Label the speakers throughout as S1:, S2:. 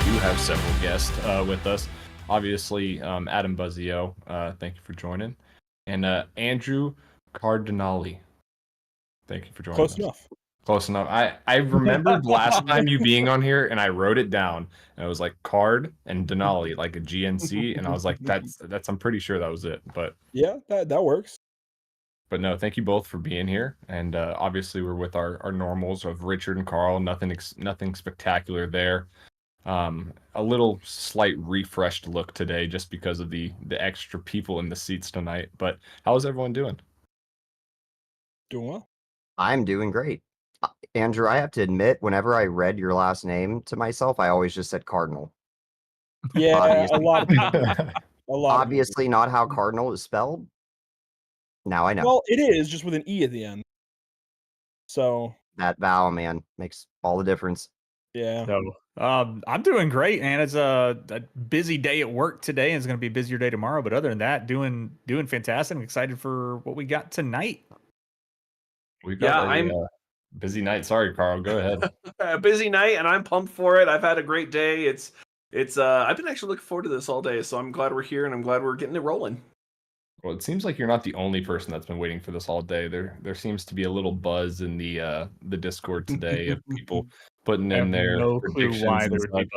S1: do have several guests with us. Obviously, Adam Buzzio, thank you for joining. And Andrew Cardinali, thank you for joining
S2: Close
S1: us.
S2: enough.
S1: Close enough. I remembered last time you being on here, and I wrote it down. And it was like Card and Denali, like a GNC, and I was like, that's. I'm pretty sure that was it. But
S2: Yeah, that works.
S1: no, thank you both for being here. And obviously, we're with our normals of Richard and Carl. Nothing spectacular there. A little slight refreshed look today, just because of the extra people in the seats tonight. But how is everyone doing?
S2: Doing well.
S3: I'm doing great. Andrew, I have to admit, whenever I read your last name to myself, I always just said Cardinal.
S2: Yeah,
S3: Obviously.
S2: a lot of people. A lot.
S3: Obviously, not how Cardinal is spelled. Now I know.
S2: Well, it is just with an E at the end. So
S3: That vowel, man, makes all the difference.
S2: yeah.
S4: So I'm doing great, man. It's a busy day at work today, and it's going to be a busier day tomorrow. But other than that, doing fantastic. I'm excited for what we got tonight.
S1: We've got a busy night. Sorry, Carl. Go ahead.
S5: A busy night, and I'm pumped for it. I've had a great day. It's I've been actually looking forward to this all day, so I'm glad we're here, and I'm glad we're getting it rolling.
S1: Well, it seems like you're not the only person that's been waiting for this all day. There seems to be a little buzz in the Discord today of people putting in their
S4: no clue
S1: predictions
S4: why
S1: and
S4: there would be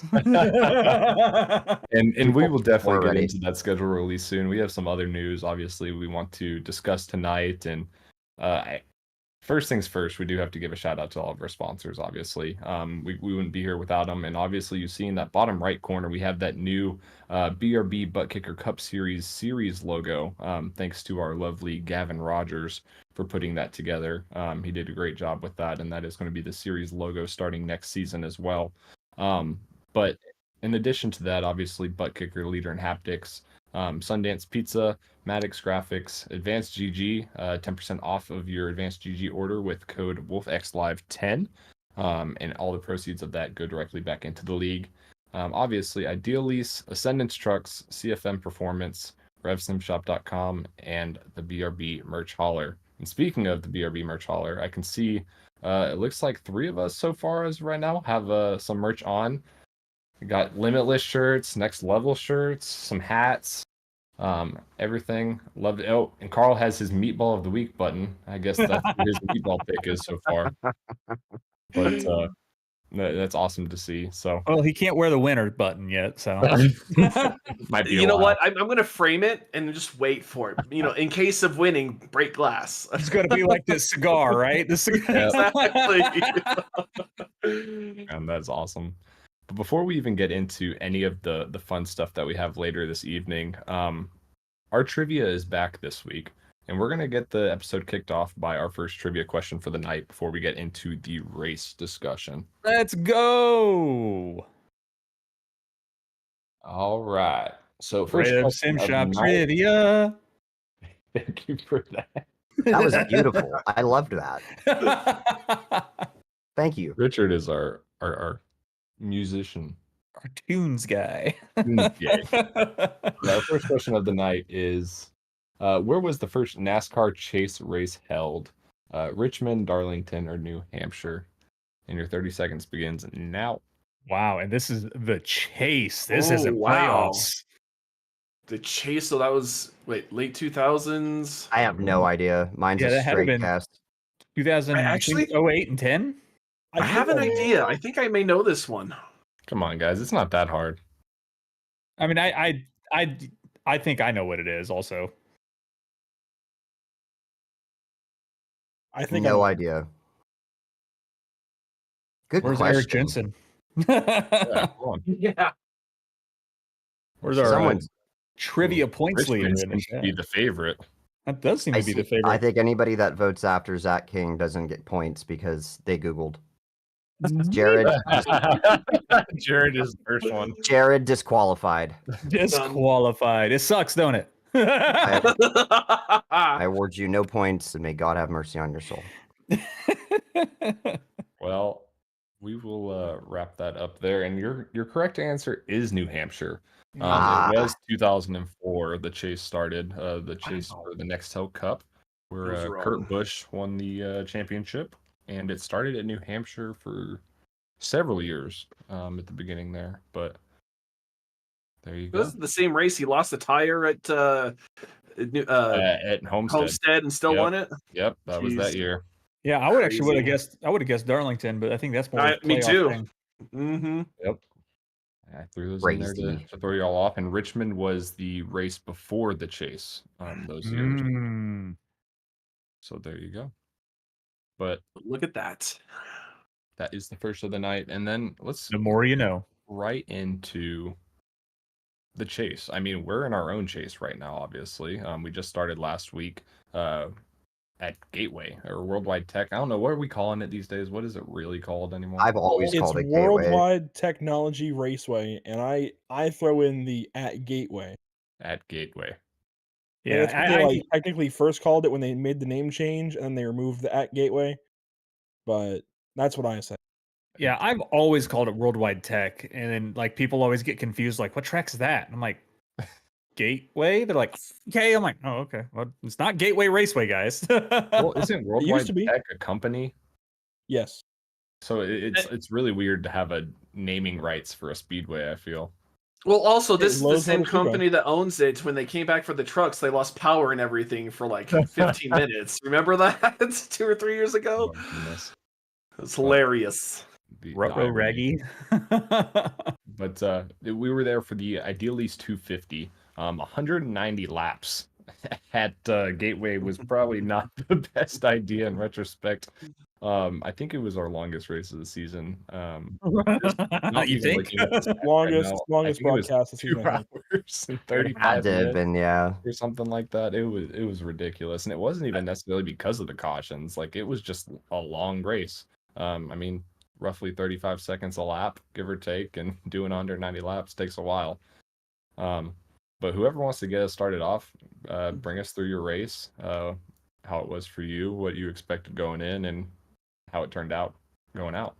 S1: such.
S4: buzz.
S1: And we will definitely get
S3: Already.
S1: into that schedule release soon. We have some other news, obviously, we want to discuss tonight. And first things first, we do have to give a shout out to all of our sponsors, obviously. We wouldn't be here without them. And obviously, you see in that bottom right corner, we have that new BRB Butt Kicker Cup Series logo, thanks to our lovely Gavin Rogers for putting that together. He did a great job with that, and that is going to be the series logo starting next season as well. But in addition to that, obviously, Butt Kicker Leader in Haptics, Sundance Pizza, Maddox Graphics, Advanced GG, 10% off of your Advanced GG order with code WolfXLive10, and all the proceeds of that go directly back into the league. Obviously, Ideal Lease, Ascendance Trucks, CFM Performance, RevSimShop.com, and the BRB Merch Hauler. And speaking of the BRB Merch Hauler, I can see it looks like 3 of us so far as right now have some merch on. We got Limitless shirts, Next Level shirts, some hats, everything. Loved it. Oh, and Carl has his Meatball of the Week button. I guess that's what his meatball pick is so far. But that's awesome to see. So
S4: Well, he can't wear the winner button yet, so
S1: might be.
S5: You know what? I'm going to frame it and just wait for it. In case of winning, break glass.
S4: it's going to be like this cigar, right? The cigar.
S5: Exactly.
S1: And that's awesome. But before we even get into any of the fun stuff that we have later this evening, our trivia is back this week, and we're going to get the episode kicked off by our first trivia question for the night before we get into the race discussion.
S4: Let's go.
S1: All right. So first
S4: Rev
S1: question
S4: Sim
S1: of
S4: Shop
S1: the night-
S4: trivia.
S1: Thank you for that.
S3: That was beautiful. I loved that. Thank you.
S1: Richard is our musician.
S4: Our tunes guy.
S1: Yeah. Our first question of the night is, where was the first NASCAR chase race held? Richmond, Darlington, or New Hampshire? And your 30 seconds begins now.
S4: Wow, and this is the chase. This
S5: Oh,
S4: isn't
S5: wow.
S4: playoffs.
S5: The chase, so that was, late 2000s?
S3: I have no idea. Mine's
S4: Yeah,
S3: a
S4: that had to
S3: straight
S4: been-
S3: guess.
S4: 2000,
S5: Actually-
S4: 08 and 10?
S5: I have an idea. I think I may know this one.
S1: Come on, guys. It's not that hard.
S4: I mean, I think I know what it is also.
S2: I think
S3: No
S2: I'm-
S3: idea. Good
S4: Where's
S3: question.
S4: Eric Jensen?
S1: Yeah, come on.
S5: Yeah.
S4: Where's our
S3: Someone's-
S4: trivia points leader
S1: Richmond
S4: in the
S1: seems to be
S4: chat?
S1: the favorite.
S4: That does seem to be the favorite.
S3: I think anybody that votes after Zach King doesn't get points because they Googled. Jared,
S1: Jared is the first one.
S3: Jared disqualified.
S4: Disqualified. It sucks, don't it?
S3: I award you no points, and may God have mercy on your soul.
S1: Well, we will wrap that up there. And your correct answer is New Hampshire. It was 2004. The chase started. The chase for the Nextel Cup, where
S5: was wrong.
S1: Kurt Busch won the championship, and it started at New Hampshire for several years at the beginning there, but there you
S5: It
S1: go.
S5: was the same race. He lost a tire at
S1: At Homestead.
S5: Homestead and still
S1: Yep.
S5: won it.
S1: Yep, that was that
S5: Jeez.
S1: year.
S4: Yeah, I would actually would have
S5: Crazy.
S4: guessed. I would have guessed Darlington, but I think that's more of a
S5: Me
S4: playoff
S5: too.
S4: thing.
S5: Mm-hmm.
S1: Yep. I threw those in there
S3: Crazy.
S1: to throw you all off. And Richmond was the race before the chase those years.
S4: Mm.
S1: So there you go. But
S5: Look at that.
S1: that is the first of the night. And then let's
S4: The more you know.
S1: right into the chase. I mean, we're in our own chase right now, obviously. We just started last week at Gateway or Worldwide Tech. I don't know. What are we calling it these days? What is it really called anymore?
S3: I've always
S2: It's
S3: called it Gateway.
S2: Worldwide Technology Raceway, and I throw in the at Gateway.
S1: At Gateway.
S2: Yeah,
S4: Yeah,
S2: that's what they technically first called it when they made the name change, and then they removed the at Gateway. But that's what I say.
S4: yeah, I've always called it Worldwide Tech, and then like people always get confused, like, what track's that? And I'm like, Gateway. They're like, okay. I'm like, oh, okay. Well, it's not Gateway Raceway, guys.
S1: Well, isn't Worldwide
S2: to be.
S1: Tech a company?
S2: Yes.
S1: So it's really weird to have a naming rights for a speedway, I feel.
S5: Well, also, this is the
S2: Lowe's
S5: same
S2: Motor Speedway.
S5: company that owns it. When they came back for the trucks, they lost power and everything for like 15 minutes. Remember that 2 or 3 years ago?
S1: Oh, goodness.
S5: It was hilarious.
S1: The
S4: Ruh-roh
S1: irony.
S4: Raggy.
S1: But we were there for the Idealese 250. 190 laps at Gateway was probably not the best idea in retrospect. I think it was our longest race of the season. Not
S4: You
S1: even
S4: think?
S1: looking at the stat right
S2: Longest
S1: now. I think it was
S2: broadcast of the
S1: 2
S2: season, I think.
S1: hours and
S3: Had
S1: 35
S3: to have
S1: minutes
S3: been, yeah.
S1: or something like that. It was ridiculous, and it wasn't even necessarily because of the cautions. Like, it was just a long race. I mean, roughly 35 seconds a lap, give or take, and doing 190 laps takes a while. But whoever wants to get us started off, bring us through your race, how it was for you, what you expected going in, and how it turned out going out.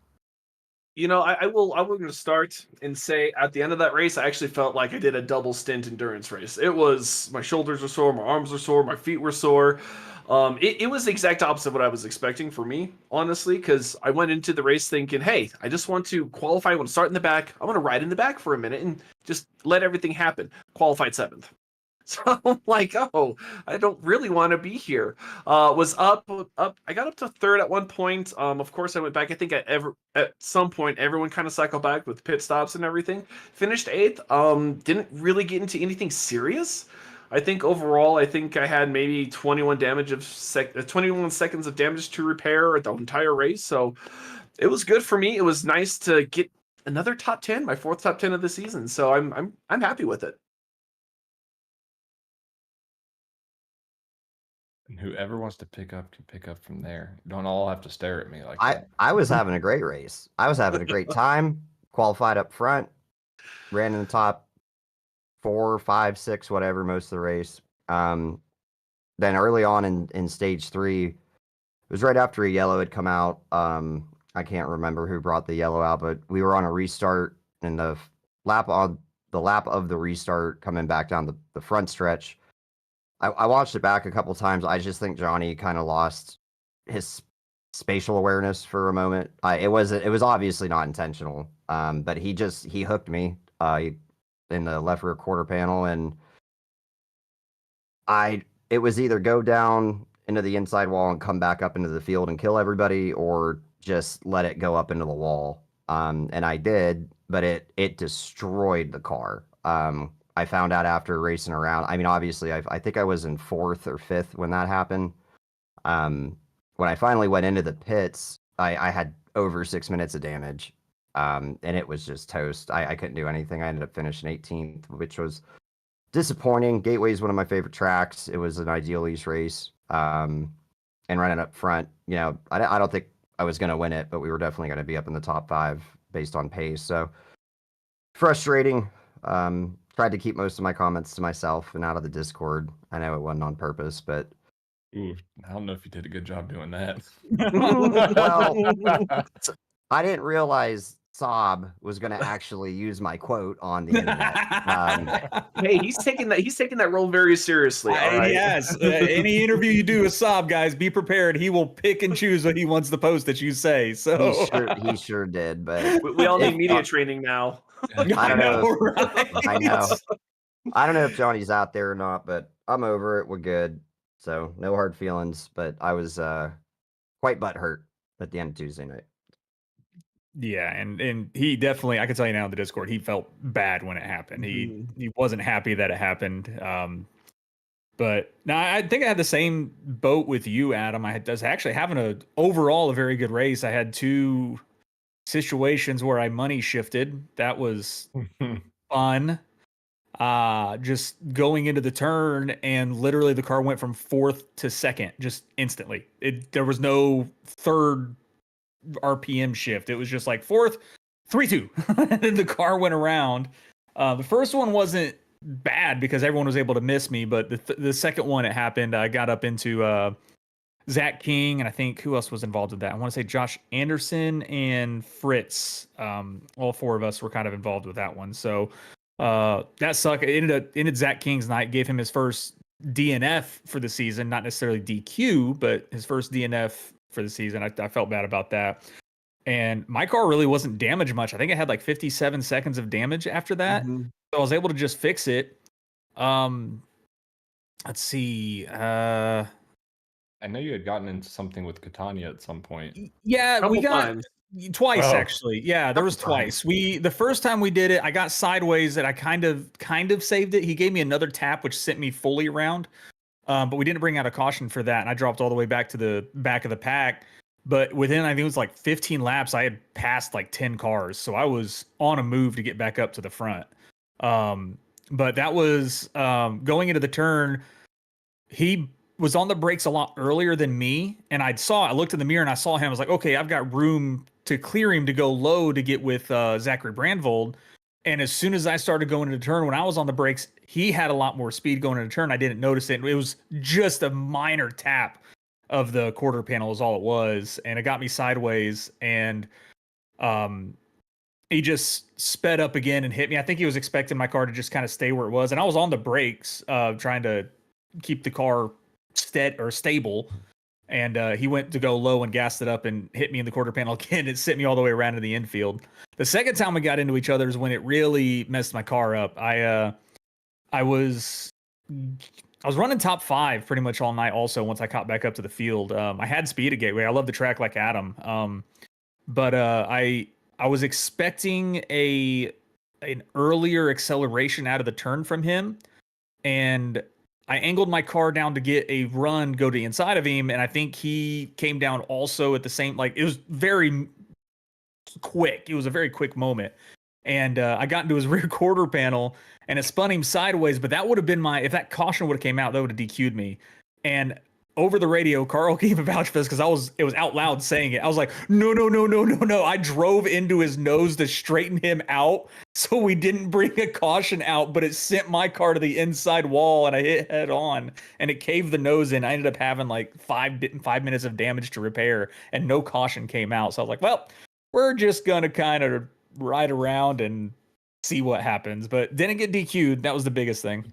S5: You know, I will going to start and say at the end of that race, I actually felt like I did a double stint endurance race. It was, my shoulders were sore, my arms were sore, my feet were sore. It was the exact opposite of what I was expecting for me, honestly, because I went into the race thinking, hey, I just want to qualify. I want to start in the back. I want to ride in the back for a minute and just let everything happen. Qualified 7th. So I'm like, oh, I don't really want to be here. Was up. I got up to 3rd at one point. Of course, I went back. I think at some point, everyone kind of cycled back with pit stops and everything. Finished 8th. Didn't really get into anything serious. I think overall, I think I had maybe 21 seconds of damage to repair the entire race. So it was good for me. It was nice to get another top 10, my 4th top 10 of the season. So I'm happy with it.
S1: And whoever wants to pick up can pick up from there. You don't all have to stare at me like
S3: I,
S1: that.
S3: I was having a great race. I was having a great time. Qualified up front. Ran in the top 4, 5, 6, whatever, most of the race. Then early on in stage 3, it was right after a yellow had come out. I can't remember who brought the yellow out, but we were on a restart in the lap of the restart coming back down the front stretch. I watched it back a couple times. I just think Johnny kind of lost his spatial awareness for a moment. It was obviously not intentional, but he hooked me in the left rear quarter panel, and it was either go down into the inside wall and come back up into the field and kill everybody, or just let it go up into the wall. And I did, but it destroyed the car. I found out after racing around. I mean, obviously, I think I was in 4th or 5th when that happened. When I finally went into the pits, I had over 6 minutes of damage, and it was just toast. I couldn't do anything. I ended up finishing 18th, which was disappointing. Gateway is one of my favorite tracks. It was an Idealese race, and running up front, you know, I don't think I was going to win it, but we were definitely going to be up in the top 5 based on pace. So frustrating. Tried to keep most of my comments to myself and out of the Discord. I know it wasn't on purpose, but
S1: Ooh, I don't know if you did a good job doing that.
S3: well, I didn't realize Saab was going to actually use my quote on the internet.
S5: Hey, he's taking that role very seriously. All right.
S4: Yes. Any interview you do with Saab, guys, be prepared. He will pick and choose what he wants to post that you say. So
S3: He sure did, but
S5: We all need media training now.
S3: I don't know.
S4: right?
S3: I know. I don't know if Johnny's out there or not, but I'm over it. We're good. So no hard feelings, but I was quite butthurt at the end of Tuesday night.
S4: Yeah, and he definitely, I can tell you now in the Discord, he felt bad when it happened. He wasn't happy that it happened. But now I think I had the same boat with you, Adam. I was actually having overall a very good race. I had 2 situations where I money shifted. That was fun. Just going into the turn, and literally the car went from 4th to 2nd just instantly. There was no third RPM shift. It was just like 4th, 3-2. And then the car went around. The first one wasn't bad because everyone was able to miss me, but the second one it happened, I got up into Zach King, and I think who else was involved in that? I want to say Josh Anderson and Fritz. All 4 of us were kind of involved with that one. So that sucked. It ended Zach King's night, gave him his first DNF for the season, not necessarily DQ, but his first DNF for the season. I felt bad about that. And my car really wasn't damaged much. I think it had like 57 seconds of damage after that. So I was able to just fix it. Let's see.
S1: I know you had gotten into something with Catania at some point.
S4: Yeah, we got
S5: times.
S4: twice actually. Yeah, there was twice. The first time we did it, I got sideways that I kind of saved it. He gave me another tap which sent me fully around. But we didn't bring out a caution for that, and I dropped all the way back to the back of the pack. But within, I think it was like 15 laps, I had passed like 10 cars, so I was on a move to get back up to the front. But that was going into the turn. He was on the brakes a lot earlier than me, and I looked in the mirror and I saw him. I was like, okay, I've got room to clear him to go low to get with Zachary Brandvold. And as soon as I started going into the turn, when I was on the brakes, he had a lot more speed going into the turn. I didn't notice it. It was just a minor tap of the quarter panel is all it was. And it got me sideways. And he just sped up again and hit me. I think he was expecting my car to just kind of stay where it was. And I was on the brakes trying to keep the car stable. And he went to go low and gassed it up and hit me in the quarter panel again. It sent me all the way around to the infield. The second time we got into each other is when it really messed my car up. I was running top 5 pretty much all night. Also, once I caught back up to the field, I had speed at Gateway. I love the track like Adam. But I was expecting an earlier acceleration out of the turn from him, and I angled my car down to get a run, go to the inside of him, and I think he came down also at the same, like, it was very quick. It was a very quick moment. And I got into his rear quarter panel, and it spun him sideways, but that would have been if that caution would have came out, that would have DQ'd me. And over the radio, Carl gave a vouch for this because it was out loud saying it. I was like, no. I drove into his nose to straighten him out, so we didn't bring a caution out, but it sent my car to the inside wall, and I hit head on, and it caved the nose in. I ended up having like 5 minutes of damage to repair, and no caution came out. So I was like, well, we're just gonna kind of ride around and see what happens. But didn't get DQ'd. That was the biggest thing.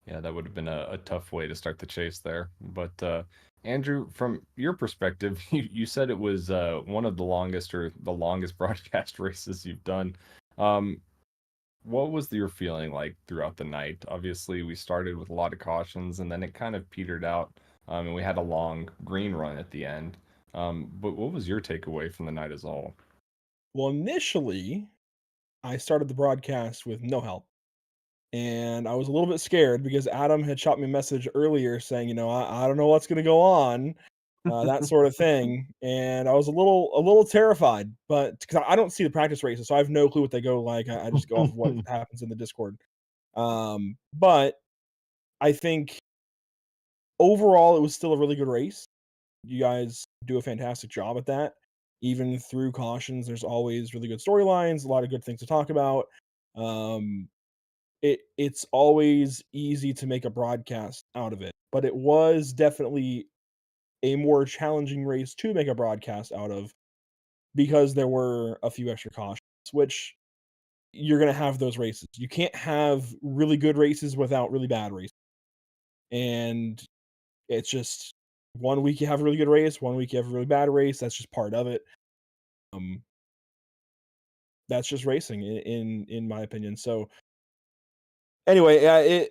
S1: Yeah, that would have been a tough way to start the chase there. But Andrew, from your perspective, you said it was one of the longest broadcast races you've done. What was your feeling like throughout the night? Obviously, we started with a lot of cautions, and then it kind of petered out, and we had a long green run at the end. But what was your takeaway from the night as a whole?
S2: Well, initially, I started the broadcast with no help. And I was a little bit scared because Adam had shot me a message earlier saying, I don't know what's going to go on, that sort of thing. And I was a little terrified, but because I don't see the practice races, so I have no clue what they go like. I just go off of what happens in the Discord. But I think overall, it was still a really good race. You guys do a fantastic job at that. Even through cautions, there's always really good storylines, a lot of good things to talk about. It's always easy to make a broadcast out of it, but it was definitely a more challenging race to make a broadcast out of because there were a few extra cautions, which you're going to have those races. You can't have really good races without really bad races. And it's just 1 week you have a really good race, 1 week you have a really bad race. That's just part of it. That's just racing in my opinion. So anyway,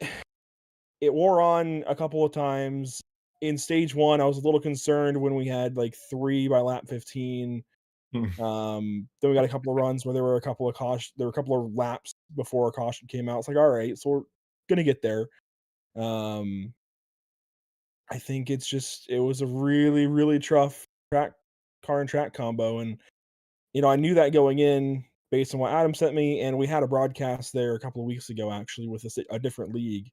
S2: it wore on a couple of times. In stage 1, I was a little concerned when we had like 3 by lap 15. Then we got a couple of runs where there were a couple of laps before a caution came out. It's like, all right, so we're gonna get there. I think it was a really, really tough car and track combo. And, I knew that going in based on what Adam sent me. And we had a broadcast there a couple of weeks ago, actually, with a different league.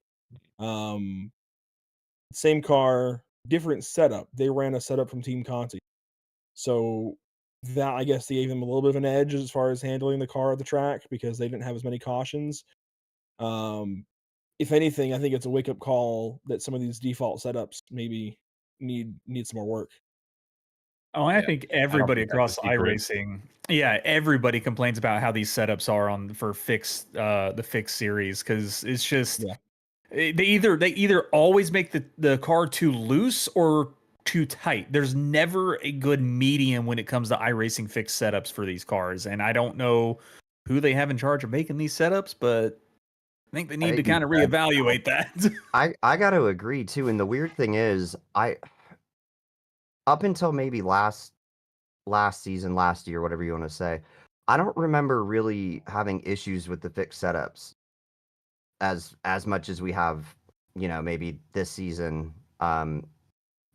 S2: Same car, different setup. They ran a setup from Team Conti. So that, I guess, they gave them a little bit of an edge as far as handling the car at the track because they didn't have as many cautions. If anything, I think it's a wake-up call that some of these default setups maybe need some more work.
S4: Oh, I
S1: Yeah,
S4: think
S1: I don't
S4: everybody
S1: think that's a
S4: across
S1: secret.
S4: iRacing, everybody complains about how these setups are for the fixed series because it's just
S2: Yeah.
S4: they either always make the car too loose or too tight. There's never a good medium when it comes to iRacing fixed setups for these cars, and I don't know who they have in charge of making these setups, but I think they need to
S3: think
S4: kind of reevaluate that.
S3: I got to agree too. And the weird thing is, up until maybe last season, last year, whatever you want to say, I don't remember really having issues with the fixed setups as much as we have, maybe this season.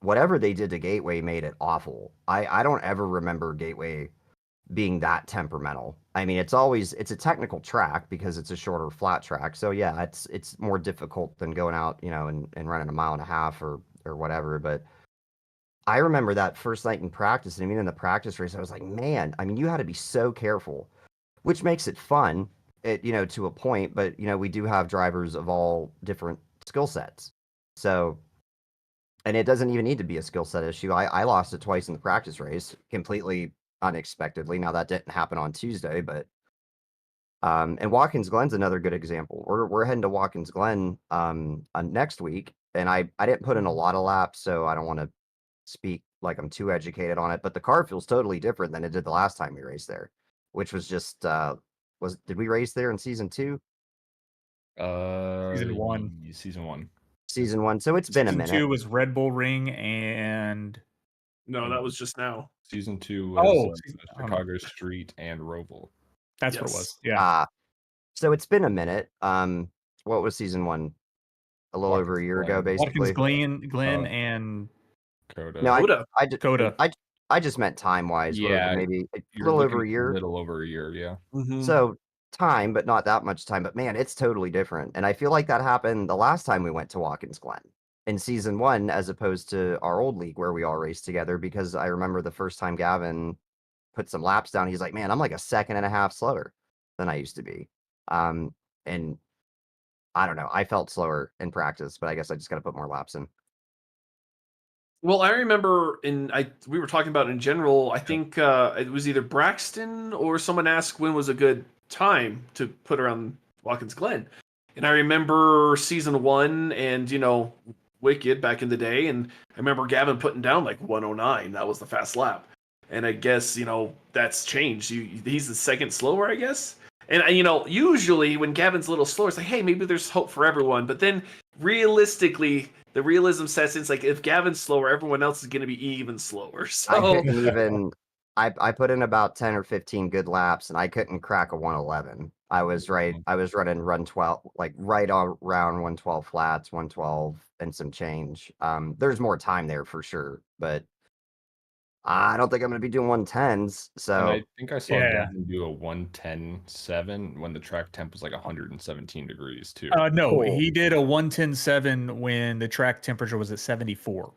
S3: Whatever they did to Gateway made it awful. I don't ever remember Gateway being that temperamental. I mean, it's a technical track because it's a shorter flat track. So yeah, it's more difficult than going out, and running a mile and a half or whatever. But I remember that first night in practice, and I mean in the practice race, I was like, man, I mean, you had to be so careful, which makes it fun, to a point. But we do have drivers of all different skill sets, so. And it doesn't even need to be a skill set issue. I lost it twice in the practice race, completely unexpectedly. Now that didn't happen on Tuesday, but and Watkins Glen's another good example. We're heading to Watkins Glen next week, and I didn't put in a lot of laps, so I don't want to speak like I'm too educated on it. But the car feels totally different than it did the last time we raced there, which was just did we race there in season 2?
S4: Season 1.
S1: Season 1.
S3: Season 1. So it's been a
S4: Season
S3: minute.
S4: 2 was Red Bull Ring and
S5: No, that was just now.
S1: Season 2 was Chicago
S4: um,
S1: Street and Roval.
S4: that's what it
S5: Yes.
S4: was. Yeah.
S3: So it's been a minute. What was season 1? A little over a year ago,
S1: Glen.
S3: basically.
S4: Watkins Glen
S1: Oh.
S4: and
S1: Coda.
S3: No,
S5: Coda.
S4: Coda.
S3: I just meant time wise.
S1: Yeah,
S3: maybe a
S1: You're
S3: little
S1: looking
S3: over a
S1: at
S3: year.
S1: little over a year, yeah.
S5: Mhm.
S3: So time, but not that much time. But man, it's totally different. And I feel like that happened the last time we went to Watkins Glen in season 1, as opposed to our old league where we all raced together. Because I remember the first time Gavin put some laps down, he's like, "Man, I'm like a second and a half slower than I used to be." And I don't know. I felt slower in practice, but I guess I just got to put more laps in.
S5: Well, I remember we were talking about in general. I think it was either Braxton or someone asked when was a good time to put around Watkins Glen, and I remember season 1 and Wicked back in the day, and I remember Gavin putting down like 109. That was the fast lap, and I guess that's changed. He's the second slower, I guess. And usually when Gavin's a little slower, it's like, hey, maybe there's hope for everyone. But then realistically, the realism sets in. It's like if Gavin's slower, everyone else is going to be even slower. So
S3: I couldn't even. I put in about 10 or 15 good laps, and I couldn't crack a 111. I was running run 12, like right around 112 flats, 112 and some change. There's more time there for sure, but I don't think I'm going to be doing 110s.
S1: And
S3: So
S1: I think I saw
S4: Yeah.
S1: Gavin do a 110.7 when the track temp was like 117 degrees too.
S4: No,
S2: Cool.
S4: he did a 110.7 when the track temperature was at 74.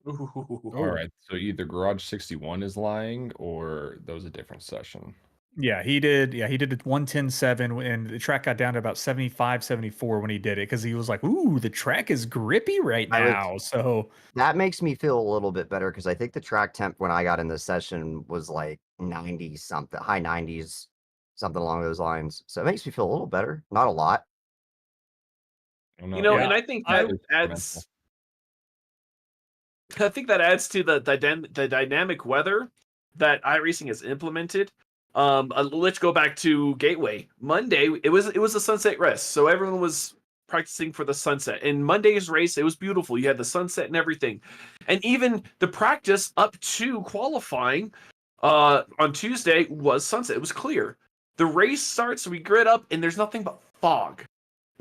S5: Ooh.
S1: All right, so either Garage 61 is lying or that was a different session.
S4: Yeah, he did. Yeah, he did a 110.7 and the track got down to about 75, 74 when he did it because he was like, ooh, the track is grippy right
S3: I was-
S4: now. So
S3: that makes me feel a little bit better because I think the track temp when I got in this session was like 90 something, high 90s, something along those lines. So it makes me feel a little better. Not a lot.
S1: I don't know.
S5: You know,
S4: Yeah,
S5: and I think
S4: I-
S5: that adds. I think that adds to the dynamic weather that iRacing has implemented. Let's go back to Gateway. Monday, it was a sunset rest, so everyone was practicing for the sunset. And Monday's race, it was beautiful. You had the sunset and everything, and even the practice up to qualifying on Tuesday was sunset. It was clear. The race starts, we grid up, and there's nothing but fog.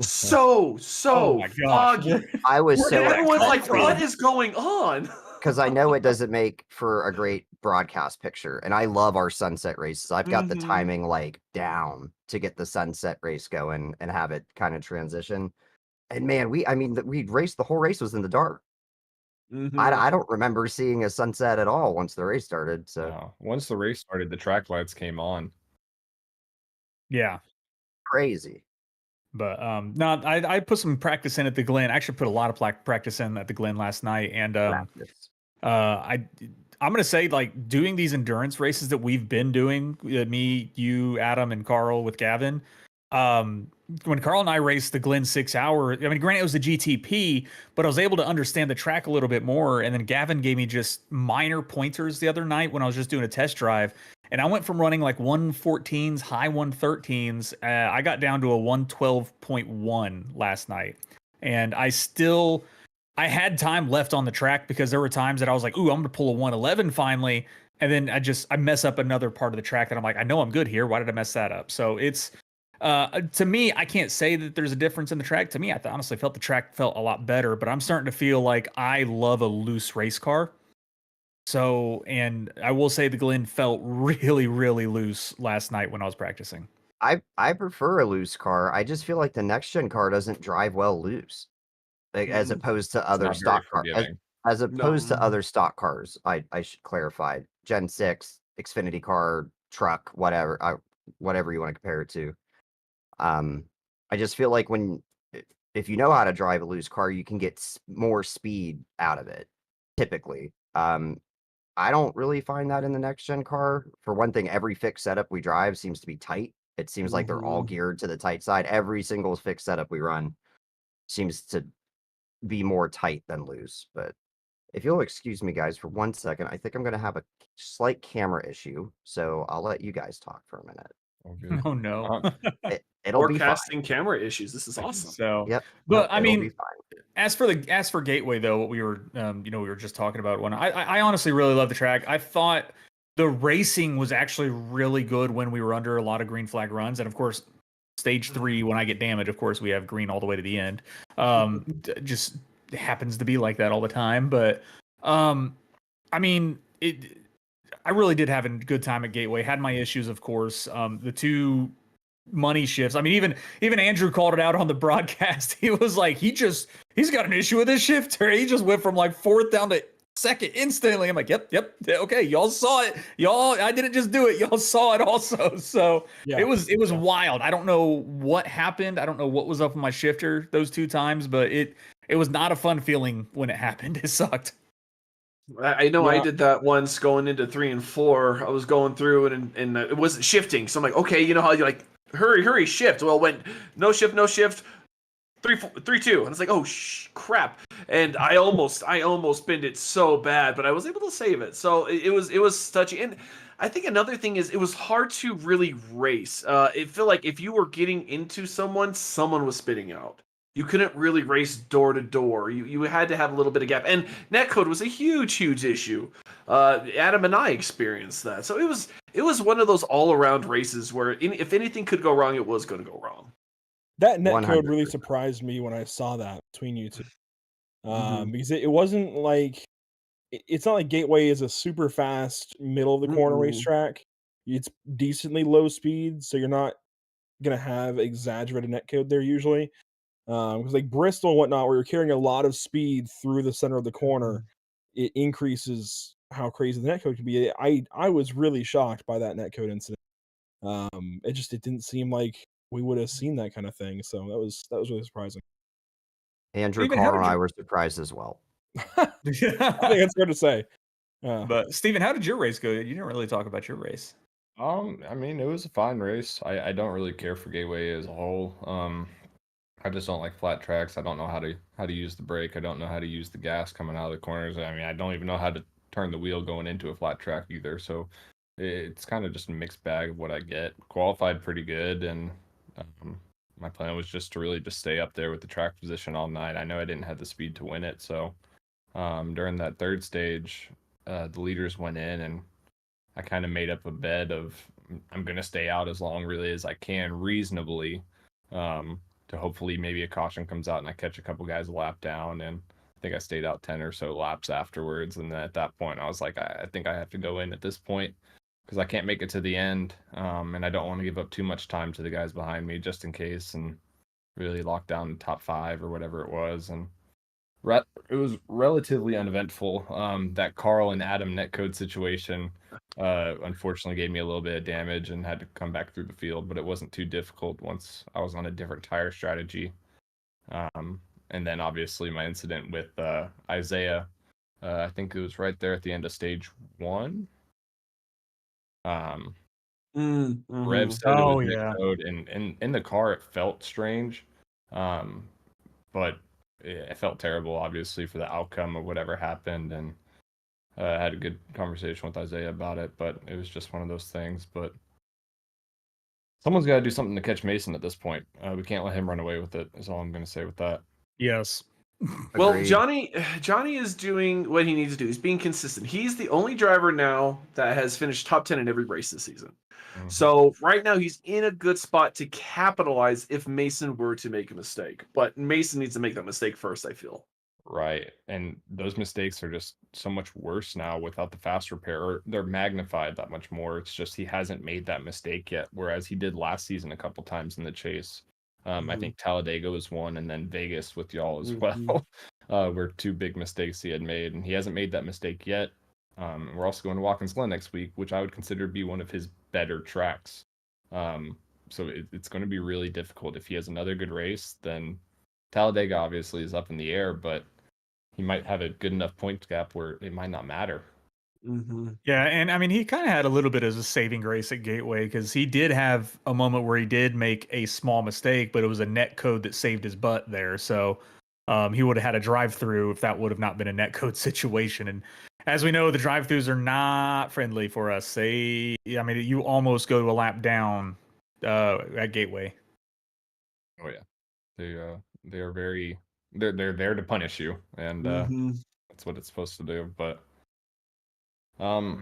S5: So
S4: Oh my gosh.
S5: foggy.
S3: I was
S5: And
S3: so
S5: everyone's like,
S3: excited
S5: "What is going on?"
S3: because I know it doesn't make for a great broadcast picture, and I love our sunset races. I've got the
S5: Mhm.
S3: timing like down to get the sunset race going and have it kind of transition. And man, we raced, the whole race was in the dark.
S5: Mhm.
S3: I don't remember seeing a sunset at all once the race started. So
S1: Once the race started, the track lights came on.
S4: Yeah.
S3: crazy.
S4: But no, I put some practice in at the Glen. I actually put a lot of practice in at the Glen last night, and
S3: Practice.
S4: I'm gonna say, like, doing these endurance races that we've been doing, me, you, Adam, and Carl with Gavin. When Carl and I raced the Glen 6 hour, I mean, granted it was a GTP, but I was able to understand the track a little bit more. And then Gavin gave me just minor pointers the other night when I was just doing a test drive. And I went from running like 114s, high 113s. I got down to a 112.1 last night. And I had time left on the track because there were times that I was like, ooh, I'm going to pull a 111 finally. And then I mess up another part of the track that I'm like, I know I'm good here. Why did I mess that up? So it's, to me, I can't say that there's a difference in the track. To me, I honestly felt the track felt a lot better, but I'm starting to feel like I love a loose race car. So, and I will say the Glen felt really, really loose last night when I was practicing.
S3: I prefer a loose car. I just feel like the next gen car doesn't drive well loose, like, as opposed to
S1: It's
S3: other
S1: not very
S3: stock cars.
S1: forgiving.
S3: As opposed to
S5: No.
S3: other stock cars, I should clarify. Gen 6, Xfinity car, truck, whatever, whatever you want to compare it to. I just feel like if you know how to drive a loose car, you can get more speed out of it. Typically, I don't really find that in the next gen car. For one thing, every fixed setup we drive seems to be tight. It seems like they're all
S5: Mhm.
S3: geared to the tight side. Every single fixed setup we run seems to be more tight than loose. But if you'll excuse me, guys, for 1 second, I think I'm going to have a slight camera issue. So I'll let you guys talk for a minute.
S1: Oh, good.
S4: Oh no.
S3: It'll be fine.
S5: Forecasting camera issues. This is awesome.
S4: So,
S3: Yep.
S4: but I
S3: it'll be
S4: mean,
S3: fine.
S4: as for Gateway though, what we were we were just talking about one. I honestly really love the track. I thought the racing was actually really good when we were under a lot of green flag runs, and of course, stage 3 when I get damage, of course we have green all the way to the end. Just happens to be like that all the time. But I mean, I really did have a good time at Gateway. Had my issues, of course. The two money shifts. I mean, even Andrew called it out on the broadcast. He was like, he's got an issue with his shifter. He just went from like 4th down to 2nd instantly. I'm like, yep, okay, y'all saw it. I didn't just do it. Y'all saw it also. So
S2: Yeah.
S4: it was wild. I don't know what happened. I don't know what was up with my shifter those 2 times, but it was not a fun feeling when it happened. It sucked.
S5: I know I
S2: Yeah.
S5: did that once going into 3 and 4. I was going through it and it wasn't shifting. So I'm like, okay, you know how you like hurry, shift. Well, when no shift, 3-2, and it's like, oh crap! And I almost binned it so bad, but I was able to save it. So it was touchy. And I think another thing is it was hard to really race. It felt like if you were getting into someone was spitting out. You couldn't really race door to door. You had to have a little bit of gap. And netcode was a huge issue. Adam and I experienced that. So it was one of those all around races where if anything could go wrong, it was going to go wrong.
S2: That netcode really
S3: 100%.
S2: surprised me when I saw that between you two.
S5: Mhm.
S2: Because it wasn't like it's not like Gateway is a super fast middle of the corner
S5: Mm-mm.
S2: racetrack. It's decently low speed, so you're not gonna have exaggerated netcode there usually. Because like Bristol and whatnot, where you're carrying a lot of speed through the center of the corner, it increases how crazy the netcode can be. I was really shocked by that netcode incident. It didn't seem like we would have seen that kind of thing. So that was really surprising.
S3: Andrew,
S4: Even how
S3: Carl, and
S4: did
S3: I
S4: you-
S3: were surprised as well.
S2: I think that's fair to say.
S4: But Steven, how did your race go? You didn't really talk about your race.
S1: I mean, it was a fine race. I don't really care for Gateway as a whole. I just don't like flat tracks. I don't know how to use the brake. I don't know how to use the gas coming out of the corners. I mean, I don't even know how to turn the wheel going into a flat track either. So it's kind of just a mixed bag of what I get. Qualified pretty good, and my plan was just to really just stay up there with the track position all night. I know I didn't have the speed to win it, so during that third stage, the leaders went in, and I kind of made up a bed of I'm gonna stay out as long really as I can reasonably, to hopefully maybe a caution comes out and I catch a couple guys a lap down, and I think I stayed out 10 or so laps afterwards. And then at that point, I was like, I think I have to go in at this point because I can't make it to the end, and I don't want to give up too much time to the guys behind me just in case, and really lock down the top 5 or whatever it was. And it was relatively uneventful. That Carl and Adam netcode situation unfortunately gave me a little bit of damage and had to come back through the field, but it wasn't too difficult once I was on a different tire strategy. And then obviously my incident with Isaiah, I think it was right there at the end of stage 1. Rev said it was netcode, and in the car it felt strange, but it felt terrible, obviously, for the outcome of whatever happened, and I had a good conversation with Isaiah about it, but it was just one of those things. But someone's got to do something to catch Mason at this point. We can't let him run away with it, is all I'm going to say with that.
S4: Yes.
S5: Well,
S3: Agreed.
S5: Johnny is doing what he needs to do. He's being consistent. He's the only driver now that has finished top 10 in every race this season.
S1: Mhm.
S5: So right now he's in a good spot to capitalize if Mason were to make a mistake. But Mason needs to make that mistake first, I feel.
S1: Right. And those mistakes are just so much worse now without the fast repair. Or they're magnified that much more. It's just he hasn't made that mistake yet, whereas he did last season a couple times in the chase. I think Talladega was one, and then Vegas with y'all as well, were 2 big mistakes he had made, and he hasn't made that mistake yet. We're also going to Watkins Glen next week, which I would consider to be one of his better tracks. So it's going to be really difficult. If he has another good race, then Talladega obviously is up in the air, but he might have a good enough point gap where it might not matter.
S4: Yeah, and I mean, he kind of had a little bit of a saving grace at Gateway because he did have a moment where he did make a small mistake, but it was a net code that saved his butt there. So he would have had a drive-through if that would have not been a net code situation. And as we know, the drive-throughs are not friendly for us. I mean, you almost go to a lap down at Gateway.
S1: Oh yeah, they are very they're there to punish you, and that's what it's supposed to do. But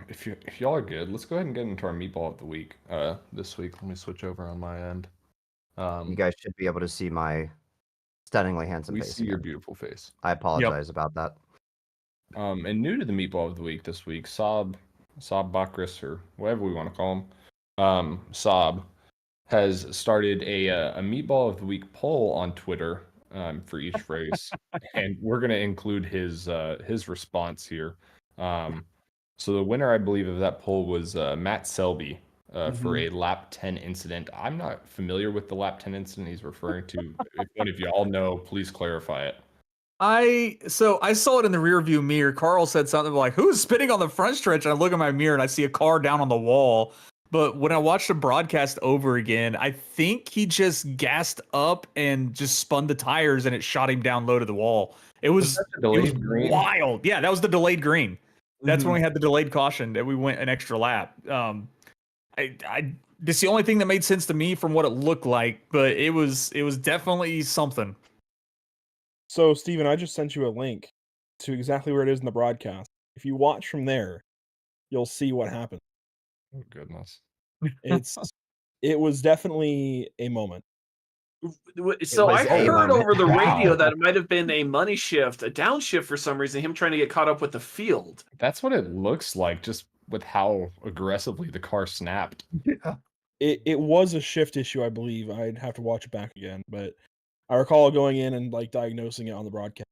S1: if y'all are good, let's go ahead and get into our meatball of the week. This week, let me switch over on my end.
S3: You guys should be able to see my stunningly handsome
S1: we
S3: face.
S1: see your
S3: again.
S1: beautiful face.
S3: I apologize about that.
S1: And new to the meatball of the week this week, Saab Bakris, or whatever we want to call him, Saab has started a meatball of the week poll on Twitter for each race, and we're going to include his response here. So the winner, I believe, of that poll was Matt Selby for a lap 10 incident. I'm not familiar with the lap 10 incident he's referring to. If one of y'all know, please clarify it.
S4: I saw it in the rear view mirror. Carl said something like, "Who's spinning on the front stretch?" And I look at my mirror and I see a car down on the wall. But when I watched the broadcast over again, I think he just gassed up and just spun the tires and it shot him down low to the wall. It was
S1: Green?
S4: wild. Yeah, that was the delayed green. That's when we had the delayed caution that we went an extra lap. This is the only thing that made sense to me from what it looked like, but it was definitely something.
S2: So, Steven, I just sent you a link to exactly where it is in the broadcast. If you watch from there, you'll see what happened.
S1: Oh goodness.
S2: It was definitely a moment.
S5: So I heard over the radio
S1: Wow.
S5: that it might have been a money shift, a downshift for some reason, him trying to get caught up with the field.
S1: That's what it looks like, just with how aggressively the car snapped.
S2: It was a shift issue, I believe. I'd have to watch it back again, but I recall going in and like diagnosing it on the broadcast.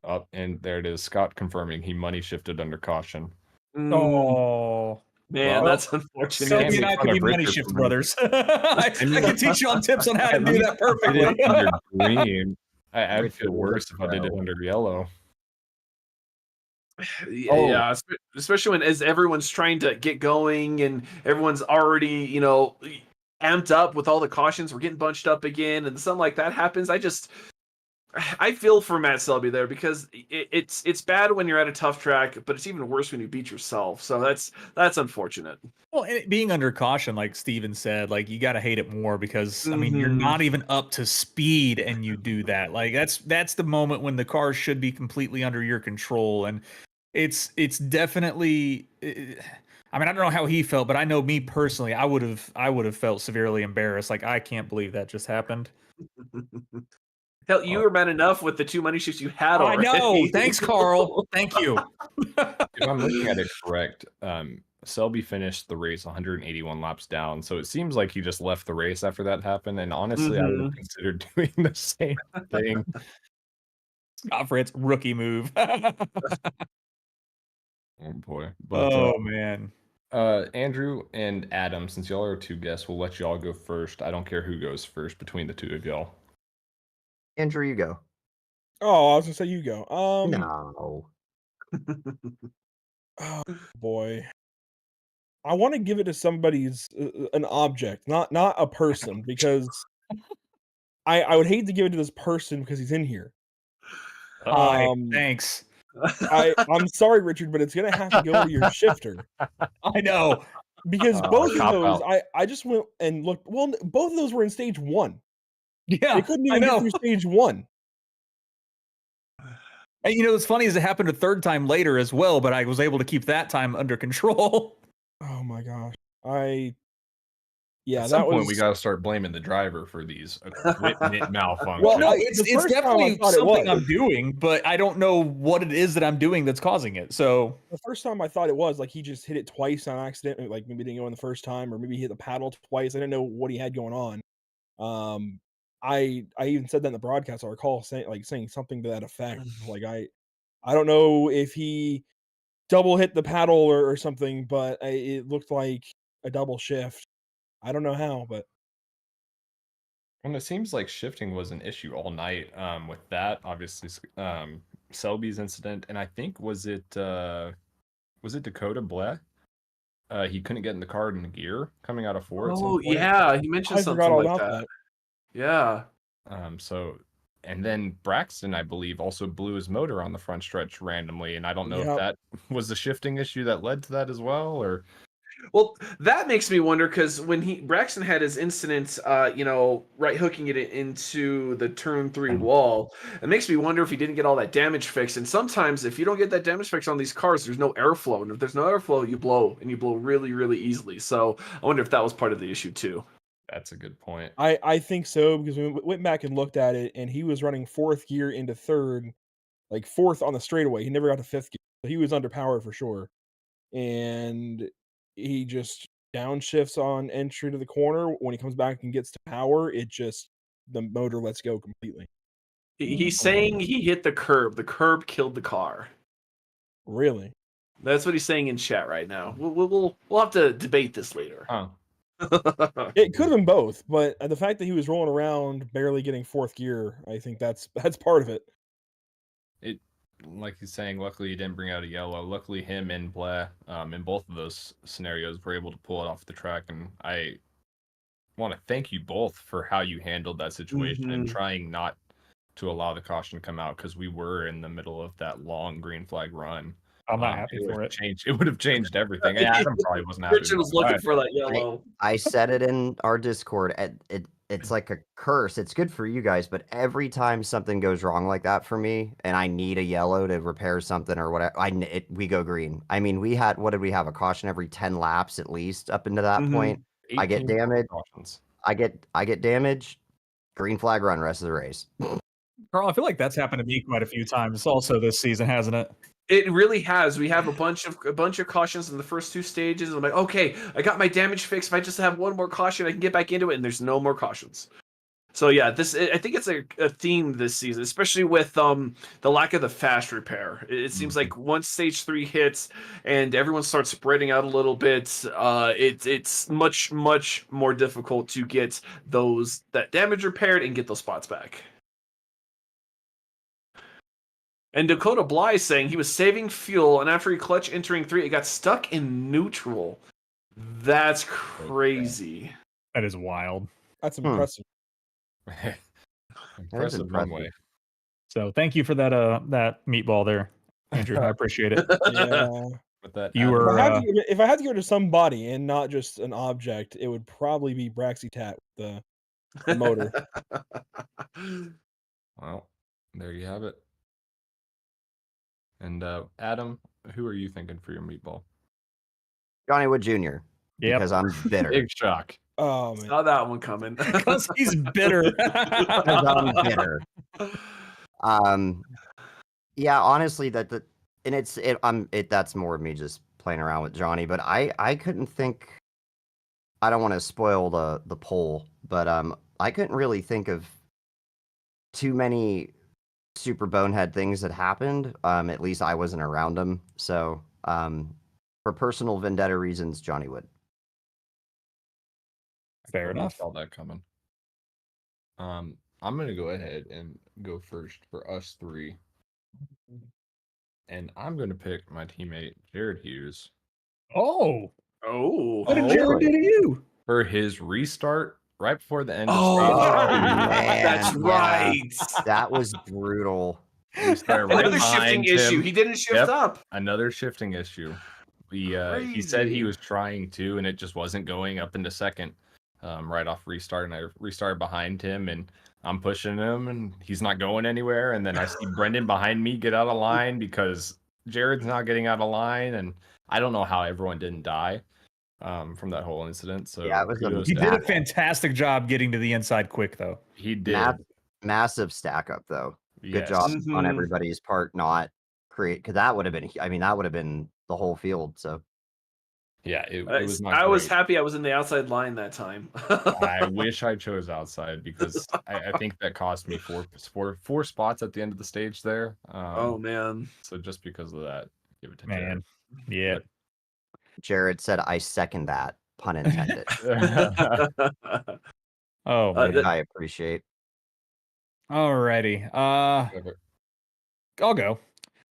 S1: Up and there it is. Scott confirming he money shifted under caution.
S4: Oh,
S5: Man,
S1: Well,
S5: that's unfortunate.
S1: can't
S4: Selby and
S1: make
S4: I
S1: fun
S4: could be
S1: of
S4: money
S1: Richard
S4: shift
S1: for me.
S4: brothers. I can teach you on tips on how to do that perfectly.
S1: I did it under green. I'd
S3: Richard
S1: feel
S3: was
S1: worse if I did it
S3: pro.
S1: under yellow.
S5: Yeah, especially when as everyone's trying to get going and everyone's already, amped up with all the cautions. We're getting bunched up again, and something like that happens. I feel for Matt Selby there because it's bad when you're at a tough track, but it's even worse when you beat yourself. So that's unfortunate.
S4: Well, and it being under caution, like Steven said, like you got to hate it more because I mean you're
S5: Mhm.
S4: not even up to speed and you do that. Like that's the moment when the car should be completely under your control, and it's definitely. I mean, I don't know how he felt, but I know me personally, I would have felt severely embarrassed. Like I can't believe that just happened.
S5: Hell, you were mad enough with the 2 money shifts you had
S4: I
S5: already.
S4: know. Thanks, Carl. Thank you.
S1: If I'm looking at it correct, Selby finished the race 181 laps down, so it seems like he just left the race after that happened. And honestly, I would have considered doing the same thing.
S4: Scott Fritz rookie move.
S1: Oh boy! But
S4: Oh man.
S1: Andrew and Adam, since y'all are 2 guests, we'll let y'all go first. I don't care who goes first between the 2 of y'all.
S3: Andrew, you go.
S2: Oh, I was gonna say you go.
S3: No.
S2: Oh boy. I want to give it to somebody's an object, not a person, because I would hate to give it to this person because he's in here.
S4: Hi. Thanks.
S2: I'm sorry, Richard, but it's gonna have to go to your shifter
S4: I know.
S2: because both of
S1: cop
S2: those
S1: out.
S2: I just went and looked. Well, both of those were in stage 1.
S4: Yeah,
S2: They couldn't
S4: I
S2: even get
S4: know.
S2: through stage 1.
S4: And you know what's funny is it happened a third time later as well, but I was able to keep that time under control.
S2: Oh my gosh. Yeah,
S1: At some
S2: that
S1: point,
S2: was
S1: we got to start blaming the driver for these equipment malfunctions.
S2: Well,
S4: No,
S2: I-
S4: it's
S2: the first time I
S4: definitely
S2: thought it
S4: something
S2: was.
S4: I'm doing, but I don't know what it is that I'm doing that's causing it. So
S2: the first time I thought it was like he just hit it twice on accident, like maybe didn't go in the first time, or maybe he hit the paddle twice. I didn't know what he had going on. I even said that in the broadcast. I recall saying something to that effect. Like I don't know if he double hit the paddle or something, but it looked like a double shift. I don't know how, but
S1: And it seems like shifting was an issue all night. With that, obviously, Selby's incident, and I think was it Dakota Bleh? He couldn't get in the car in the gear coming out of 4 at some
S5: Oh
S1: point.
S5: yeah, he mentioned
S2: I forgot
S5: something
S2: all
S5: like
S2: about
S5: that.
S2: that.
S5: Yeah.
S1: So, and then Braxton, I believe, also blew his motor on the front stretch randomly, and I don't know if
S2: Yep.
S1: that was the shifting issue that led to that as well, or
S5: Well, that makes me wonder because when Braxton had his incident, right hooking it into the turn 3 wall, it makes me wonder if he didn't get all that damage fixed. And sometimes, if you don't get that damage fixed on these cars, there's no airflow, and if there's no airflow, you blow, and you blow really, really easily. So I wonder if that was part of the issue too.
S1: that's a good point.
S2: I think so because we went back and looked at it, and he was running 4th gear into 3rd, like 4th on the straightaway. He never got to 5th gear, so he was underpowered for sure. And he just downshifts on entry to the corner. When he comes back and gets to power, the motor lets go completely.
S5: He's saying he hit the curb. The curb killed the car.
S2: Really?
S5: That's what he's saying in chat right now. We'll have to debate this later.
S1: Huh.
S2: It could have been both, but the fact that he was rolling around barely getting 4th gear, I think that's part of it.
S1: It, like he's saying, luckily he didn't bring out a yellow. Luckily, him and Bleh, in both of those scenarios, were able to pull it off the track. And I want to thank you both for how you handled that situation and trying not to allow the caution to come out because we were in the middle of that long green flag run.
S4: I'm not happy
S1: would
S4: for
S1: have
S4: it.
S1: It would have changed everything. And Adam probably wasn't happy.
S5: Richard was
S1: about
S5: looking
S1: that.
S5: for that yellow.
S3: I said it in our Discord. It's like a curse. It's good for you guys, but every time something goes wrong like that for me, and I need a yellow to repair something or whatever, we go green. I mean, what did we have? A caution every 10 laps at least up into that point. I get
S1: 18
S3: damaged.
S1: cautions.
S3: I get damaged. Green flag run rest of the race.
S4: Carl, I feel like that's happened to me quite a few times also this season, hasn't it?
S5: It really has. We have a bunch of cautions in the first 2 stages. I'm like, okay, I got my damage fixed. If I just have one more caution, I can get back into it, and there's no more cautions. So yeah, I think it's a theme this season, especially with the lack of the fast repair. It seems like once stage 3 hits and everyone starts spreading out a little bit, it's much more difficult to get that damage repaired and get those spots back. And Dakota Bly saying he was saving fuel, and after he clutch entering 3, it got stuck in neutral. That's crazy.
S4: That is wild.
S2: That's impressive.
S1: Impressive one
S3: impressive.
S1: way.
S4: So thank you for that that meatball there, Andrew. I appreciate it.
S2: Yeah.
S1: With that,
S4: You
S2: If
S4: were
S2: I, had to, if I had to go to somebody and not just an object, it would probably be Braxy Tat with the motor.
S1: Well, there you have it. And Adam, who are you thinking for your meatball?
S3: Johnny Wood Jr.
S4: Yep.
S3: Because I'm bitter.
S1: Big shock.
S2: Oh man.
S5: Saw that one coming.
S4: because he's bitter.
S3: Because I'm bitter. Yeah, honestly, that's more of me just playing around with Johnny. But I couldn't think. I don't want to spoil the poll, but I couldn't really think of too many super bonehead things that happened. At least I wasn't around them. So for personal vendetta reasons, Johnny Wood.
S4: Fair
S1: I
S4: enough.
S1: saw that coming. I'm gonna go ahead and go first for us three, and I'm gonna pick my teammate Jared Hughes
S4: Oh,
S5: Oh.
S4: what did Jared do to you?
S1: for his restart right before the end of
S5: Oh,
S1: stage.
S3: man,
S5: that's
S3: yeah.
S5: right.
S3: That was brutal.
S1: He started right
S5: Another shifting
S1: behind
S5: issue.
S1: him.
S5: He didn't shift
S1: Yep.
S5: up.
S1: Another shifting issue. He said he
S5: Crazy.
S1: was trying to, and it just wasn't going up into second. Right off restart, and I restarted behind him, and I'm pushing him, and he's not going anywhere. And then I see Brendan behind me get out of line because Jared's not getting out of line, and I don't know how everyone didn't die from that whole incident. So
S3: Yeah, it was
S1: kudos
S4: He
S1: to
S4: did a
S1: him.
S4: fantastic job getting to the inside quick, though.
S1: He did.
S3: Massive stack up though. Good
S1: Yes.
S3: job on
S5: Mhm.
S3: everybody's part, not create, because that would have been. I mean, that would have been the whole field. So
S1: Yeah, it was not
S5: I was
S1: great.
S5: happy I was in the outside line that time.
S1: I wish I chose outside because I think that cost me four spots at the end of the stage there.
S5: Oh man.
S1: So just because of that, give it to
S4: Man, yeah.
S3: Jared said, "I second that." Pun intended.
S1: Jared.
S4: Oh,
S5: Uh,
S4: man.
S3: I appreciate.
S4: Alrighty.
S1: Go for it.
S4: I'll go.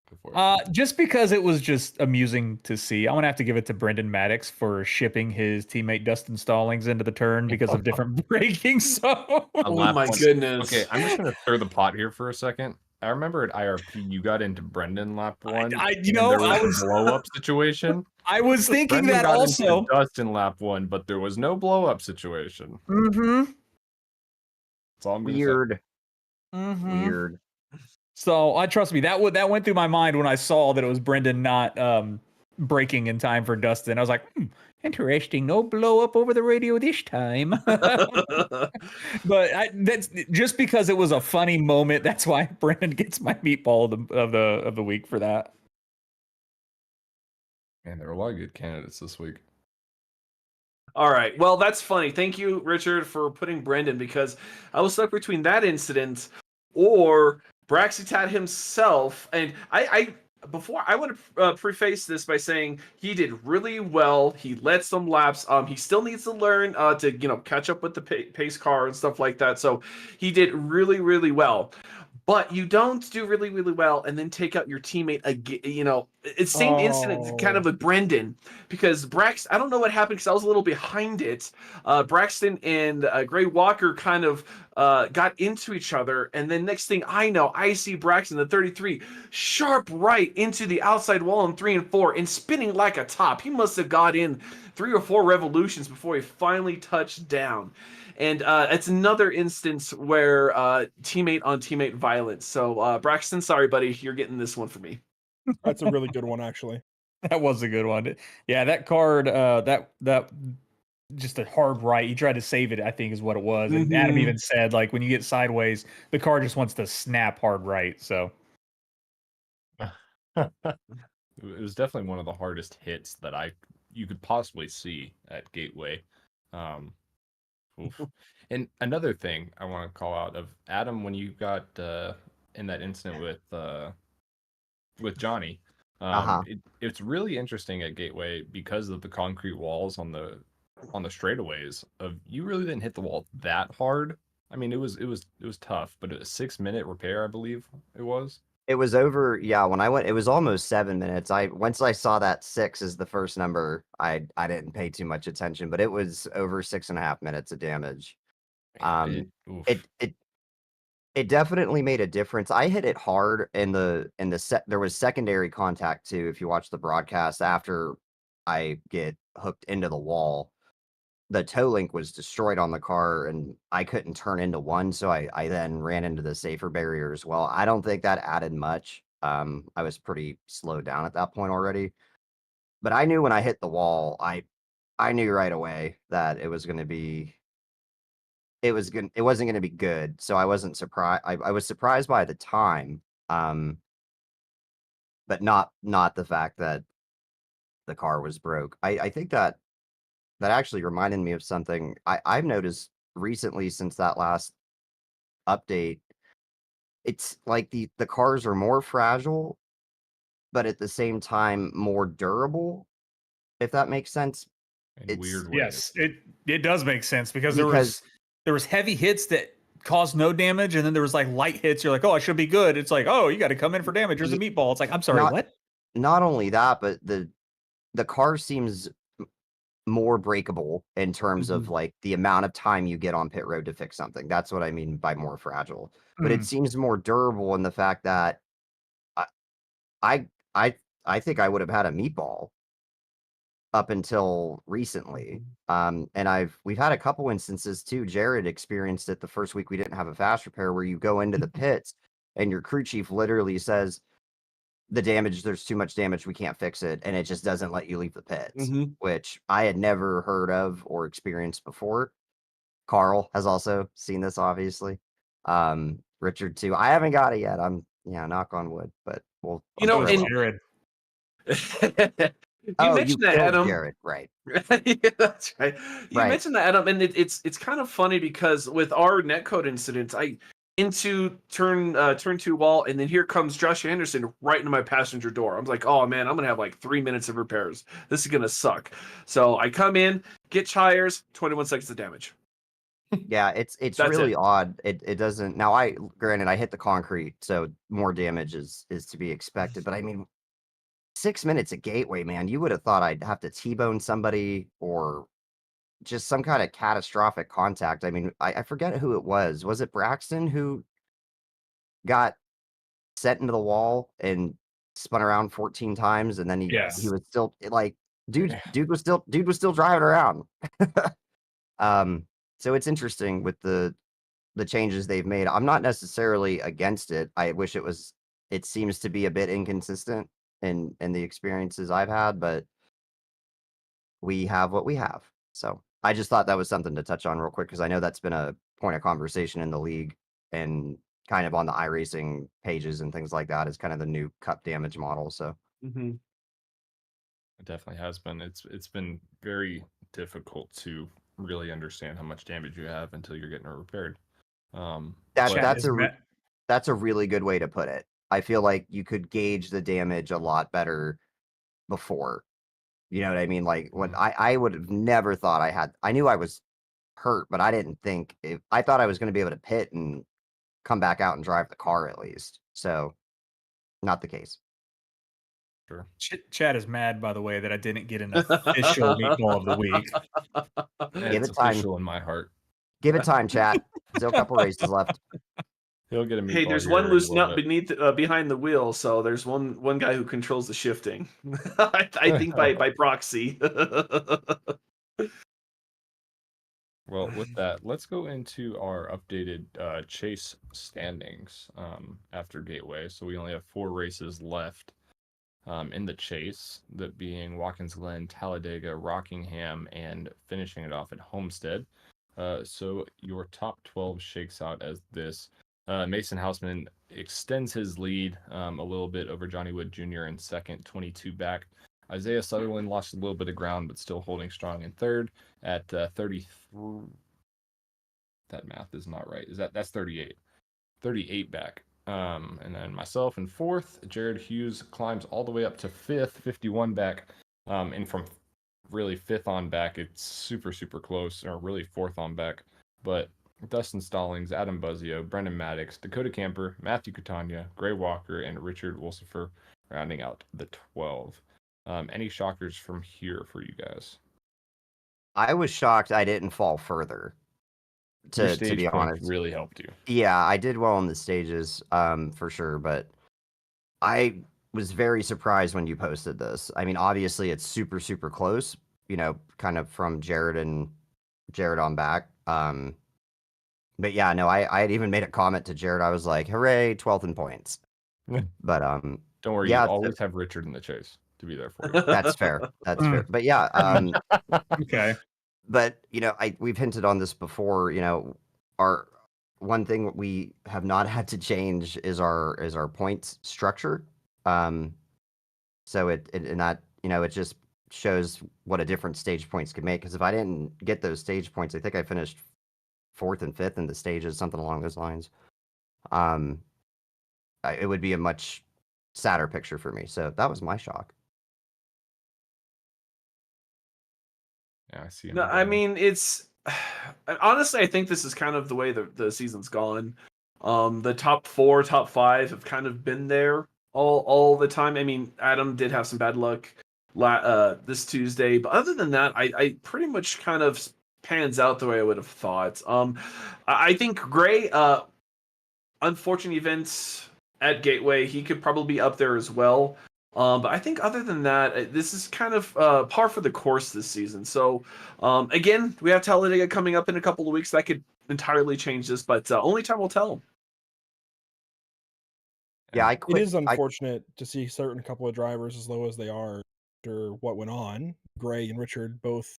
S1: Go for it.
S4: Just because it was just amusing to see, I'm gonna have to give it to Brendan Maddox for shipping his teammate Dustin Stallings into the turn because of different braking. So
S1: A
S5: Oh
S1: lap
S5: my
S1: one.
S5: goodness.
S1: Okay, I'm just gonna stir the pot here for a second. I remember at IRP you got into Brendan lap one.
S4: you know,
S1: there
S4: I
S1: was a blow up situation.
S4: I was thinking
S1: Brendan
S4: that
S1: got
S4: also.
S1: into Dustin lap one, but there was no blow up situation.
S4: Mm-hmm.
S1: That's all I'm gonna say.
S3: Weird.
S4: Mm-hmm.
S3: Weird.
S4: So I trust me, that went through my mind when I saw that it was Brendan not braking in time for Dustin. I was like, interesting, no blow up over the radio this time. But that's just because it was a funny moment. That's why Brendan gets my meatball of the week for that.
S1: Man, there were a lot of good candidates this week.
S5: All right. Well, that's funny. Thank you, Richard, for putting Brendan, because I was stuck between that incident or Braxitat himself. And I before I want to preface this by saying he did really well. He led some laps. He still needs to learn to catch up with the pace car and stuff like that. So he did really, really well. But you don't do really, really well and then take out your teammate again. It's same incident kind of with Brendan, because I don't know what happened because I was a little behind it. Braxton and Gray Walker kind of got into each other, and then next thing I know, I see Braxton, the 33, sharp right into the outside wall in 3 and 4 and spinning like a top. He must have got in 3 or 4 revolutions before he finally touched down. And it's another instance where teammate on teammate violence. So Braxton, sorry, buddy, you're getting this one for me.
S2: That's a really good one, actually.
S4: That was a good one. Yeah, that card, that just a hard right. He tried to save it, I think, is what it was. And Adam even said, like, when you get sideways, the car just wants to snap hard right. So
S1: It was definitely one of the hardest hits that you could possibly see at Gateway. Oof. And another thing I want to call out of Adam, when you got in that incident with Johnny, it's really interesting at Gateway because of the concrete walls on the straightaways. You really didn't hit the wall that hard. I mean, it was tough, but a 6-minute repair, I believe it was.
S3: It was over. Yeah, when I went, it was almost 7 minutes. Once I saw that 6 is the first number, I didn't pay too much attention, but it was over 6.5 minutes of damage.
S1: Man, oof.
S3: It definitely made a difference. I hit it hard in the set. There was secondary contact too. If you watch the broadcast after I get hooked into the wall, the toe link was destroyed on the car and I couldn't turn into one. So I then ran into the safer barrier as well. I don't think that added much. I was pretty slowed down at that point already, but I knew when I hit the wall, I knew right away that it wasn't gonna be good. So I wasn't surprised. I was surprised by the time, but not the fact that the car was broke. I think that actually reminded me of something I've noticed recently since that last update. It's like the cars are more fragile, but at the same time more durable, if that makes sense.
S1: In
S3: It's
S1: weird ways.
S4: Yes, it does make sense because
S3: Because-
S4: there was heavy hits that caused no damage, and then there was like light hits. You're like, oh, I should be good. It's like, oh, you got to come in for damage. There's a meatball. It's like, I'm sorry,
S3: Not-
S4: what?
S3: Not only that, but the car seems more breakable in terms of like the amount of time you get on pit road to fix something. That's what I mean by more fragile. But it seems more durable in the fact that I I think I would have had a meatball up until recently. And we've had a couple instances too. Jared experienced it the first week we didn't have a fast repair where you go into the pits and your crew chief literally says there's too much damage, we can't fix it, and it just doesn't let you leave the pits, which I had never heard of or experienced before. Carl has also seen this, obviously. Richard too. I haven't got it yet. Knock on wood, but we'll.
S5: You know,
S3: I'm sure
S5: and-
S4: Jared.
S5: You mentioned that,
S3: killed
S5: Adam.
S3: Jared, right?
S5: Yeah, that's right. You
S3: Right.
S5: mentioned that, Adam, and it's kind of funny because with our netcode incident, I into turn 2 wall, and then here comes Josh Anderson right into my passenger door. I'm like, oh man, I'm gonna have like 3 minutes of repairs. This is gonna suck. So I come in, get tires, 21 seconds of damage.
S3: Yeah, it's
S5: That's
S3: really
S5: it.
S3: odd. It doesn't. Now, granted I hit the concrete, so more damage is to be expected. But I mean, 6 minutes at Gateway, man, you would have thought I'd have to T-bone somebody or just some kind of catastrophic contact. I mean, I forget who it was. Was it Braxton who got set into the wall and spun around 14 times, and then he
S4: Yes.
S3: was still like, dude was still driving around. So it's interesting with the changes they've made. I'm not necessarily against it. I wish it seems to be a bit inconsistent in the experiences I've had, but we have what we have. So I just thought that was something to touch on real quick because I know that's been a point of conversation in the league and kind of on the iRacing pages and things like that is kind of the new cup damage model. So
S1: It definitely has been. It's been very difficult to really understand how much damage you have until you're getting it repaired.
S3: That's a really good way to put it. I feel like you could gauge the damage a lot better before. You know what I mean? Like when I would have never thought I knew I was hurt, but I didn't think I thought I was going to be able to pit and come back out and drive the car at least. So not the case.
S1: Sure.
S4: Chad is mad, by the way, that I didn't get an official meatball of the week.
S3: Give
S1: It's
S3: it time.
S1: official in my heart.
S3: Give it time, chat. Still a couple races left.
S1: He'll get a meatball.
S5: Hey, there's
S1: here
S5: one
S1: in a
S5: loose
S1: little
S5: nut
S1: bit.
S5: behind the wheel, so there's one guy who controls the shifting. I think by proxy.
S1: Well, with that, let's go into our updated chase standings after Gateway. So we only have 4 races left in the chase, that being Watkins Glen, Talladega, Rockingham, and finishing it off at Homestead. So your top 12 shakes out as this. Mason Houseman extends his lead a little bit over Johnny Wood Jr. in second, 22 back. Isaiah Sutherland lost a little bit of ground, but still holding strong in third at 33. That math is not right. That's 38? 38 back. And then myself in fourth. Jared Hughes climbs all the way up to fifth, 51 back. And from really fifth on back, it's super, super close, or really fourth on back. But Dustin Stallings, Adam Buzzio, Brendan Maddox, Dakota Camper, Matthew Catania, Gray Walker, and Richard Wolsifer rounding out the 12. Any shockers from here for you guys?
S3: I was shocked I didn't fall further.
S1: Your
S3: To
S1: stage
S3: be
S1: points
S3: honest,
S1: really helped you.
S3: yeah, I did well in the stages, for sure. But I was very surprised when you posted this. I mean, obviously it's super super close. You know, kind of from Jared on back. But yeah, no, I had even made a comment to Jared. I was like, "Hooray, 12th in points!" But
S1: Don't worry,
S3: yeah,
S1: you always have Richard in the chase to be there for you.
S3: that's fair. That's fair. But yeah,
S4: Okay.
S3: but you know, we've hinted on this before. You know, our one thing we have not had to change is our points structure. So it and that, you know, it just shows what a different stage points could make. Because if I didn't get those stage points, I think I finished 4th and 5th in the stages, something along those lines. It would be a much sadder picture for me. So that was my shock.
S1: Yeah, I see.
S5: No, I mean it's honestly, I think this is kind of the way the season's gone. The top 4, top 5 have kind of been there all the time. I mean, Adam did have some bad luck this Tuesday, but other than that, I pretty much kind of pans out the way I would have thought. I think Gray, unfortunate events at Gateway, he could probably be up there as well. But I think other than that, this is kind of par for the course this season. So again, we have Talladega coming up in a couple of weeks. That could entirely change this, but only time will tell.
S3: Yeah,
S2: It is unfortunate to see certain couple of drivers as low as they are after what went on. Gray and Richard, both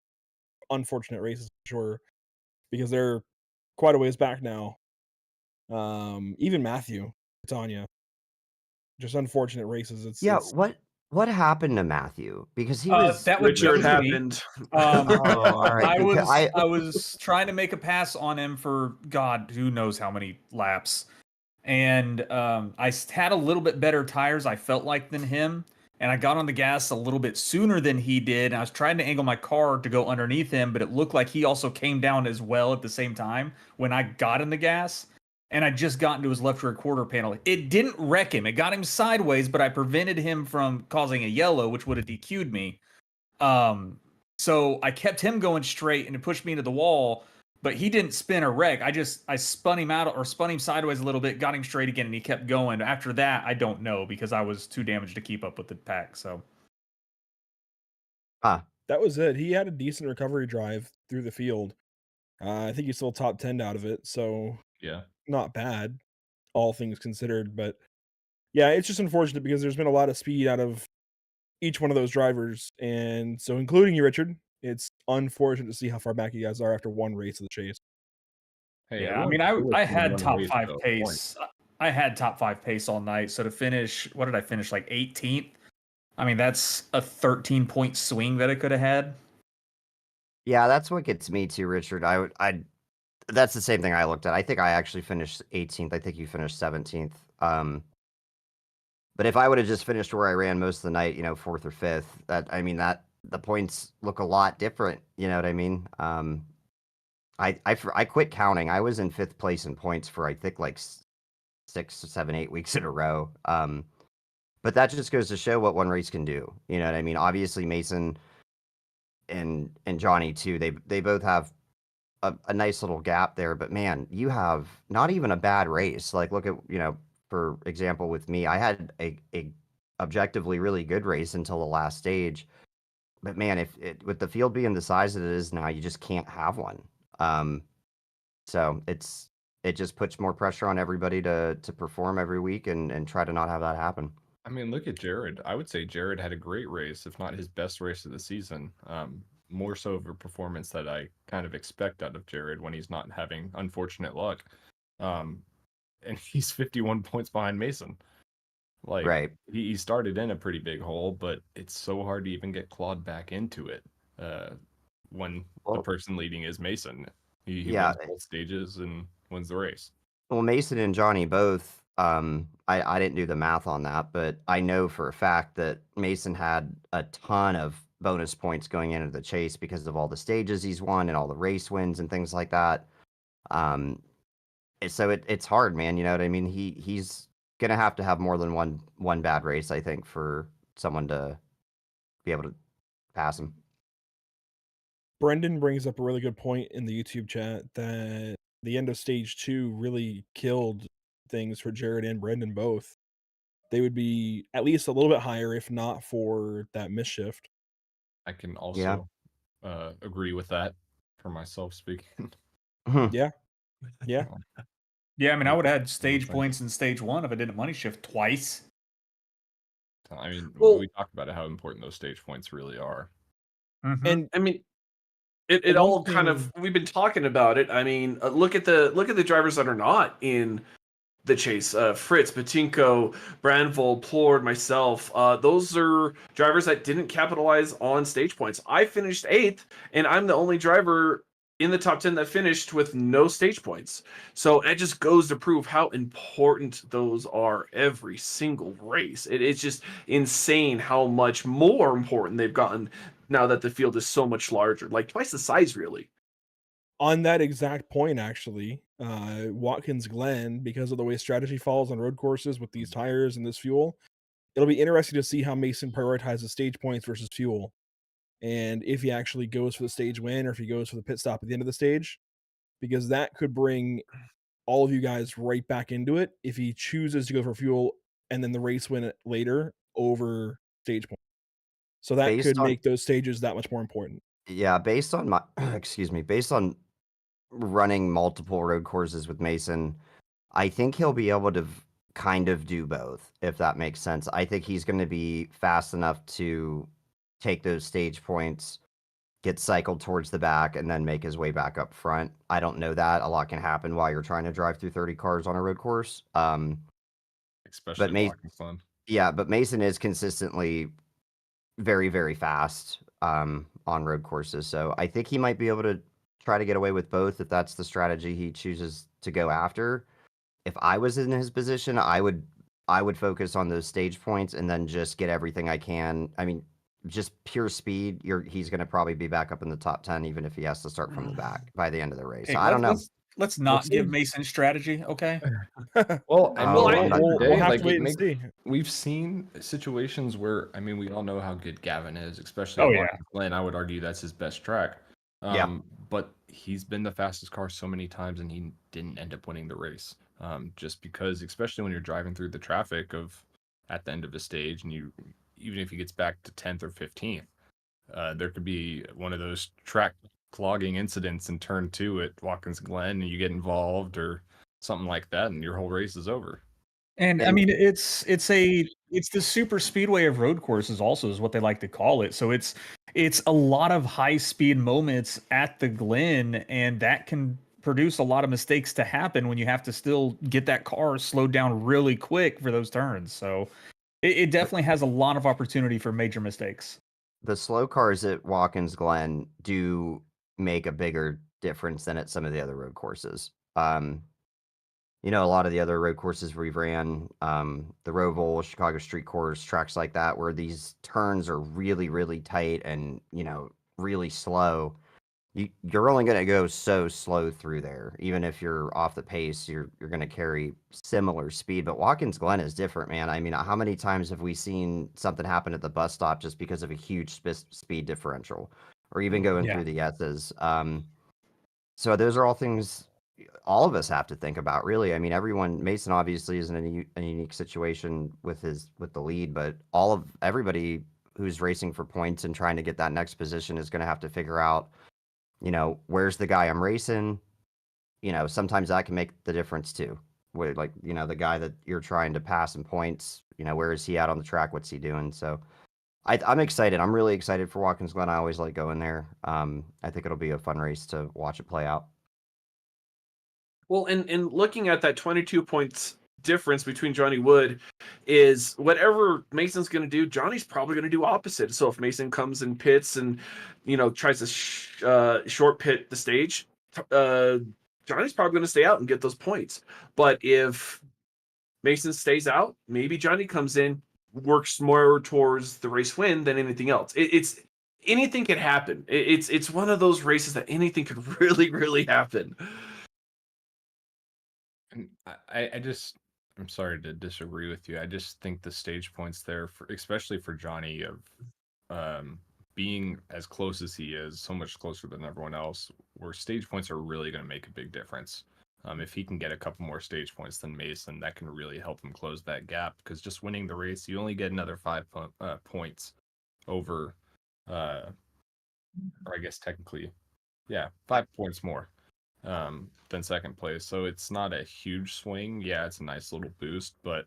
S2: unfortunate races, for sure, because they're quite a ways back now. Even Matthew, Tanya, just unfortunate races. It's
S3: what happened to Matthew? Because he was
S4: That was
S5: Richard
S4: me.
S5: happened.
S3: Oh, all right.
S4: I was trying to make a pass on him for God, who knows how many laps. And I had a little bit better tires, I felt like, than him. And I got on the gas a little bit sooner than he did. And I was trying to angle my car to go underneath him, but it looked like he also came down as well at the same time when I got in the gas. And I just got into his left rear quarter panel. It didn't wreck him. It got him sideways, but I prevented him from causing a yellow, which would have DQ'd me. So I kept him going straight and it pushed me into the wall. But he didn't spin or wreck. I spun him out or spun him sideways a little bit, got him straight again, and he kept going. After that, I don't know because I was too damaged to keep up with the pack. So,
S2: that was it. He had a decent recovery drive through the field. I think he still top 10 out of it, so
S1: Yeah.
S2: not bad, all things considered. But yeah, it's just unfortunate because there's been a lot of speed out of each one of those drivers, and so including you, Richard. It's unfortunate to see how far back you guys are after one race of the chase.
S1: Hey,
S4: yeah, I mean, I had top 5 pace. I had top 5 pace all night. So to finish, what did I finish? Like 18th? I mean, that's a 13-point swing that I could have had.
S3: Yeah, that's what gets me too, Richard. That's the same thing I looked at. I think I actually finished 18th. I think you finished 17th. But if I would have just finished where I ran most of the night, 4th or 5th, that the points look a lot different. You know what I mean? I quit counting. I was in 5th place in points for I think like 6, 7, 8 weeks in a row. But that just goes to show what one race can do. You know what I mean? Obviously, Mason and Johnny too. They both have a nice little gap there. But man, you have not even a bad race. Like look at for example, with me, I had a objectively really good race until the last stage. But man, with the field being the size that it is now, you just can't have one. So it just puts more pressure on everybody to perform every week and try to not have that happen.
S1: I mean, look at Jared. I would say Jared had a great race, if not his best race of the season. More so of a performance that I kind of expect out of Jared when he's not having unfortunate luck. And he's 51 points behind Mason. Like,
S3: right.
S1: He started in a pretty big hole, but it's so hard to even get clawed back into it when the person leading is Mason. He wins both stages and wins the race.
S3: Well, Mason and Johnny both, I didn't do the math on that, but I know for a fact that Mason had a ton of bonus points going into the chase because of all the stages he's won and all the race wins and things like that. So it's hard, man. You know what I mean? He's gonna have to have more than one bad race, I think, for someone to be able to pass him.
S2: Brendan brings up a really good point in the YouTube chat that the end of stage 2 really killed things for Jared and Brendan both. They would be at least a little bit higher if not for that mischief.
S1: I can also agree with that for myself speaking.
S2: Yeah. Yeah.
S4: Yeah, I mean, I would have had stage
S1: Okay.
S4: points in stage 1 if I did a money shift twice.
S1: I mean,
S5: Well-
S1: we talked about how important those stage points really are.
S4: Mhm.
S2: And
S5: I mean, it
S2: The
S5: all
S2: one
S5: kind of, we've been talking about it. I mean, look at the drivers that are not in the chase. Fritz, Patinko, Branvold, Plord, myself. Those are drivers that didn't capitalize on stage points. I finished 8th, and I'm the only driver in the top 10 that finished with no stage points. So it just goes to prove how important those are every single race. It's just insane how much more important they've gotten now that the field is so much larger, like twice the size, really.
S2: on that exact point, actually, Watkins Glen, because of the way strategy falls on road courses with these tires and this fuel, it'll be interesting to see how Mason prioritizes stage points versus fuel. And if he actually goes for the stage win or if he goes for the pit stop at the end of the stage, because that could bring all of you guys right back into it if he chooses to go for fuel and then the race win later over stage point. So that
S3: Based
S2: could
S3: on-
S2: make those stages that much more important.
S3: Yeah, based on my based on running multiple road courses with Mason, I think he'll be able to kind of do both, if that makes sense. I think he's going to be fast enough to take those stage points, get cycled towards the back, and then make his way back up front. I don't know that. A lot can happen while you're trying to drive through 30 cars on a road course.
S1: Especially
S3: Mason-
S1: Watkins Glen.
S3: Yeah, but Mason is consistently very, very fast on road courses. So I think he might be able to try to get away with both if that's the strategy he chooses to go after. If I was in his position, I would focus on those stage points and then just get everything I can. I mean, just pure speed, he's going to probably be back up in the top 10 even if he has to start from the back by the end of the race.
S4: Hey,
S3: So I don't know.
S4: Let's not
S2: see.
S4: give Mason strategy, okay?
S1: Well, I mean,
S3: Well,
S1: at the end of the
S2: we'll
S1: day,
S2: have
S1: like,
S2: to wait
S1: it
S2: and
S1: makes-
S2: see.
S1: we've seen situations where, I mean, we all know how good Gavin is, especially
S4: Oh,
S1: at
S4: yeah.
S1: Watkins Glen. I would argue that's his best track.
S3: Yeah.
S1: But he's been the fastest car so many times and he didn't end up winning the race. Just because, especially when you're driving through the traffic of at the end of a stage and even if he gets back to 10th or 15th, there could be one of those track clogging incidents in turn 2 at Watkins Glen and you get involved or something like that and your whole race is over.
S4: And I
S3: And-
S4: mean, it's the super speedway of road courses, also is what they like to call it. So it's a lot of high speed moments at the Glen, and that can produce a lot of mistakes to happen when you have to still get that car slowed down really quick for those turns. So it definitely has a lot of opportunity for major mistakes.
S3: The slow cars at Watkins Glen do make a bigger difference than at some of the other road courses. You know, a lot of the other road courses we've ran, the Roval, Chicago Street Course, tracks like that, where these turns are really, really tight and, you know, really slow. You're only going to go so slow through there. Even if you're off the pace, you're going to carry similar speed. But Watkins Glen is different, man. I mean, how many times have we seen something happen at the bus stop just because of a huge speed differential, or even going
S4: Yeah.
S3: through the S's? So those are all things all of us have to think about, really. I mean, Mason obviously is in a unique situation with the lead, but everybody who's racing for points and trying to get that next position is going to have to figure out, you know, where's the guy I'm racing? You know, sometimes that can make the difference too. Where, like, you know, the guy that you're trying to pass in points, you know, where is he at on the track? What's he doing? So I'm excited. I'm really excited for Watkins Glen. I always like going there. I think it'll be a fun race to watch it play out.
S5: Well, and looking at that 22 points difference between Johnny Wood is whatever Mason's going to do, Johnny's probably going to do opposite. So if Mason comes and pits and, you know, tries to short pit the stage, Johnny's probably going to stay out and get those points. But if Mason stays out, maybe Johnny comes in, works more towards the race win than anything else. It's anything can happen. It's one of those races that anything could really, really happen.
S1: And I'm sorry to disagree with you. I just think the stage points there, especially for Johnny, of being as close as he is, so much closer than everyone else, where stage points are really going to make a big difference. If he can get a couple more stage points than Mason, that can really help him close that gap. Because just winning the race, you only get another 5 points over, or I guess technically, 5 points more than second place. So it's not a huge swing. Yeah, it's a nice little boost, but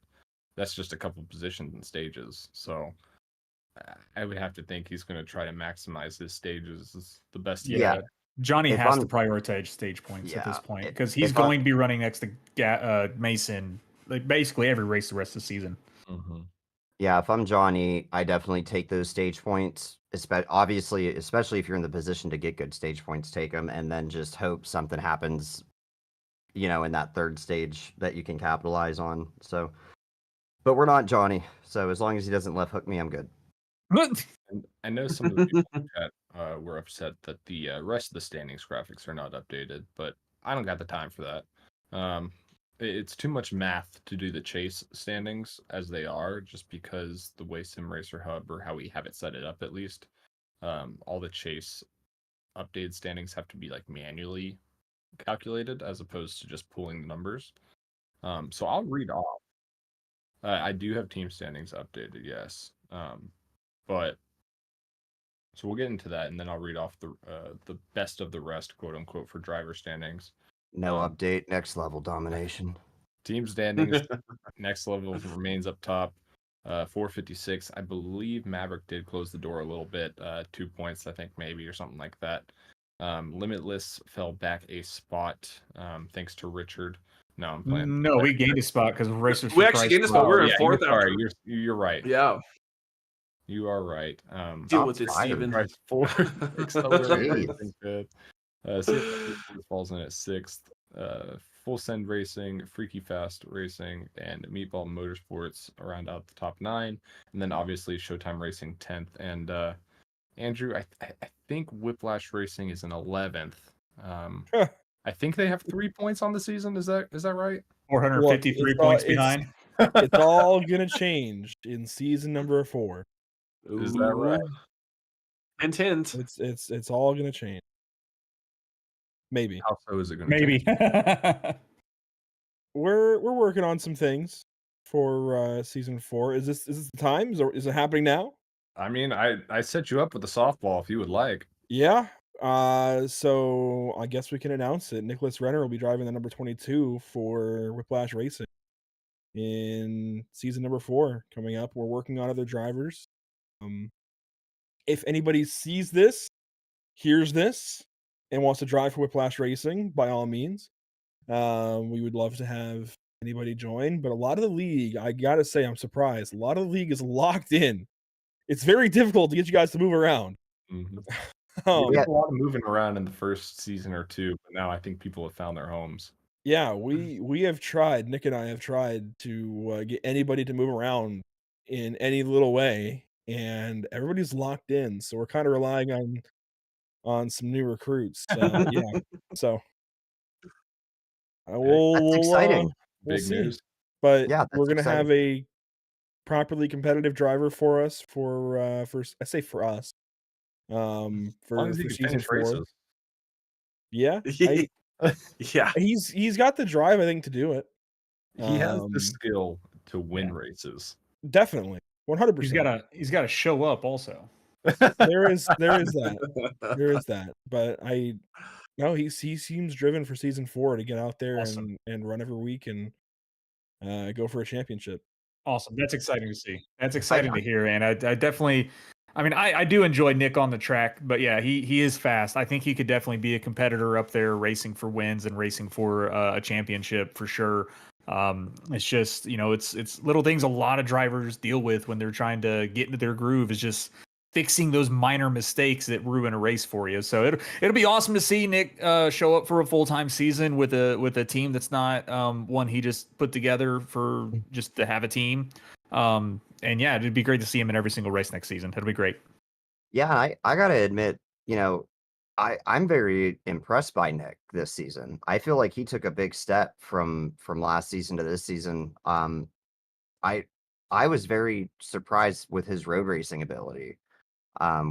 S1: that's just a couple positions and stages. So I would have to think he's going to try to maximize his stages the best he
S3: Yeah.
S1: can.
S4: Johnny
S3: If
S4: has
S3: I'm-
S4: to prioritize stage points at this
S3: Yeah,
S4: point
S3: if
S4: because he's
S3: I'm-
S4: going to be running next to Mason, like basically every race the rest of the season.
S1: Mm-hmm.
S3: Yeah, if I'm Johnny, I definitely take those stage points. Obviously, especially if you're in the position to get good stage points, take them, and then just hope something happens, in that third stage that you can capitalize on. So, but we're not Johnny, so as long as he doesn't left hook me, I'm good.
S1: And I know some of the people in the chat were upset that the rest of the standings graphics are not updated, but I don't got the time for that. It's too much math to do the chase standings as they are, just because the way SimRacer Hub, or how we have it set it up at least, all the chase updated standings have to be like manually calculated as opposed to just pulling the numbers. So I'll read off. I do have team standings updated, yes. But so we'll get into that, and then I'll read off the best of the rest, quote unquote, for driver standings.
S3: No update, next level domination.
S1: Team standings, next level remains up top. 456. I believe Maverick did close the door a little bit, 2 points, I think maybe, or something like that. Limitless fell back a spot, thanks to Richard. No, I'm playing.
S4: No, we gained a spot because Racers.
S5: We
S4: for
S5: actually
S4: Christ
S5: gained a spot.
S4: were-
S5: We're in
S1: yeah,
S5: fourth.
S1: Sorry,
S5: after-
S1: you're right.
S5: Yeah.
S1: You are right.
S5: Deal with
S3: Shots
S5: it,
S3: fired.
S5: Steven.
S1: Price 4.
S3: Jeez.
S1: Accelerating good. Falls in at 6th. Full Send Racing, Freaky Fast Racing, and Meatball Motorsports around out the top 9, and then obviously Showtime Racing 10th. And Andrew, I think Whiplash Racing is in 11th. I think they have 3 points on the season. Is that right?
S4: 453
S2: Look,
S4: points
S2: it's-
S4: behind.
S2: It's all gonna change in season number 4.
S1: Is that right?
S5: Hint, hint.
S2: It's all gonna change. Maybe.
S1: How so is it going to
S4: Maybe.
S2: We're working on some things for season 4. Is this the time? Is it happening now?
S1: I mean, I set you up with a softball if you would like.
S2: Yeah. So I guess we can announce it. Nicholas Renner will be driving the number 22 for Whiplash Racing in season number 4 coming up. We're working on other drivers. If anybody sees this, hears this, and wants to drive for Whiplash Racing, by all means, we would love to have anybody join. But a lot of the league, I gotta say, I'm surprised. A lot of the league is locked in. It's very difficult to get you guys to move around.
S1: Mhm.
S2: Um,
S1: We did a lot of moving around in the first season or two, but now I think people have found their homes.
S2: Yeah, we have tried. Nick and I have tried to get anybody to move around in any little way, and everybody's locked in. So we're kind of relying on some new recruits. Yeah, so we'll
S3: exciting.
S2: we'll
S1: Big
S2: see.
S1: news.
S2: But
S3: Yeah,
S2: we're
S3: that's
S2: gonna have a properly competitive driver for us for I say for us
S1: As long
S2: for
S1: as you can
S2: season
S1: finish
S2: 4.
S1: races.
S2: Yeah,
S5: Yeah.
S2: he's got the drive, I think, to do it.
S1: He has
S2: Um,
S1: the skill to win
S4: yeah.
S1: races.
S2: Definitely, 100%.
S4: He's gotta show up also.
S2: There is that. There is that. But he seems driven for season 4 to get out there
S4: Awesome.
S2: and run every week and go for a championship.
S4: Awesome. That's exciting to see. That's exciting to hear. And I definitely, I mean, I do enjoy Nick on the track, but yeah, he is fast. I think he could definitely be a competitor up there, racing for wins and racing for a championship for sure. It's just, it's little things a lot of drivers deal with when they're trying to get into their groove, is just fixing those minor mistakes that ruin a race for you. So it'll be awesome to see Nick show up for a full-time season with a team that's not one he just put together for just to have a team. And yeah, it'd be great to see him in every single race next season. It'll be great.
S3: Yeah, I gotta admit, I'm very impressed by Nick this season. I feel like he took a big step from last season to this season. I was very surprised with his road racing ability.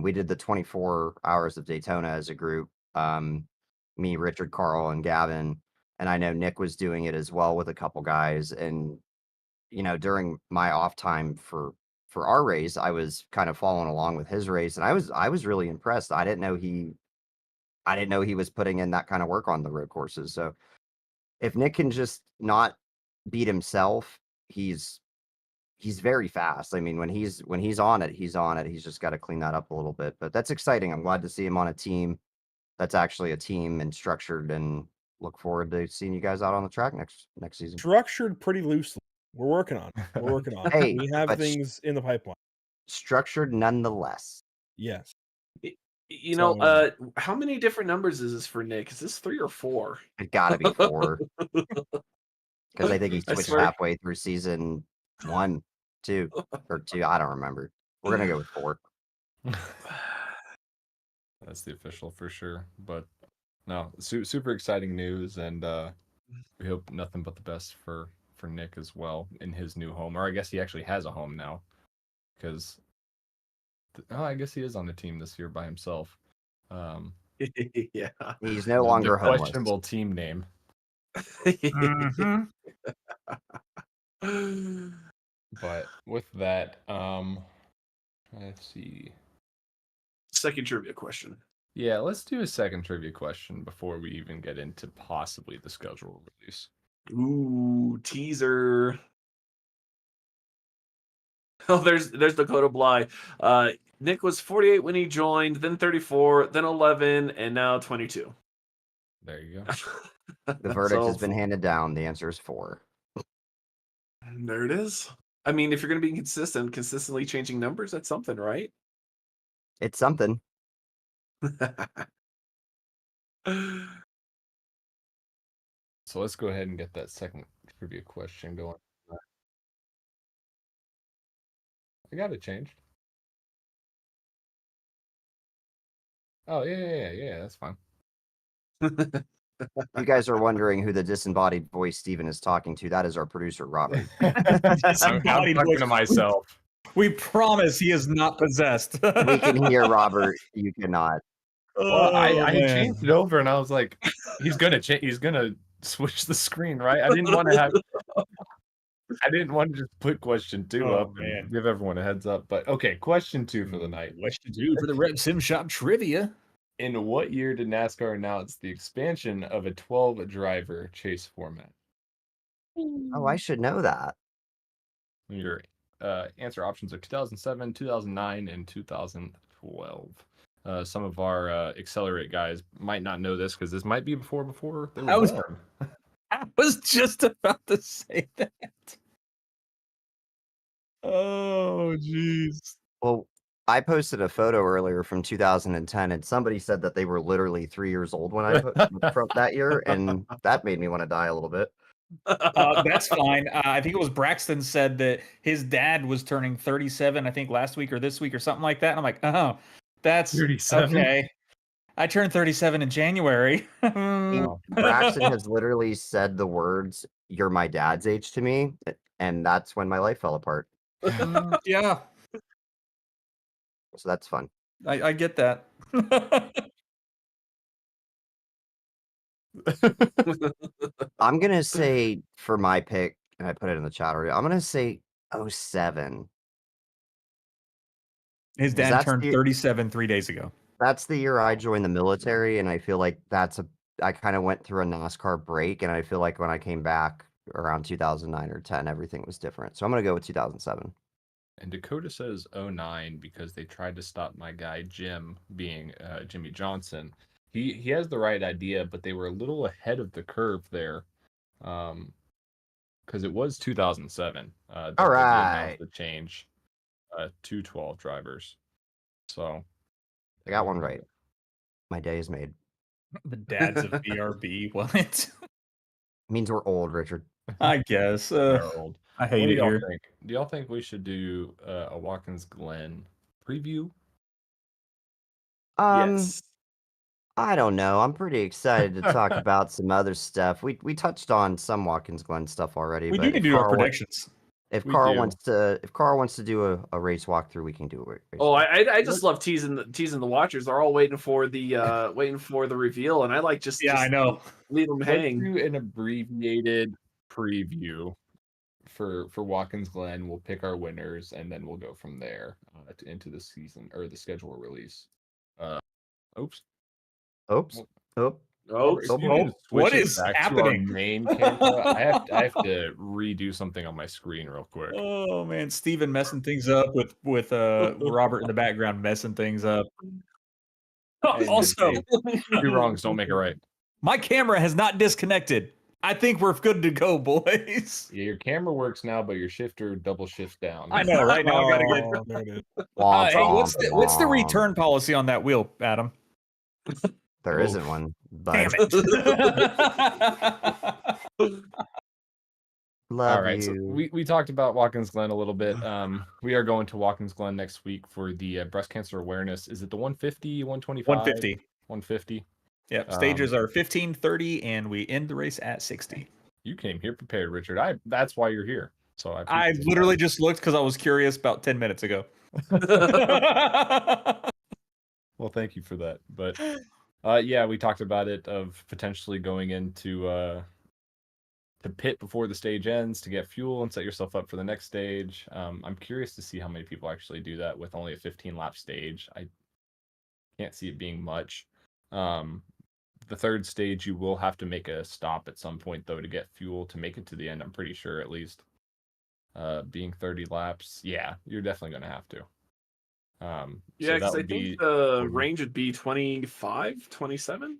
S3: We did the 24 hours of Daytona as a group. Me, Richard, Carl, and Gavin, and I know Nick was doing it as well with a couple guys. And during my off time for our race, I was kind of following along with his race, and I was really impressed. I didn't know he was putting in that kind of work on the road courses. So if Nick can just not beat himself, he's very fast. I mean, when he's on it, he's on it. He's just got to clean that up a little bit. But that's exciting. I'm glad to see him on a team that's actually a team and structured, and look forward to seeing you guys out on the track next season.
S2: Structured pretty loosely. We're working on it. We're working on it.
S3: Hey,
S2: We have
S3: but
S2: things in the pipeline.
S3: Structured nonetheless.
S2: Yes.
S5: How many different numbers is this for Nick? Is this 3 or 4?
S3: It got to be 4. Because I think he
S5: I
S3: switched
S5: swear.
S3: halfway through season 1, 2, or 2. I don't remember. We're going to go with 4.
S1: That's the official for sure. But no, super exciting news, and we hope nothing but the best for Nick as well in his new home. Or I guess he actually has a home now, because I guess he is on the team this year by himself.
S5: Yeah.
S3: He's no longer
S1: the
S3: homeless.
S1: questionable team name.
S4: Mhm.
S1: But with that, let's see.
S5: Second trivia question.
S1: Yeah, let's do a second trivia question before we even get into possibly the schedule release.
S5: Ooh, teaser. Oh, there's Dakota Bly. Nick was 48 when he joined, then 34, then 11, and now 22.
S1: There you go.
S3: The verdict has
S5: So,
S3: been handed down. The answer is 4.
S5: there it is. I mean, if you're going to be consistently changing numbers, that's something, right?
S3: It's something.
S1: So let's go ahead and get that second trivia question going. I got it changed. Oh, yeah, that's fine.
S3: You guys are wondering who the disembodied voice Steven is talking to. That is our producer, Robert.
S1: I'm
S4: Disembodied
S1: talking
S4: voice.
S1: to myself.
S4: We promise he is not possessed.
S3: We can hear Robert. You cannot.
S1: Well, I
S4: Oh,
S1: had
S4: man.
S1: changed it over, and I was like, he's gonna switch the screen, right? I didn't want to just put question 2
S4: Oh,
S1: up
S4: man.
S1: and give everyone a heads up. But okay, question 2 for the night.
S4: Question 2 for the Red Sim Shop trivia.
S1: In what year did NASCAR announce the expansion of a 12-driver chase format?
S3: Oh, I should know that.
S1: Your answer options are 2007, 2009, and 2012. Some of our Accelerate guys might not know this because this might be before they were born.
S4: I was just about to say that. Oh, jeez.
S3: Well, I posted a photo earlier from 2010, and somebody said that they were literally 3 years old when I put from that year, and that made me want to die a little bit.
S4: That's fine. I think it was Braxton said that his dad was turning 37, I think last week or this week or something like that. And I'm like, oh, that's
S1: 37?
S4: okay. I turned 37 in January.
S1: Wow.
S3: Braxton has literally said the words, "You're my dad's age" to me, and that's when my life fell apart.
S4: Yeah,
S3: So that's fun.
S4: I get that.
S3: I'm gonna say for my pick, and I put it in the chat already. I'm gonna say 07.
S4: His dad
S3: that's
S4: turned
S3: the-
S4: 37 3 days ago.
S3: That's the year I joined the military, and I feel like I kind of went through a NASCAR break, and I feel like when I came back around 2009 or 10, everything was different. So I'm gonna go with 2007.
S1: And Dakota says 09 because they tried to stop my guy Jim, being Jimmy Johnson. He has the right idea, but they were a little ahead of the curve there, because it was 2007. All
S3: right.
S1: the change to 12 drivers. So
S3: I got one right. My day is made.
S4: The dads of BRB. What?
S3: Means we're old, Richard.
S4: I guess.
S1: they're old.
S4: I
S1: What
S4: hate
S1: do
S4: it
S1: y'all
S4: here.
S1: think? Do y'all think we should do a Watkins Glen preview?
S5: Yes.
S3: I don't know. I'm pretty excited to talk about some other stuff. We touched on some Watkins Glen stuff already,
S4: We
S3: but
S4: do need to do our predictions.
S3: if
S1: We
S3: Carl
S1: do.
S3: wants to do a race walkthrough, we can do a race.
S5: Oh,
S3: walkthrough.
S5: I just love teasing the watchers. They're all waiting for the reveal, and I like just
S4: I know.
S5: leave them
S1: Let's
S5: hang.
S1: do an abbreviated preview for Watkins Glen. We'll pick our winners, and then we'll go from there into the season or the schedule release. Oops.
S3: Oops. Oop.
S5: Oh,
S1: If you
S3: oh,
S1: can switch
S4: what
S1: it
S4: is
S1: back
S4: happening?
S1: To our main camera, I have to redo something on my screen real quick.
S4: Oh man, Steven messing things up with Robert in the background messing things up.
S1: Hey,
S4: Also,
S1: hey, two wrongs don't make it right.
S4: my camera has not disconnected. I think we're good to go, boys.
S1: Yeah, your camera works now, but your shifter double shift down.
S4: I know. Right now, I gotta get.
S2: Oh, there it is.
S3: Womp,
S4: Hey, what's the
S3: womp.
S4: return policy on that wheel, Adam?
S3: There
S1: Oh.
S3: isn't one. But
S4: Damn it!
S3: love
S1: All right,
S3: you.
S1: so we talked about Watkins Glen a little bit. We are going to Watkins Glen next week for the breast cancer awareness. Is it the 150, 125?
S4: 150.
S1: 150.
S4: Yep. Stages are 15, 30, and we end the race at 60.
S1: You came here prepared, Richard. That's why you're here. So
S4: I
S1: appreciate
S4: literally
S1: that.
S4: just looked because I was curious about 10 minutes ago.
S1: Well, thank you for that. But yeah, we talked about it of potentially going into to pit before the stage ends to get fuel and set yourself up for the next stage. I'm curious to see how many people actually do that with only a 15 lap stage. I can't see it being much. The third stage, you will have to make a stop at some point though to get fuel to make it to the end. I'm pretty sure, at least. Being 30 laps, yeah, you're definitely gonna have to.
S5: Yeah, because I
S1: would be
S5: think the range would be 25, 27.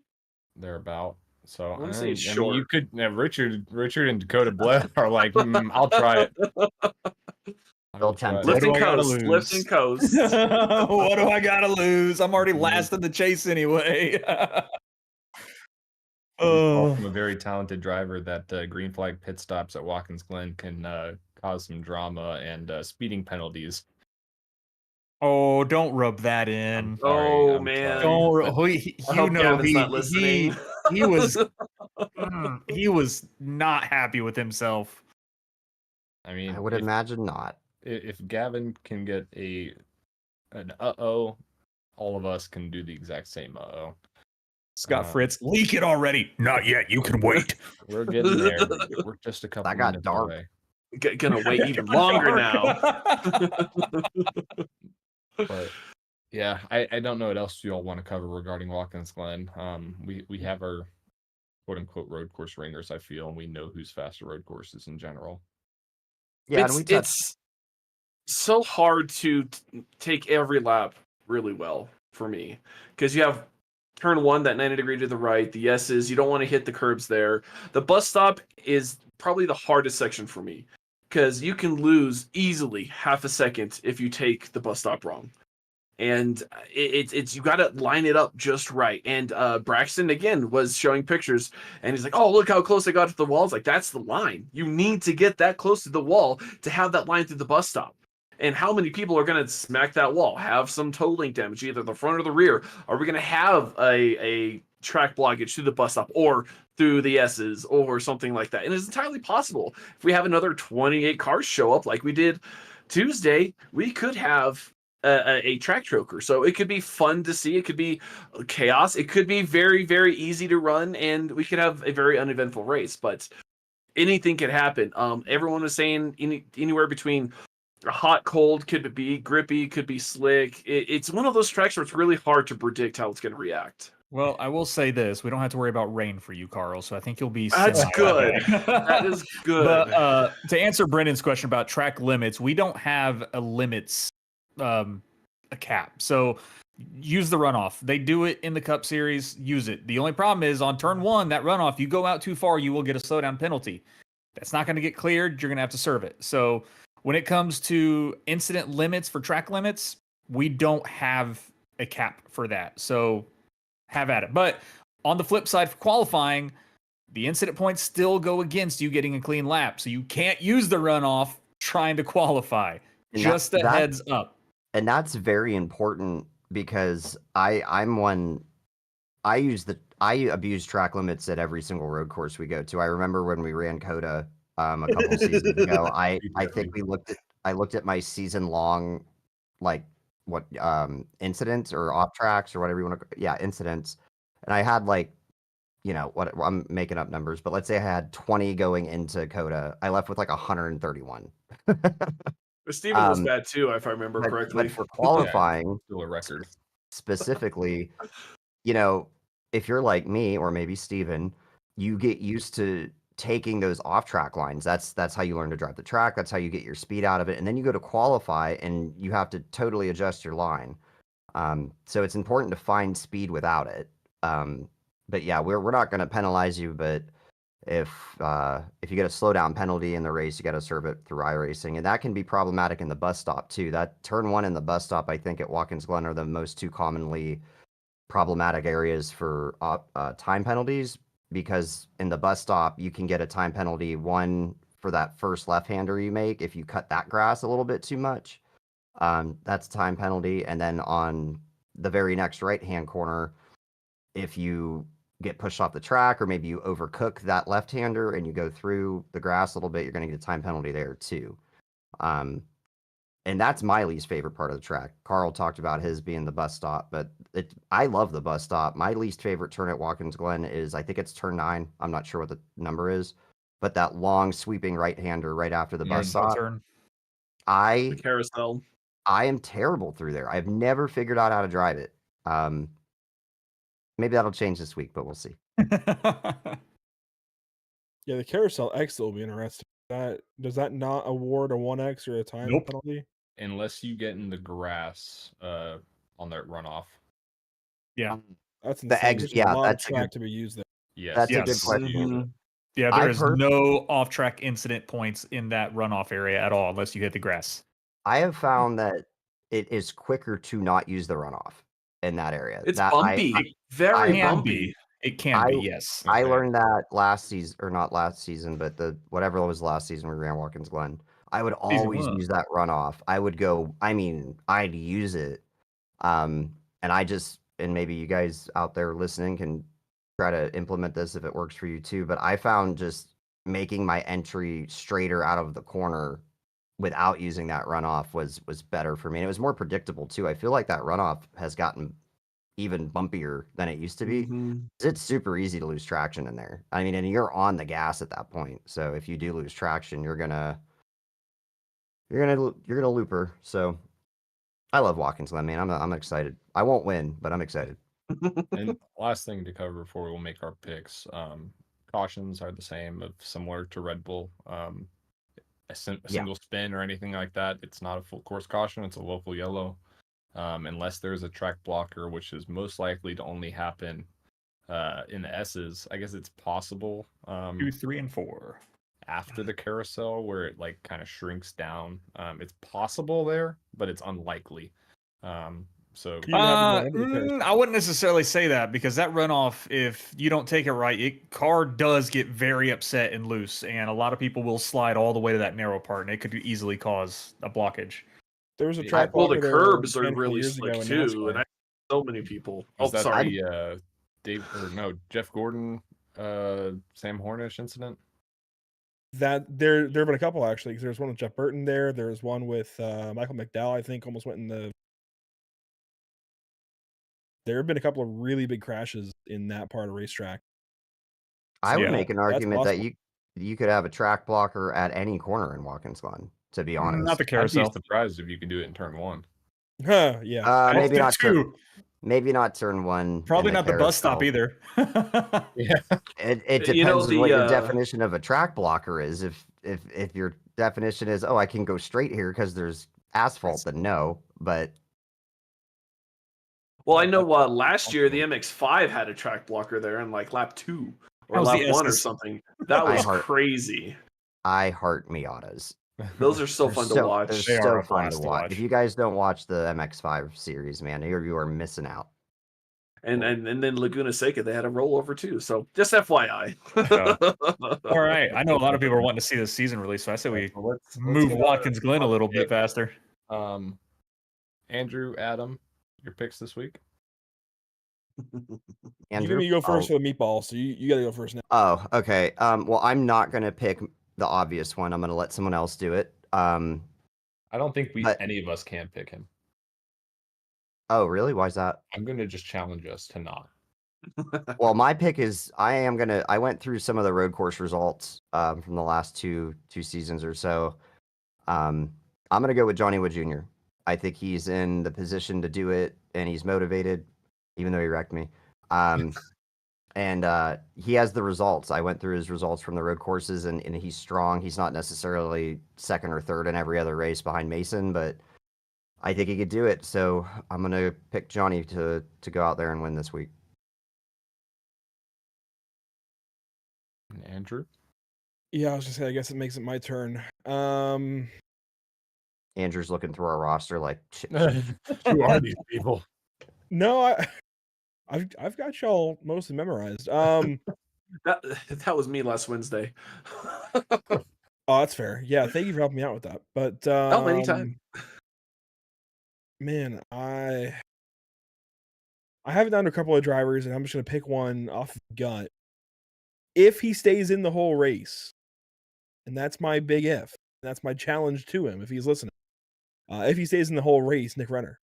S1: thereabout. So
S5: I wanna say it's
S1: you
S5: short.
S1: could. Richard and Dakota Bled are like, I'll try it. I will try it.
S3: What
S5: Lift
S4: do
S5: and
S4: I gotta
S5: coast.
S4: lose?
S5: Lift and coast.
S4: What do I gotta lose? I'm already last in the chase anyway.
S1: Oh. From a very talented driver that green flag pit stops at Watkins Glen can cause some drama and speeding penalties.
S4: Oh, don't rub that in.
S1: I'm sorry, I'm
S5: man.
S1: sorry.
S4: Don't.
S5: I hope Gavin's not listening.
S4: he was he was not happy with himself.
S1: I mean,
S3: I would imagine not.
S1: if Gavin can get an all of us can do the exact same
S4: Scott Fritz, leak it already. Not yet. You can wait.
S1: We're getting there. We're just a couple
S3: That got
S1: minutes
S3: dark.
S1: away.
S5: Gonna wait even longer now.
S1: But yeah, I don't know what else you all want to cover regarding Watkins Glen. We have our quote unquote road course ringers, I feel, and we know who's faster road courses in general.
S3: Yeah,
S5: it's,
S3: and we touched.
S5: it's so hard to take every lap really well for me because you have turn one, that 90-degree to the right, the S's, you don't want to hit the curbs there. The bus stop is probably the hardest section for me because you can lose easily half a second if you take the bus stop wrong. And it's you got to line it up just right. And Braxton again was showing pictures, and he's like, "Oh, look how close I got to the wall." It's like that's the line. You need to get that close to the wall to have that line through the bus stop. And how many people are going to smack that wall? Have some toe link damage, either the front or the rear? Are we going to have a track blockage through the bus stop or through the S's or something like that? And it's entirely possible. If we have another 28 cars show up like we did Tuesday, we could have a track choker. So it could be fun to see. It could be chaos. It could be very, very easy to run, and we could have a very uneventful race. But anything could happen. Everyone was saying anywhere between hot, cold, could be grippy, could be slick. It's one of those tracks where it's really hard to predict how it's going to react.
S4: Well, I will say this: we don't have to worry about rain for you, Carl. So I think you'll be.
S5: That's good. That is good.
S4: But to answer Brendan's question about track limits, we don't have a limits, a cap. So use the runoff. They do it in the Cup Series. Use it. The only problem is on turn one, that runoff. You go out too far, you will get a slowdown penalty. That's not going to get cleared. You're going to have to serve it. So when it comes to incident limits for track limits, we don't have a cap for that. So have at it. But on the flip side, for qualifying, the incident points still go against you getting a clean lap. So you can't use the runoff trying to qualify.
S3: And
S4: Just a heads up.
S3: And that's very important because I'm one I abuse track limits at every single road course we go to. I remember when we ran Coda a couple seasons ago. I think I looked at my season long like what incidents or off tracks or whatever you want to incidents, and I had like what I'm making up numbers, but let's say I had 20 going into Coda. I left with like 131.
S5: But Steven was bad too, if I remember correctly.
S3: But for qualifying,
S1: still a record.
S3: Specifically, if you're like me or maybe Steven, you get used to taking those off-track lines. That's how you learn to drive the track. That's how you get your speed out of it. And then you go to qualify, and you have to totally adjust your line. So it's important to find speed without it. But yeah, we're not going to penalize you, but if you get a slowdown penalty in the race, you got to serve it through iRacing, and that can be problematic in the bus stop too. That turn 1 in the bus stop, I think, at Watkins Glen are the most two commonly problematic areas for time penalties, because in the bus stop you can get a time penalty, one for that first left-hander you make if you cut that grass a little bit too much. That's a time penalty, and then on the very next right-hand corner, if you get pushed off the track or maybe you overcook that left-hander and you go through the grass a little bit, you're going to get a time penalty there too. And that's my least favorite part of the track. Carl talked about his being the bus stop, but I love the bus stop. My least favorite turn at Watkins Glen is, I think it's turn 9. I'm not sure what the number is, but that long sweeping right-hander right after the bus stop.
S4: Turn.
S5: The carousel.
S3: I am terrible through there. I've never figured out how to drive it. Maybe that'll change this week, but we'll see.
S2: Yeah, the carousel exit will be interesting. Does that not award a 1x or a time
S4: Nope.
S2: penalty?
S1: Unless you get in the grass on that runoff.
S4: Yeah.
S2: That's
S3: The
S2: insane.
S3: exit,
S2: There's a lot of
S3: that's a
S2: track
S3: good,
S2: to be used there.
S1: Yes,
S3: that's a
S4: Yes.
S3: good question.
S5: Mhm.
S4: Yeah,
S3: I've
S4: there is
S3: heard-
S4: no off-track incident points in that runoff area at all, unless you hit the grass.
S3: I have found that it is quicker to not use the runoff in that area.
S5: It's
S3: That
S5: bumpy. Very
S4: Can
S5: bumpy.
S4: be. It can be, yes.
S3: I
S1: Okay.
S3: learned that last season, or not last season, but whatever was last season we ran Watkins Glen. I would always
S4: one.
S3: use that runoff. I'd use it. And maybe you guys out there listening can try to implement this if it works for you too. But I found just making my entry straighter out of the corner without using that runoff was better for me. And it was more predictable too. I feel like that runoff has gotten even bumpier than it used to be.
S5: Mhm.
S3: It's super easy to lose traction in there. I mean, and you're on the gas at that point. So if you do lose traction, you're gonna loop her. So I love Watkins Glen, man. I'm excited. I won't win, but I'm excited.
S1: And last thing to cover before we'll make our picks. Cautions are the same, similar to Red Bull. A single spin or anything like that. It's not a full course caution. It's a local yellow. Unless there's a track blocker, which is most likely to only happen in the S's. I guess it's possible
S4: 2, 3, and 4.
S1: after the carousel where it like kind of shrinks down. It's possible there, but it's unlikely. So
S2: You have to go under the carousel.
S4: I wouldn't necessarily say that, because that runoff, if you don't take it right, car does get very upset and loose, and a lot of people will slide all the way to that narrow part, and it could easily cause a blockage.
S2: There was a
S1: Yeah.
S2: track
S5: Well, the
S2: blocker there
S5: curbs
S2: a
S5: are
S2: handful of
S5: really
S2: years ago
S5: slick
S2: in
S5: too,
S2: NASCAR.
S5: and so many people.
S1: was that
S5: sorry.
S1: the Jeff Gordon, Sam Hornish incident?
S2: That there have been a couple actually, because there's one with Jeff Burton there. There was one with Michael McDowell, I think, almost went in the. There have been a couple of really big crashes in that part of racetrack.
S3: I would
S4: Yeah,
S3: make an
S2: that's
S3: argument that
S2: possible.
S3: you could have a track blocker at any corner in Watkins Glen, to be honest.
S4: Not the
S1: I'd be
S4: carousel.
S1: surprised if you could do it in turn 1.
S2: Huh, yeah.
S3: Maybe not
S4: two.
S3: maybe not turn 1.
S4: Probably
S3: in
S4: not the bus stop
S3: carousel.
S4: either.
S1: Yeah.
S3: It depends
S5: You know,
S3: on what your
S5: the,
S3: definition of a track blocker is. If your definition is, I can go straight here because there's asphalt, then no. But
S5: Well, I know last year the MX-5 had a track blocker there in like lap 2 or
S4: That was
S5: lap
S4: the
S5: 1 or
S4: SS.
S5: something. That
S3: I
S5: was
S3: heart-
S5: crazy.
S3: I heart Miatas.
S5: Those are so
S3: They're
S5: fun to
S3: They're
S5: watch.
S4: They are
S3: so
S4: a
S3: fun
S4: blast
S3: to
S4: to
S3: watch.
S4: watch.
S3: If you guys don't watch the MX-5 series, man, you are missing out.
S5: And then Laguna Seca, they had a rollover too. So just FYI.
S4: All right. I know a lot of people are wanting to see this season release, so I say we
S1: Well, let's
S4: move
S1: get
S4: Watkins Glen a little bit faster.
S1: Andrew, Adam, your picks this week?
S2: You
S3: Andrew?
S2: let me go first
S3: Oh,
S2: for the meatball, so you got to go first now.
S3: oh, okay. Well, I'm not gonna pick the obvious one. I'm gonna let someone else do it.
S1: I don't think
S3: But-
S1: any of us can pick him.
S3: Oh, really? Why is that?
S1: I'm gonna just challenge us to not.
S3: Well, my pick is I went through some of the road course results from the last two seasons or so. I'm gonna go with Johnny Wood Jr. I think he's in the position to do it, and he's motivated, even though he wrecked me. And he has the results. I went through his results from the road courses, and he's strong. He's not necessarily second or third in every other race behind Mason, but I think he could do it. So I'm gonna pick Johnny to go out there and win this week.
S1: And Andrew?
S2: Yeah, I was just saying, I guess it makes it my turn.
S3: Andrew's looking through our roster like, shit.
S1: Who are these people?
S2: No, I've got y'all mostly memorized.
S5: That was me last Wednesday.
S2: Oh, that's fair. Yeah, thank you for helping me out with that. But
S5: Oh, anytime.
S2: Man, I have it down to a couple of drivers, and I'm just gonna pick one off the gut. If he stays in the whole race, and that's my big if. That's my challenge to him if he's listening. If he stays in the whole race, Nick Renner.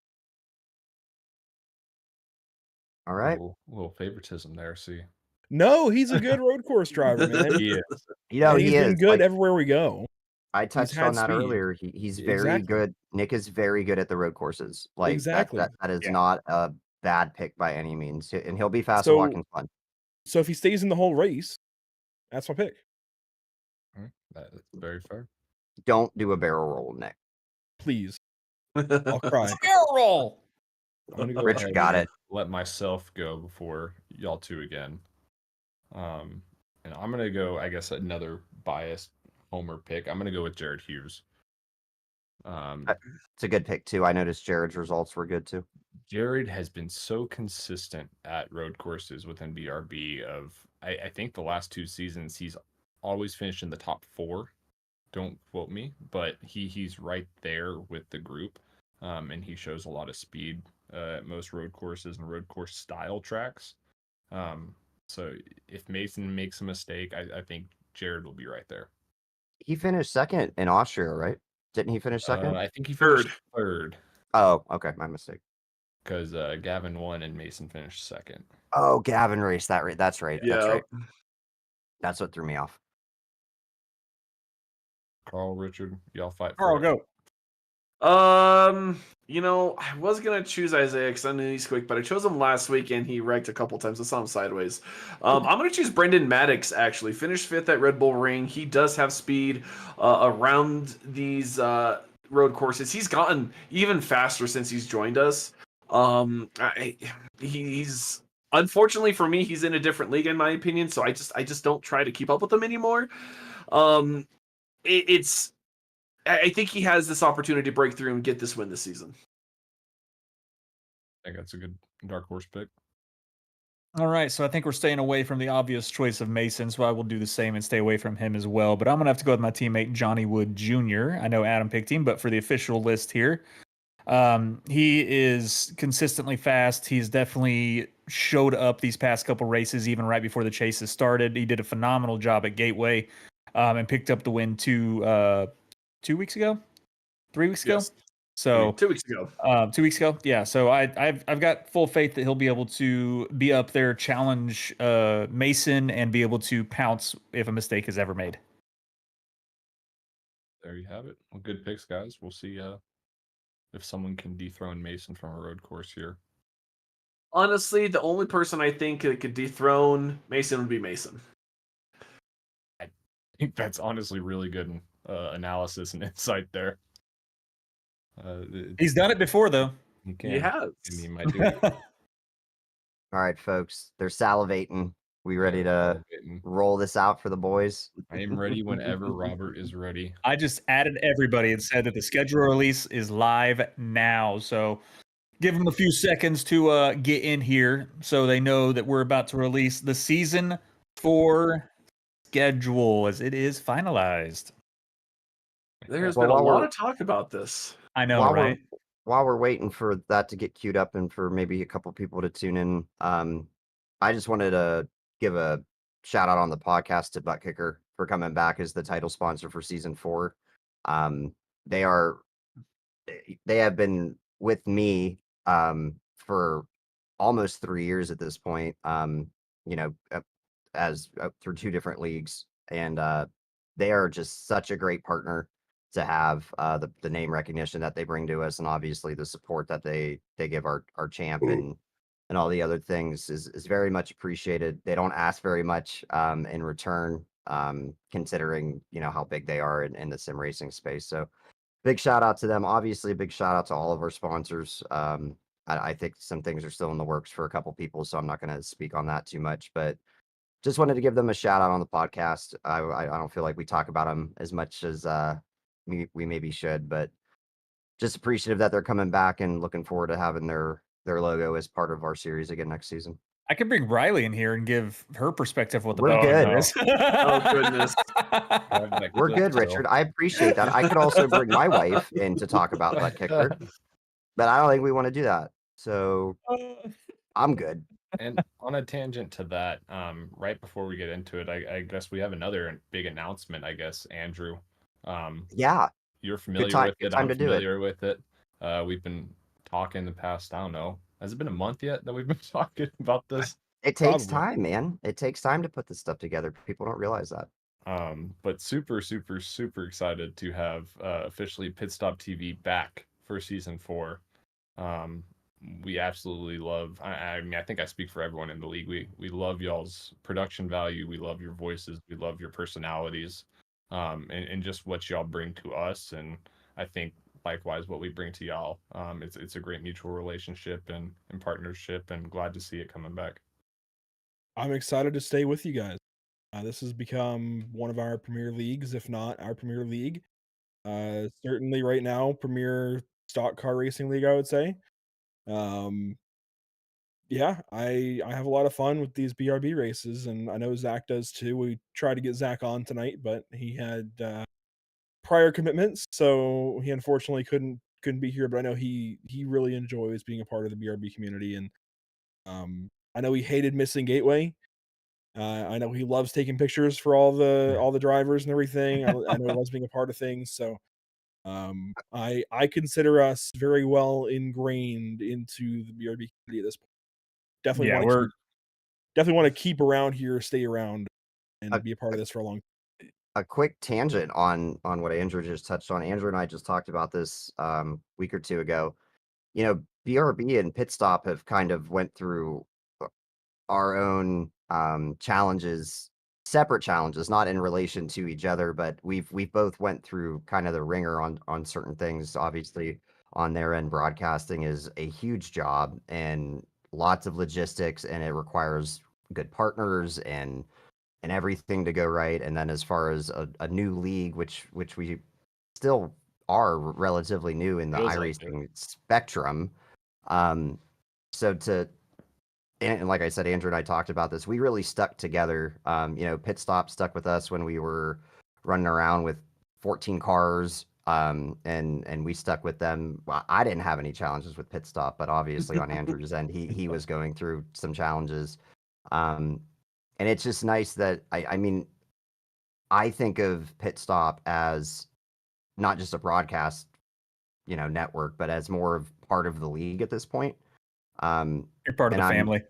S3: All right.
S1: Little favoritism there. See,
S2: No, he's a good road course driver, man.
S1: he is.
S3: You know,
S2: And he's
S3: he
S2: been
S3: is.
S2: good
S3: Like,
S2: everywhere we go.
S3: I touched
S2: had
S3: on that
S2: speed.
S3: earlier. He's very
S2: Exactly.
S3: good. Nick is very good at the road courses. Like
S2: Exactly.
S3: that is
S4: Yeah.
S3: not a bad pick by any means. And he'll be fast
S2: So-
S3: and walking fun.
S2: So if he stays in the whole race, that's my pick.
S1: That's very fair.
S3: Don't do a barrel roll, Nick.
S2: Please. I'll cry.
S4: Barrel roll.
S2: I'm gonna go
S3: Rich
S2: ahead
S3: got
S2: and-
S3: it.
S1: Let myself go before y'all two again. And I'm gonna go, I guess, another biased homer pick. I'm gonna go with Jared Hughes.
S3: It's a good pick too. I noticed Jared's results were good too.
S1: Jared has been so consistent at road courses within BRB I think the last 2 seasons he's always finished in the top 4. Don't quote me, but he's right there with the group. And he shows a lot of speed at most road courses and road course style tracks. So if Mason makes a mistake, I think Jared will be right there.
S3: He finished second in Austria, right? Didn't he finish second?
S1: I think he finished third
S3: Oh, okay, my mistake.
S1: because Gavin won and Mason finished second.
S3: Oh, Gavin raced that right. That's right. That's
S5: Yeah.
S3: right. That's what threw me off.
S1: Carl, Richard, y'all fight. for
S4: Carl,
S1: it.
S4: go.
S5: I was gonna choose Isaiah because I knew he's quick, but I chose him last week and he wrecked a couple times. I saw him sideways. I'm gonna choose Brendan Maddox. Actually, finished 5th at Red Bull Ring. He does have speed around these road courses. He's gotten even faster since he's joined us. He's unfortunately for me, he's in a different league in my opinion. So I just don't try to keep up with him anymore. I think he has this opportunity to break through and get this win this season.
S1: I think that's a good dark horse pick.
S4: All right, so I think we're staying away from the obvious choice of Mason, so I will do the same and stay away from him as well. But I'm going to have to go with my teammate Johnny Wood Jr. I know Adam picked him, but for the official list here, he is consistently fast. He's definitely showed up these past couple races, even right before the chases started. He did a phenomenal job at Gateway and picked up the win 2 weeks ago, 3 weeks ago.
S5: Yes.
S4: So
S5: 2 weeks ago.
S4: 2 weeks ago, yeah. So I've got full faith that he'll be able to be up there, challenge Mason, and be able to pounce if a mistake is ever made.
S1: There you have it. Well, good picks, guys. We'll see if someone can dethrone Mason from a road course here.
S5: Honestly, the only person I think that could dethrone Mason would be Mason.
S1: I think that's honestly really good analysis and insight there.
S4: He's done it before, though.
S1: He can.
S5: He has.
S1: And he might do it.
S3: All right, folks. They're salivating. We ready to roll this out for the boys?
S1: I am ready whenever Robert is ready.
S4: I just added everybody and said that the schedule release is live now. So give them a few seconds to get in here so they know that we're about to release the season 4 schedule as it is finalized.
S5: There's
S3: Well,
S5: been a
S3: while
S5: lot
S3: we're-
S5: of talk about this.
S4: I know,
S3: While
S4: right?
S3: while we're waiting for that to get queued up and for maybe a couple people to tune in, I just wanted to give a shout out on the podcast to Butt Kicker for coming back as the title sponsor for season 4. Um, they are they have been with me for almost 3 years at this point. You know, as through 2 different leagues, and they are just such a great partner to have. The name recognition that they bring to us, and obviously the support that they give our champ and all the other things is very much appreciated. They don't ask very much in return, considering how big they are in the sim racing space. So big shout out to them. Obviously, a big shout out to all of our sponsors. I think some things are still in the works for a couple people, so I'm not going to speak on that too much. But just wanted to give them a shout out on the podcast. I don't feel like we talk about them as much as we maybe should, but just appreciative that they're coming back and looking forward to having their logo as part of our series again next season.
S4: I could bring Riley in here and give her perspective of what the
S3: We're
S4: background
S3: good.
S4: is.
S5: Oh, goodness.
S3: We're good, Richard. I appreciate that. I could also bring my wife in to talk about Butt Kicker, but I don't think we want to do that. So I'm good.
S1: And on a tangent to that, right before we get into it, I guess we have another big announcement. I guess Andrew,
S3: Yeah,
S1: you're familiar
S3: time-
S1: with
S3: good
S1: it.
S3: time
S1: I'm
S3: to do it.
S1: familiar with it. We've been talking the past. I don't know. Has it been a month yet that we've been talking about this?
S3: It takes
S2: Probably.
S3: time, man. It takes time to put this stuff together. People don't realize that.
S1: But super excited to have officially Pit Stop TV back for season 4. We absolutely love. I mean, I think I speak for everyone in the league. We love y'all's production value. We love your voices. We love your personalities, and just what y'all bring to us. And I think likewise what we bring to y'all. It's a great mutual relationship and partnership, and glad to see it coming back.
S2: I'm excited to stay with you guys. This has become one of our premier leagues, if not our premier league. Certainly right now, premier stock car racing league, I would say. Yeah, I have a lot of fun with these BRB races, and I know Zach does too. We tried to get Zach on tonight, but he had prior commitments, so he unfortunately couldn't be here. But I know he really enjoys being a part of the BRB community, and I know he hated missing Gateway. I know he loves taking pictures for all the drivers and everything. I know he loves being a part of things. So I consider us very well ingrained into the BRB community at this point. Definitely
S4: Yeah,
S2: want to keep around here, stay around, and
S3: Uh,
S2: be a part of this for a long.
S3: A quick tangent on what Andrew just touched on. Andrew and I just talked about this week or two ago. BRB and Pit Stop have kind of went through our own challenges, separate challenges, not in relation to each other, but we've both went through kind of the ringer on certain things. Obviously, on their end, broadcasting is a huge job and lots of logistics, and it requires good partners and everything to go right. And then as far as a new league, which we still are relatively new in the
S1: Feels like it.
S3: iRacing spectrum. So and like I said, Andrew and I talked about this. We really stuck together. Pit Stop stuck with us when we were running around with 14 cars. And we stuck with them. Well, I didn't have any challenges with Pit Stop, but obviously on Andrew's end, he was going through some challenges. And it's just nice that I mean, I think of Pit Stop as not just a broadcast, network, but as more of part of the league at this point.
S4: you're part of
S3: and
S4: the
S3: I'm-
S4: family.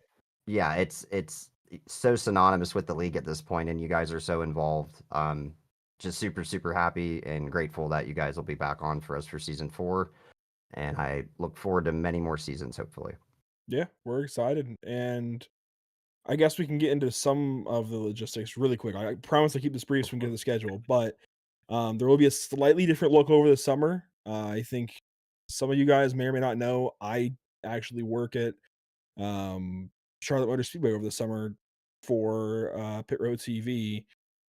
S3: Yeah, it's so synonymous with the league at this point, and you guys are so involved. Just super happy and grateful that you guys will be back on for us for season 4, and I look forward to many more seasons, hopefully.
S2: Yeah, we're excited, and I guess we can get into some of the logistics really quick. I promise to keep this brief so we can get to the schedule, but there will be a slightly different look over the summer. I think some of you guys may or may not know I actually work at Charlotte Motor Speedway over the summer for Pit Road TV,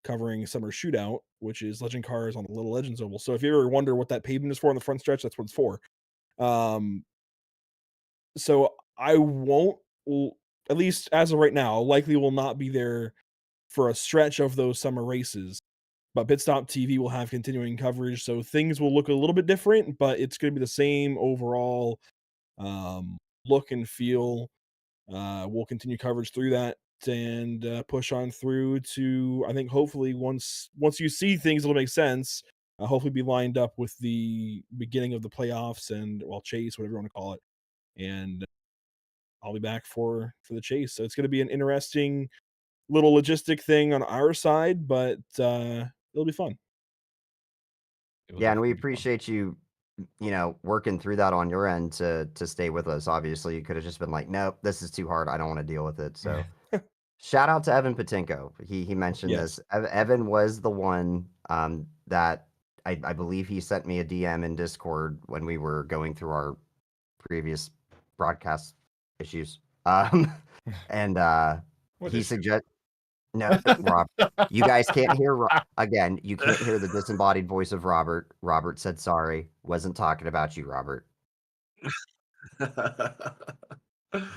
S2: covering Summer Shootout, which is Legend Cars on the Little Legends Oval. So if you ever wonder what that pavement is for on the front stretch, that's what it's for. So I won't, at least as of right now, likely will not be there for a stretch of those summer races. But Pit Stop TV will have continuing coverage, so things will look a little bit different, but it's going to be the same overall look and feel. We'll continue coverage through that and push on through to, I think, hopefully once you see things, it'll make sense. Hopefully be lined up with the beginning of the playoffs and, well, chase, whatever you want to call it. And I'll be back for the chase. So it's going to be an interesting little logistic thing on our side, but it'll be fun.
S1: It will
S3: Yeah, and we
S1: definitely be fun.
S3: appreciate you, working through that on your end to stay with us. Obviously, you could have just been like, nope, this is too hard. I don't want to deal with it. So shout out to Evan Patinko. He mentioned
S2: Yes.
S3: this. Evan was the one that I believe he sent me a DM in Discord when we were going through our previous broadcast issues. And
S1: What
S3: he
S1: issue?
S3: suggest no, Rob, you guys can't hear again. You can't hear the disembodied voice of Robert. Robert said sorry. Wasn't talking about you, Robert.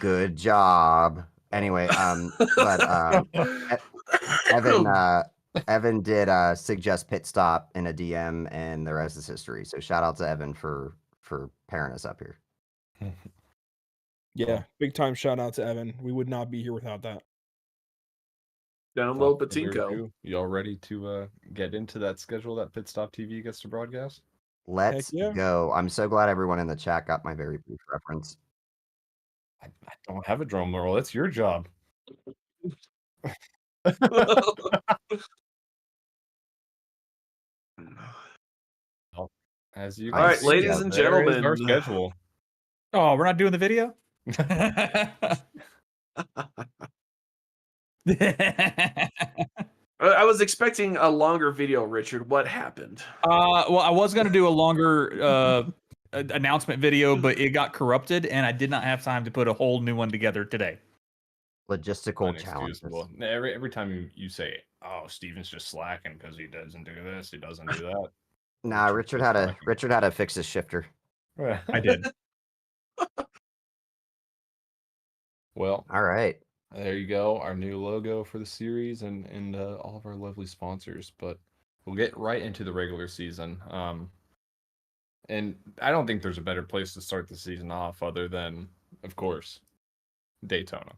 S3: Good job. Anyway, but Evan did suggest Pit Stop in a DM, and the rest is history. So shout out to Evan for pairing us up here.
S2: Yeah, big time shout out to Evan. We would not be here without that.
S5: Download
S1: Without further
S5: Patinko.
S1: ado, y'all ready to get into that schedule that Pit Stop TV gets to broadcast?
S3: Let's
S2: yeah.
S3: go. I'm so glad everyone in the chat got my very brief reference.
S1: I don't have a drum roll. That's your job. As you
S3: All right,
S1: can see,
S5: ladies and
S1: there is
S5: gentlemen.
S1: our schedule.
S4: Oh, we're not doing the video?
S5: I was expecting a longer video, Richard. What happened?
S4: Well, I was going to do a longer announcement video, but it got corrupted, and I did not have time to put a whole new one together today.
S3: Logistical challenges.
S1: Inexcusable. Every time you say, "Oh, Steven's just slacking because he doesn't do this, he doesn't do that."
S3: Nah, Richard had to fix his shifter.
S4: I did.
S1: Well,
S3: All right.
S1: there you go, our new logo for the series and all of our lovely sponsors. But we'll get right into the regular season. And I don't think there's a better place to start the season off other than, of course, Daytona.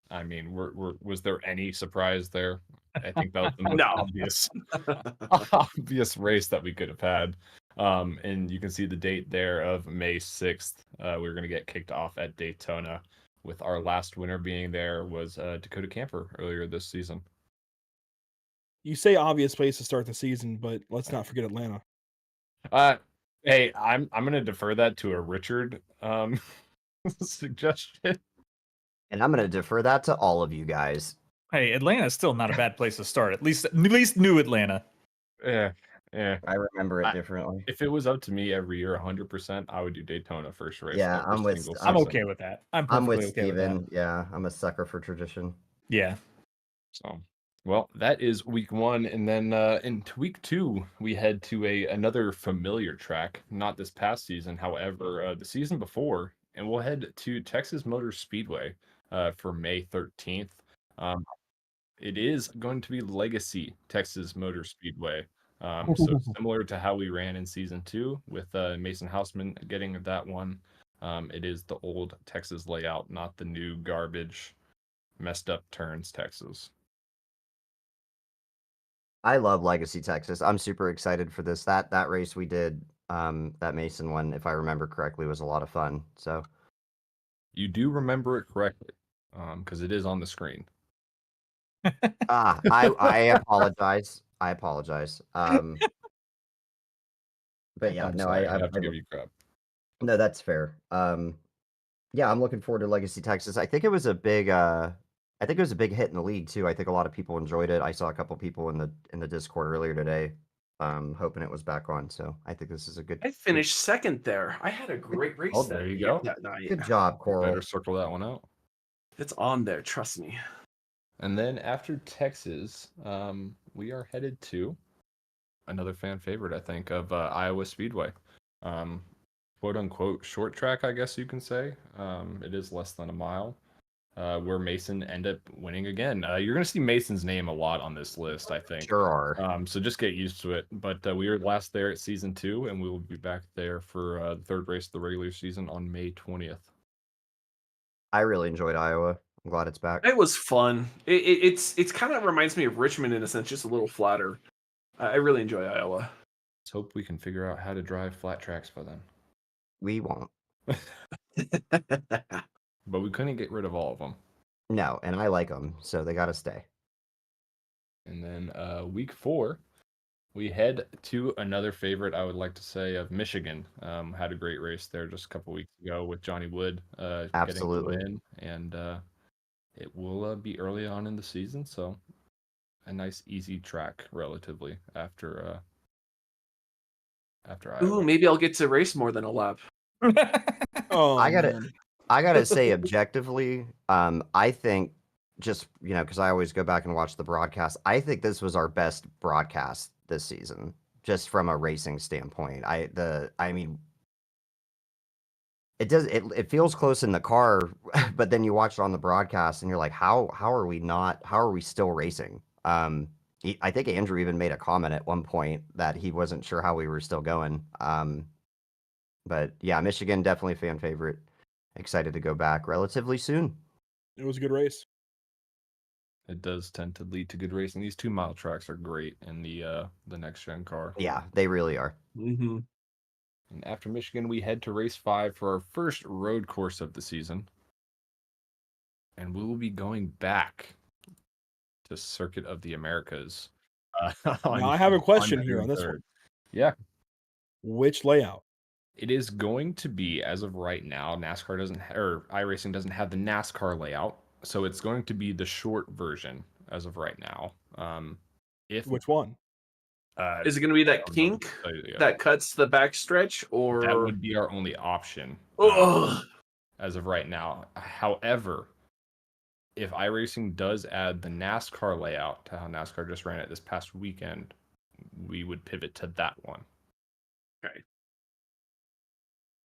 S1: I mean, was there any surprise there? I think that was the most
S5: No.
S1: obvious race that we could have had. And you can see the date there of May 6th. We're going to get kicked off at Daytona, with our last winner being there was Dakota Camper earlier this season.
S2: You say obvious place to start the season, but let's not forget Atlanta.
S1: Hey, I'm going to defer that to a Richard suggestion.
S3: And I'm going to defer that to all of you guys.
S4: Hey, Atlanta's still not a bad place to start. At least new Atlanta.
S1: Yeah.
S3: I remember it differently.
S1: If it was up to me every year, 100%, I would do Daytona first race.
S3: Yeah,
S1: every
S3: I'm with-
S1: single
S4: I'm
S1: season.
S4: okay with that. I'm
S3: I'm
S4: perfectly
S3: with
S4: okay with
S3: Steven.
S4: that.
S3: Yeah, I'm a sucker for tradition.
S4: Yeah.
S1: So, well, that is week 1, and then into week 2, we head to another familiar track. Not this past season, however, the season before, and we'll head to Texas Motor Speedway for May 13th. It is going to be Legacy Texas Motor Speedway. So similar to how we ran in season 2 with Mason Houseman getting that one. It is the old Texas layout, not the new garbage, messed up turns Texas.
S3: I love Legacy Texas. I'm super excited for this. That race we did, that Mason one, if I remember correctly, was a lot of fun. So
S1: You do remember it correctly, because it is on the screen.
S3: I apologize. I apologize. But yeah,
S1: I'm
S3: no,
S1: sorry,
S3: I
S1: have to give you crap.
S3: no, that's fair. Yeah, I'm looking forward to Legacy Texas. I think it was a big hit in the league too. I think a lot of people enjoyed it. I saw a couple people in the Discord earlier today, hoping it was back on. So I think this is a good.
S5: I finished second there. I had a great race.
S1: Oh,
S5: that
S1: there you
S5: year.
S1: go.
S5: Yeah, no, yeah.
S3: Good job, Coral.
S1: Better circle that one out.
S5: It's on there. Trust me.
S1: And then after Texas, we are headed to another fan favorite, I think, of Iowa Speedway. Quote unquote short track, I guess you can say. It is less than a mile. where Mason ended up winning again. You're going to see Mason's name a lot on this list, I think.
S3: Sure are.
S1: So just get used to it. But we were last there at season 2, and we will be back there for the third race of the regular season on May 20th.
S3: I really enjoyed Iowa. I'm glad it's back.
S5: It was fun. It's kind of reminds me of Richmond in a sense, just a little flatter. I really enjoy Iowa.
S1: Let's hope we can figure out how to drive flat tracks by then.
S3: We won't.
S1: But we couldn't get rid of all of them.
S3: No, and I like them, so they got to stay.
S1: And then week 4, we head to another favorite, I would like to say, of Michigan. Had a great race there just a couple weeks ago with Johnny Wood
S3: Absolutely.
S1: getting the win. And it will be early on in the season, so a nice, easy track relatively after Iowa.
S5: Ooh, maybe I'll get to race more than a lap.
S2: Oh,
S3: I gotta-
S2: man.
S3: I gotta say, objectively, I think just because I always go back and watch the broadcast. I think this was our best broadcast this season, just from a racing standpoint. I mean, it feels close in the car, but then you watch it on the broadcast and you're like, how are we still racing? I think Andrew even made a comment at one point that he wasn't sure how we were still going. But yeah, Michigan definitely fan favorite. Excited to go back relatively soon.
S2: It was a good race.
S1: It does tend to lead to good racing. These 2-mile tracks are great in the next gen car.
S3: Yeah, they really are.
S5: Mm-hmm.
S1: And after Michigan, we head to race 5 for our first road course of the season. And we will be going back to Circuit of the Americas.
S2: Now, I have a question here
S1: June
S2: on this
S1: 3rd.
S2: one.
S1: Yeah.
S2: Which layout?
S1: It is going to be, as of right now, NASCAR doesn't, or iRacing doesn't have the NASCAR layout. So it's going to be the short version as of right now.
S2: Which one?
S5: Is it going to be that
S1: I don't know.
S5: kink
S1: Yeah.
S5: that cuts the backstretch, or
S1: That would be our only option
S5: Ugh.
S1: as of right now. However, if iRacing does add the NASCAR layout to how NASCAR just ran it this past weekend, we would pivot to that one.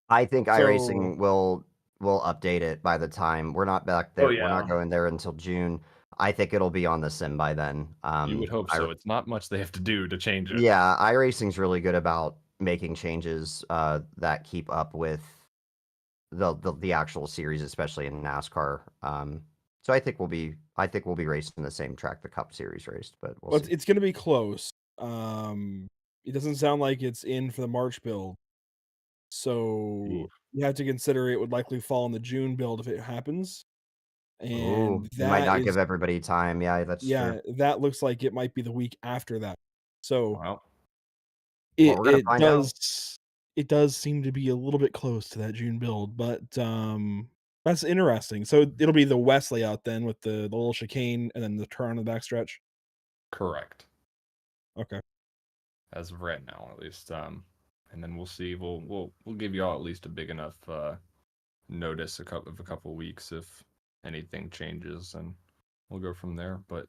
S3: I think
S2: So-
S3: iRacing will update it by the time we're not back there.
S5: Oh,
S3: We're not
S5: yeah.
S3: going there until June. I think it'll be on the sim by then.
S1: You would hope so. It's not much they have to do to change it.
S3: Yeah, iRacing's really good about making changes that keep up with the actual series, especially in NASCAR. So I think we'll be racing the same track the Cup Series raced, but we'll
S2: Well,
S3: see.
S2: it's going to be close. It doesn't sound like it's in for the March build. So
S1: Oof.
S2: you have to consider it would likely fall in the June build if it happens.
S3: Ooh,
S2: And
S3: you might
S2: that
S3: not
S2: is,
S3: give everybody time. Yeah, that's
S2: yeah,
S3: true.
S2: that looks like it might be the week after that. So
S1: Well,
S2: it,
S3: we're gonna
S2: it
S3: find out.
S2: does seem to be a little bit close to that June build, but that's interesting. So it'll be the west layout then with the little chicane and then the turn on the backstretch.
S1: correct.
S2: Okay.
S1: As of right now, at least. And then we'll see. We'll give you all at least a big enough notice a couple weeks if anything changes, and we'll go from there. But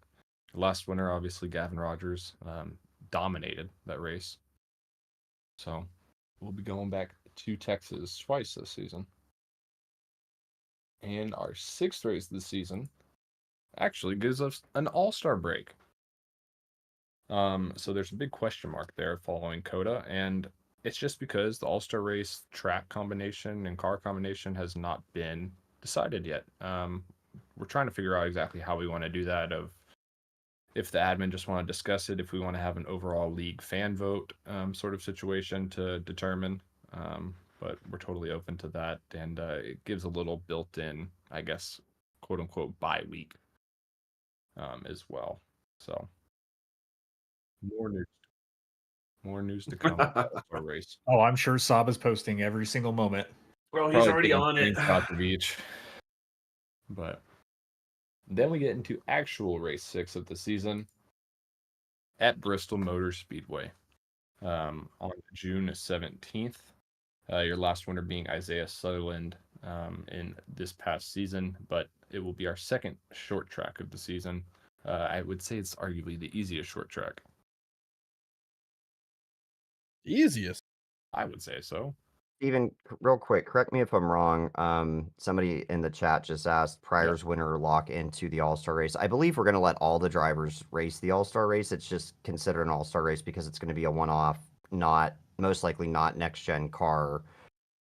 S1: last winter, obviously, Gavin Rogers dominated that race. So we'll be going back to Texas twice this season. And our 6th race of the season actually gives us an all-star break. So there's a big question mark there following COTA, and it's just because the all-star race track combination and car combination has not been decided yet. We're trying to figure out exactly how we want to do that, of if the admin just want to discuss it, if we want to have an overall league fan vote sort of situation to determine. But we're totally open to that, and it gives a little built-in, I guess, quote-unquote bye week as well. So more news to come about our race.
S4: Oh, I'm sure Saba's posting every single moment.
S5: Well, he's
S1: Probably
S5: already
S1: taking
S5: on it.
S1: screenshots of each. But then we get into actual race 6 of the season at Bristol Motor Speedway on June 17th. Your last winner being Isaiah Sutherland in this past season, but it will be our second short track of the season. I would say it's arguably the easiest short track.
S2: Easiest.
S1: I would say so.
S3: Steven, real quick, correct me if I'm wrong. Somebody in the chat just asked Pryor's winner lock into the All-Star race. I believe we're going to let all the drivers race the All-Star race. It's just considered an All-Star race because it's going to be a one-off, most likely not next-gen car,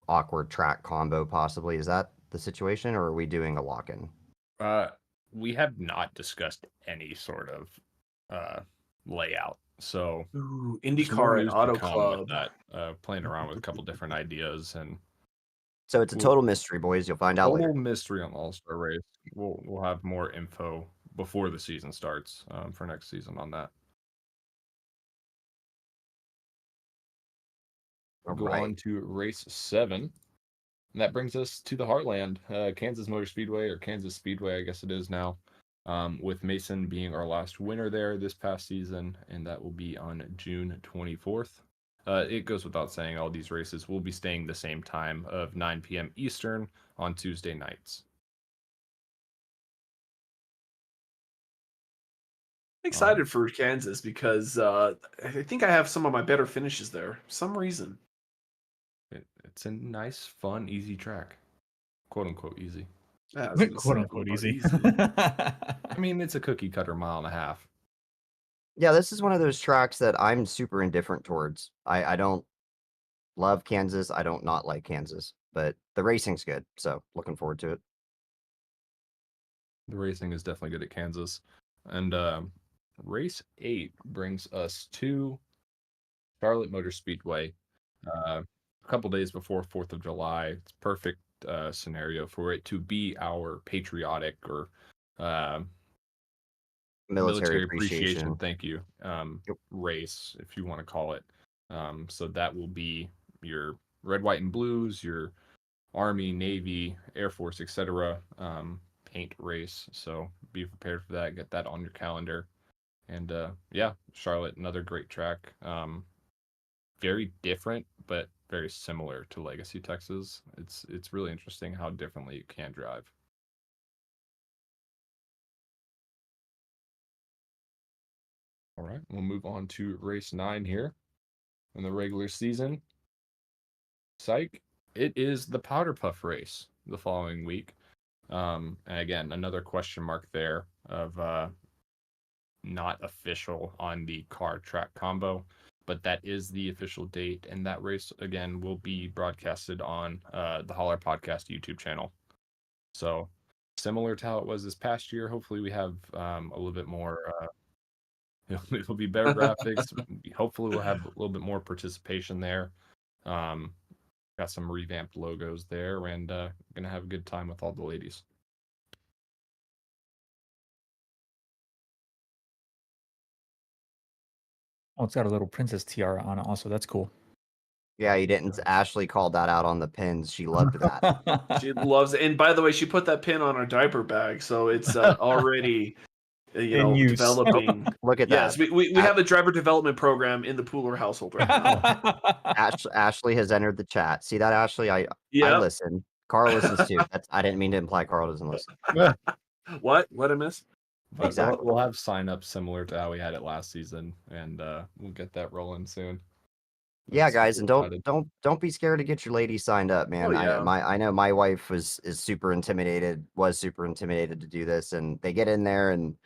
S3: awkward track combo possibly. Is that the situation, or are we doing a lock-in?
S1: We have not discussed any sort of layout, so
S5: Ooh,
S1: there's more
S5: IndyCar and
S1: news to
S5: Auto
S1: come with
S5: Club.
S1: that. Playing around with a couple different ideas, and
S3: So it's a
S1: Well,
S3: total mystery, boys. You'll find out
S1: total
S3: later.
S1: mystery on the All-Star race. We'll have more info before the season starts for next season on that.
S3: All
S1: Go
S3: right.
S1: on to race 7. And that brings us to the Heartland, Kansas Motor Speedway, or Kansas Speedway, I guess it is now, with Mason being our last winner there this past season, and that will be on June 24th. It goes without saying, all these races will be staying the same time of 9 p.m. Eastern on Tuesday nights.
S5: I'm excited for Kansas because I think I have some of my better finishes there. For some reason.
S1: It's a nice, fun, easy track. Quote unquote easy.
S5: Yeah, I was gonna
S4: Quote
S5: say,
S4: unquote easy.
S1: I mean, it's a cookie cutter mile and a half.
S3: Yeah, this is one of those tracks that I'm super indifferent towards. I don't love Kansas. I don't not like Kansas, but the racing's good. So looking forward to it.
S1: The racing is definitely good at Kansas. And race 8 brings us to Charlotte Motor Speedway. A couple days before 4th of July. It's perfect scenario for it to be our patriotic or military appreciation. Thank you.
S3: Yep.
S1: Race, if you want to call it. So that will be your red, white, and blues, your Army, Navy, Air Force, etc. Paint race. So be prepared for that. Get that on your calendar. And yeah, Charlotte, another great track. Very different, but very similar to Legacy, Texas. It's really interesting how differently you can drive. All right, we'll move on to race 9 here in the regular season. Psych, it is the Powder Puff race the following week. And again, another question mark there of not official on the car track combo, but that is the official date, and that race again will be broadcasted on the Holler Podcast YouTube channel. So similar to how it was this past year, hopefully we have a little bit more. It'll be better graphics. Hopefully we'll have a little bit more participation there. Got some revamped logos there, and gonna have a good time with all the ladies.
S4: Oh, it's got a little princess tiara on it also. That's cool.
S3: Yeah, you didn't. Ashley called that out on the pins. She loved that.
S5: She loves it. And by the way, she put that pin on her diaper bag, so it's already
S4: In use.
S5: developing.
S3: Look at
S5: Yes,
S3: that.
S5: we have a driver development program in the Pooler household right now.
S3: Ashley has entered the chat. See that, Ashley? I listen. Carl listens too. I didn't mean to imply Carl doesn't listen.
S5: What? What I miss?
S1: But
S3: Exactly.
S1: we'll have sign ups similar to how we had it last season, and we'll get that rolling soon.
S3: Yeah,
S1: I'm
S3: guys,
S1: super
S3: and
S1: excited.
S3: don't be scared to get your lady signed up, man.
S5: Oh, yeah.
S3: I know my wife was super intimidated to do this, and they get in there and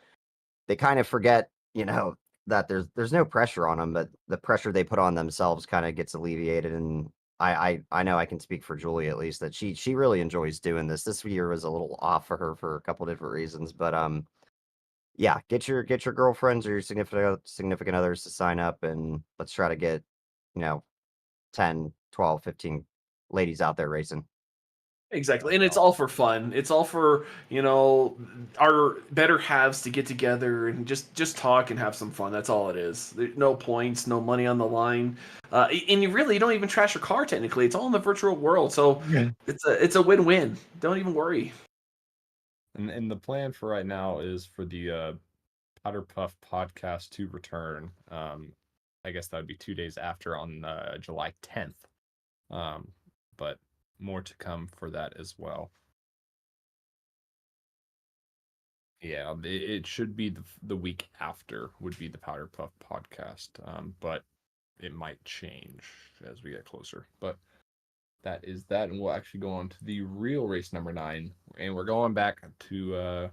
S3: they kind of forget, that there's no pressure on them, but the pressure they put on themselves kind of gets alleviated. And I know I can speak for Julie at least that she really enjoys doing this. This year was a little off for her for a couple different reasons, but yeah, get your girlfriends or your significant others to sign up, and let's try to get 10, 12, 15 ladies out there racing.
S5: Exactly. And it's all for fun. It's all for, our better halves to get together and just talk and have some fun. That's all it is. There's no points, no money on the line. And you don't even trash your car technically. It's all in the virtual world. So it's a win-win. Don't even worry.
S1: And the plan for right now is for the Powder Puff podcast to return. I guess that would be 2 days after on July 10th. But more to come for that as well. Yeah, it should be the week after would be the Powder Puff podcast, but it might change as we get closer. But that is that, and we'll actually go on to the real race number 9, and we're going back to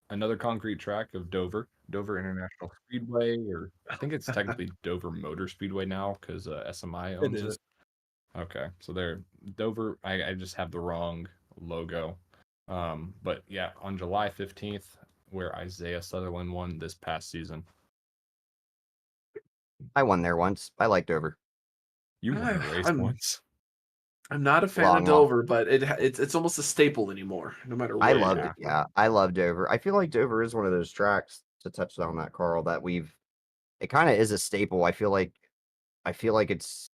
S1: another concrete track of Dover International Speedway, or I think it's technically Dover Motor Speedway now because SMI owns
S2: is.
S1: it. Okay, so they're Dover. I just have the wrong logo. But yeah, on July 15th, where Isaiah Sutherland won this past season.
S3: I won there once. I liked Dover.
S1: You won a race
S5: I'm-
S1: once.
S5: I'm not a fan
S3: Long
S5: of Dover, but it's almost a staple anymore, no matter what.
S3: I
S5: you
S3: loved
S5: do.
S3: it. Yeah, I love Dover. I feel like Dover is one of those tracks, to touch on that, Carl, that it kind of is a staple. I feel like it's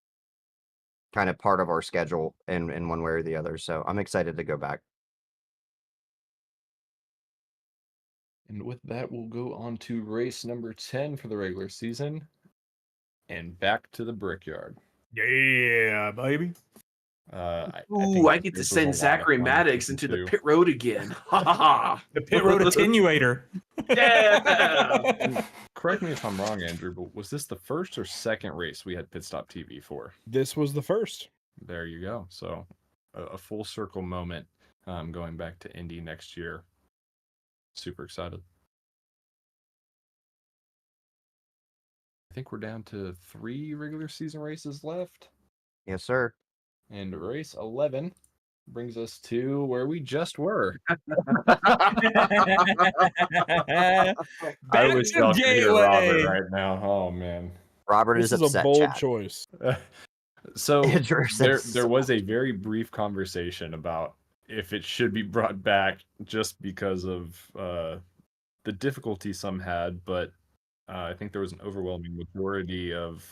S3: kind of part of our schedule in one way or the other. So I'm excited to go back.
S1: And with that, we'll go on to race number 10 for the regular season, and back to the Brickyard.
S4: Yeah, baby.
S5: Ooh, I get to send Zachary Maddox into the pit road again. Ha ha ha!
S4: The pit road attenuator.
S5: Yeah.
S1: Correct me if I'm wrong, Andrew, but was this the first or second race we had Pit Stop TV for?
S2: This was the first.
S1: There you go. So a full circle moment going back to Indy next year. Super excited. I think we're down to 3 regular season races left.
S3: Yes, sir.
S1: And race 11 brings us to where we just were.
S4: Back
S1: I wish
S4: to
S1: y'all could hear
S4: Gateway.
S1: Robert right now. Oh, man.
S3: Robert
S2: This
S3: is
S2: is a
S3: upset.
S2: bold
S3: Chat.
S2: choice.
S1: So
S3: Andrew
S1: there
S3: says-
S1: was a very brief conversation about if it should be brought back just because of the difficulty some had, but I think there was an overwhelming majority of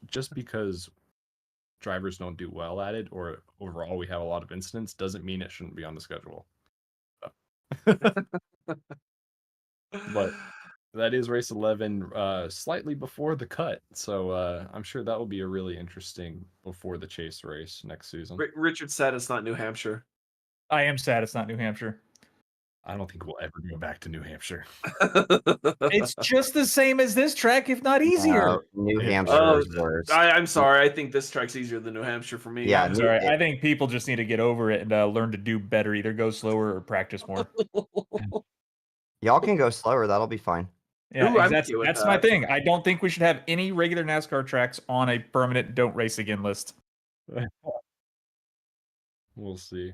S1: just because drivers don't do well at it, or overall we have a lot of incidents, doesn't mean it shouldn't be on the schedule. But that is race 11, slightly before the cut. So I'm sure that will be a really interesting before the chase race next season.
S5: Richard said it's not New Hampshire.
S4: I am sad it's not New Hampshire.
S1: I don't think we'll ever go back to New Hampshire.
S4: It's just the same as this track, if not easier.
S3: New
S1: Yeah.
S3: Hampshire
S5: Oh,
S3: is worse.
S5: I'm sorry. I think this track's easier than New Hampshire for me.
S3: Yeah,
S4: I'm sorry. I think people just need to get over it and learn to do better. Either go slower or practice more.
S3: Y'all can go slower. That'll be fine.
S4: Yeah,
S5: Ooh, I'm
S4: that's
S5: okay with
S4: that's my
S5: that.
S4: thing. I don't think we should have any regular NASCAR tracks on a permanent don't race again list.
S1: We'll see.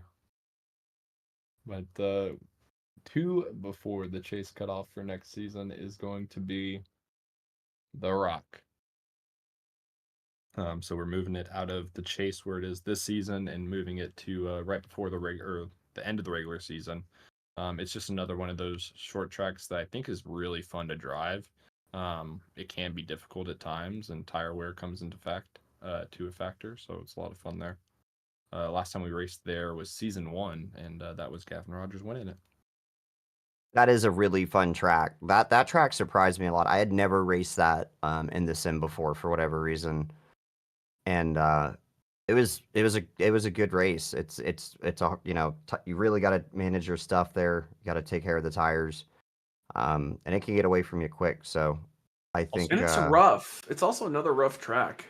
S1: But 2 before the chase cutoff for next season is going to be The Rock. So we're moving it out of the chase where it is this season and moving it to right before the end of the regular season. It's just another one of those short tracks that I think is really fun to drive. It can be difficult at times, and tire wear comes into to a factor, so it's a lot of fun there. Last time we raced there was season 1, and that was Gavin Rogers winning it.
S3: That is a really fun track. That track surprised me a lot. I had never raced that in the sim before for whatever reason, and it was a good race. It's a you really got to manage your stuff there. You got to take care of the tires, and it can get away from you quick. So I think
S5: And it's rough. It's also another rough track.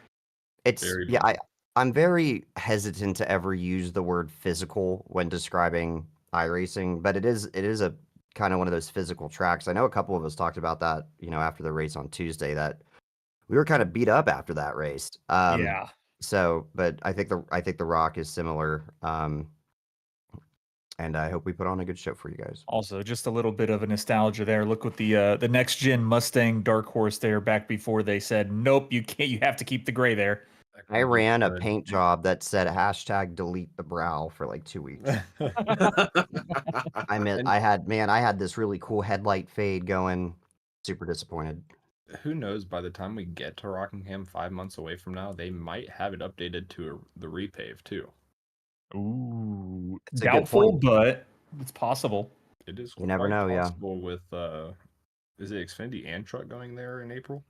S3: it's
S1: Very
S3: yeah. I'm very hesitant to ever use the word physical when describing iRacing, but it is a kind of one of those physical tracks. I know a couple of us talked about that, after the race on Tuesday, that we were kind of beat up after that race.
S4: Yeah.
S3: So, but I think the Rock is similar, and I hope we put on a good show for you guys.
S4: Also, just a little bit of a nostalgia there. Look with the next gen Mustang Dark Horse there back before they said nope, you can't. You have to keep the gray there.
S3: I ran a paint job that said #delete the brow for like 2 weeks. I had this really cool headlight fade going. Super disappointed.
S1: Who knows, by the time we get to Rockingham 5 months away from now, they might have it updated to the repave too.
S4: Ooh,
S3: It's a good
S4: doubtful,
S3: point.
S4: but it's possible.
S1: It is
S3: You never
S1: quite
S3: know, yeah.
S1: possible with is it Xfinity and Truck going there in April?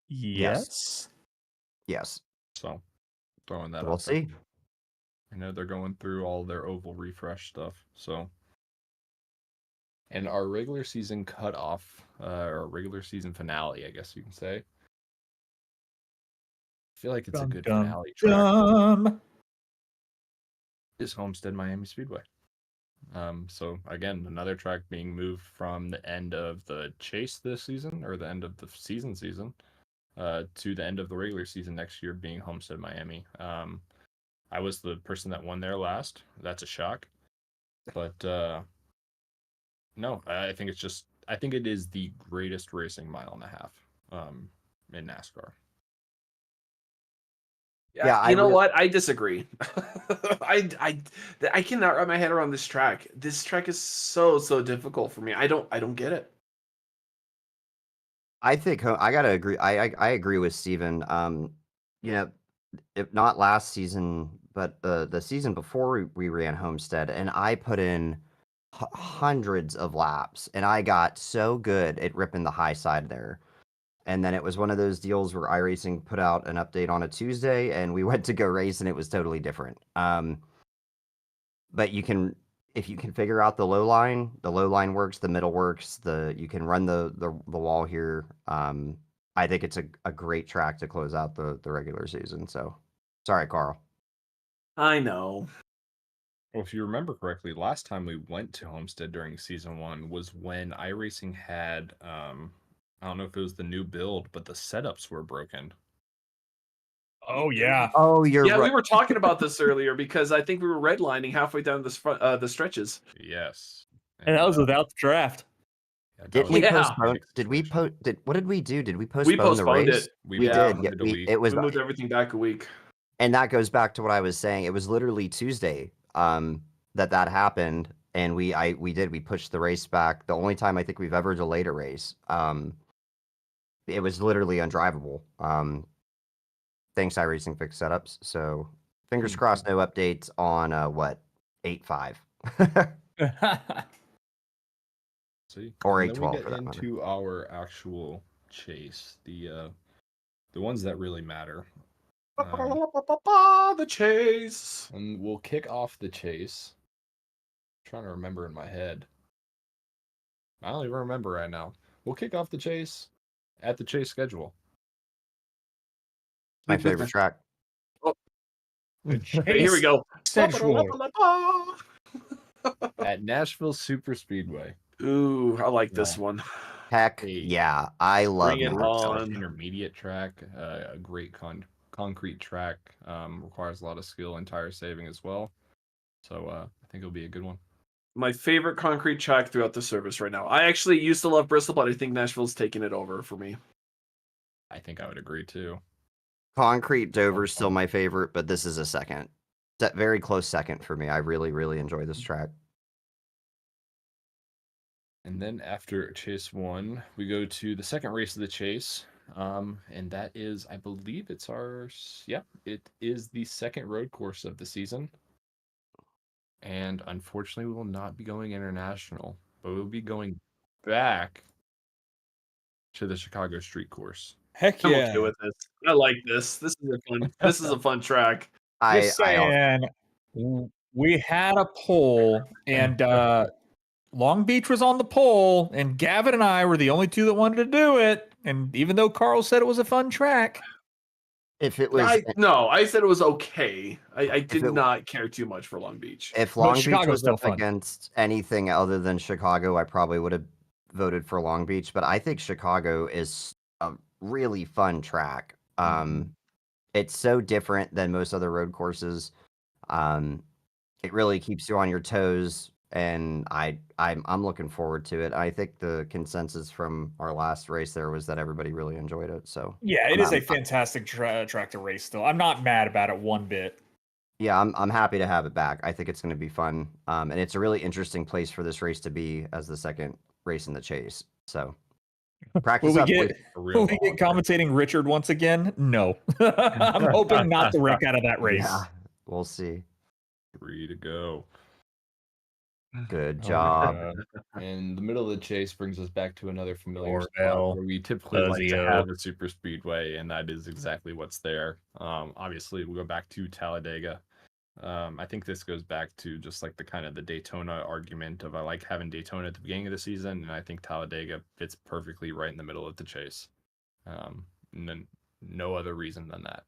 S4: Yes.
S3: Yes,
S1: So throwing that
S3: we'll
S1: out there.
S3: see.
S1: I know they're going through all their oval refresh stuff. So, and our regular season cutoff, or regular season finale, I guess you can say. I feel like it's a good finale track. is Homestead Miami Speedway. So again, another track being moved from the end of the chase this season, or the end of the season, to the end of the regular season next year, being Homestead Miami. I was the person that won there last. That's a shock, but no, I think it is the greatest racing mile and a half in NASCAR.
S3: Yeah,
S5: you know what? I disagree. I cannot wrap my head around this track. This track is so difficult for me. I don't get it.
S3: I think I gotta agree. I agree with Steven. You know, if not last season, but the season before we ran Homestead, and I put in hundreds of laps, and I got so good at ripping the high side there. And then it was one of those deals where iRacing put out an update on a Tuesday, and we went to go race, and it was totally different. But if you can figure out the low line works, the middle works. You can run the wall here. I think it's a great track to close out the regular season. So, sorry, Carl.
S5: I know.
S1: Well, if you remember correctly, last time we went to Homestead during season 1 was when iRacing had I don't know if it was the new build, but the setups were broken.
S4: Oh yeah.
S3: Oh, you're
S5: Yeah,
S3: right.
S5: we were talking about this earlier because I think we were redlining halfway down the stretches.
S1: Yes.
S4: And that was without the draft.
S1: yeah, that
S3: Did
S1: was
S3: we
S1: a
S5: Yeah.
S3: postpone?
S1: big
S3: Did we
S1: situation.
S3: what did we do? Did we postpone the
S5: postponed
S3: race?
S5: it.
S1: We
S3: We
S5: Yeah.
S3: did. Yeah,
S1: postponed it a week.
S3: it was,
S5: We moved everything back a week.
S3: and that goes back to what I was saying. It was literally Tuesday that happened, and we pushed the race back. The only time I think we've ever delayed a race. It was literally undrivable. Thanks, iRacing fixed setups. So fingers crossed, no updates on 8.5
S1: See,
S3: or
S1: and then
S3: 8.12
S1: we
S3: for
S1: get
S3: that matter.
S1: into our actual chase, the ones that really matter.
S5: The chase.
S1: And we'll kick off the chase. I'm trying to remember in my head. I don't even remember right now. We'll kick off the chase at the chase schedule.
S3: My favorite track.
S5: Okay, here we go.
S4: Sensual.
S1: At Nashville Super Speedway.
S5: Ooh, I like this one.
S3: Heck,
S1: Hey,
S3: yeah, I love
S5: bring it
S3: Nashville.
S5: on.
S1: Intermediate track, a great concrete track. Requires a lot of skill and tire saving as well. So I think it'll be a good one.
S5: My favorite concrete track throughout the service right now. I actually used to love Bristol, but I think Nashville's taking it over for me.
S1: I think I would agree too.
S3: Concrete Dover's still my favorite, but this is a second. That very close second for me. I really, really enjoy this track.
S1: And then after Chase 1, we go to the second race of the chase. And that is, I believe it is the second road course of the season. And unfortunately, we will not be going international, but we'll be going back to the Chicago Street Course.
S2: Heck
S5: I'm
S2: yeah.
S5: okay with this. I like this. This is a fun track.
S4: Just saying, we had a poll, and Long Beach was on the poll, and Gavin and I were the only two that wanted to do it. And even though Carl said it was a fun track,
S3: if it was
S5: I said it was okay. I did
S3: it-
S5: not care too much for Long Beach.
S3: if Long Beach
S4: Chicago's
S3: was
S4: still
S3: up
S4: fun.
S3: against anything other than Chicago, I probably would have voted for Long Beach. But I think Chicago is a really fun track. It's so different than most other road courses. It really keeps you on your toes, and I'm looking forward to it. I think the consensus from our last race there was that everybody really enjoyed it. So
S4: yeah, it is
S3: I'm-
S4: a fantastic track to race. Still, I'm not mad about it one bit.
S3: yeah, I'm happy to have it back. I think it's going to be fun, and it's a really interesting place for this race to be as the second race in the chase. So practice
S4: Will we
S3: up.
S4: get
S3: boys.
S1: A real
S4: will we get
S1: honor.
S4: commentating Richard once again? No, I'm hoping not to wreck out of that race.
S3: Yeah, we'll see.
S1: 3 to go.
S3: Good
S4: Oh my
S3: job.
S4: God.
S1: And the middle of the chase brings us back to another familiar
S4: Orville,
S1: spot where we typically like to
S4: Fuzio.
S1: have a super speedway, and that is exactly what's there. Obviously, we'll go back to Talladega. I think this goes back to just like the kind of the Daytona argument of I like having Daytona at the beginning of the season, and I think Talladega fits perfectly right in the middle of the chase. And then no other reason than that.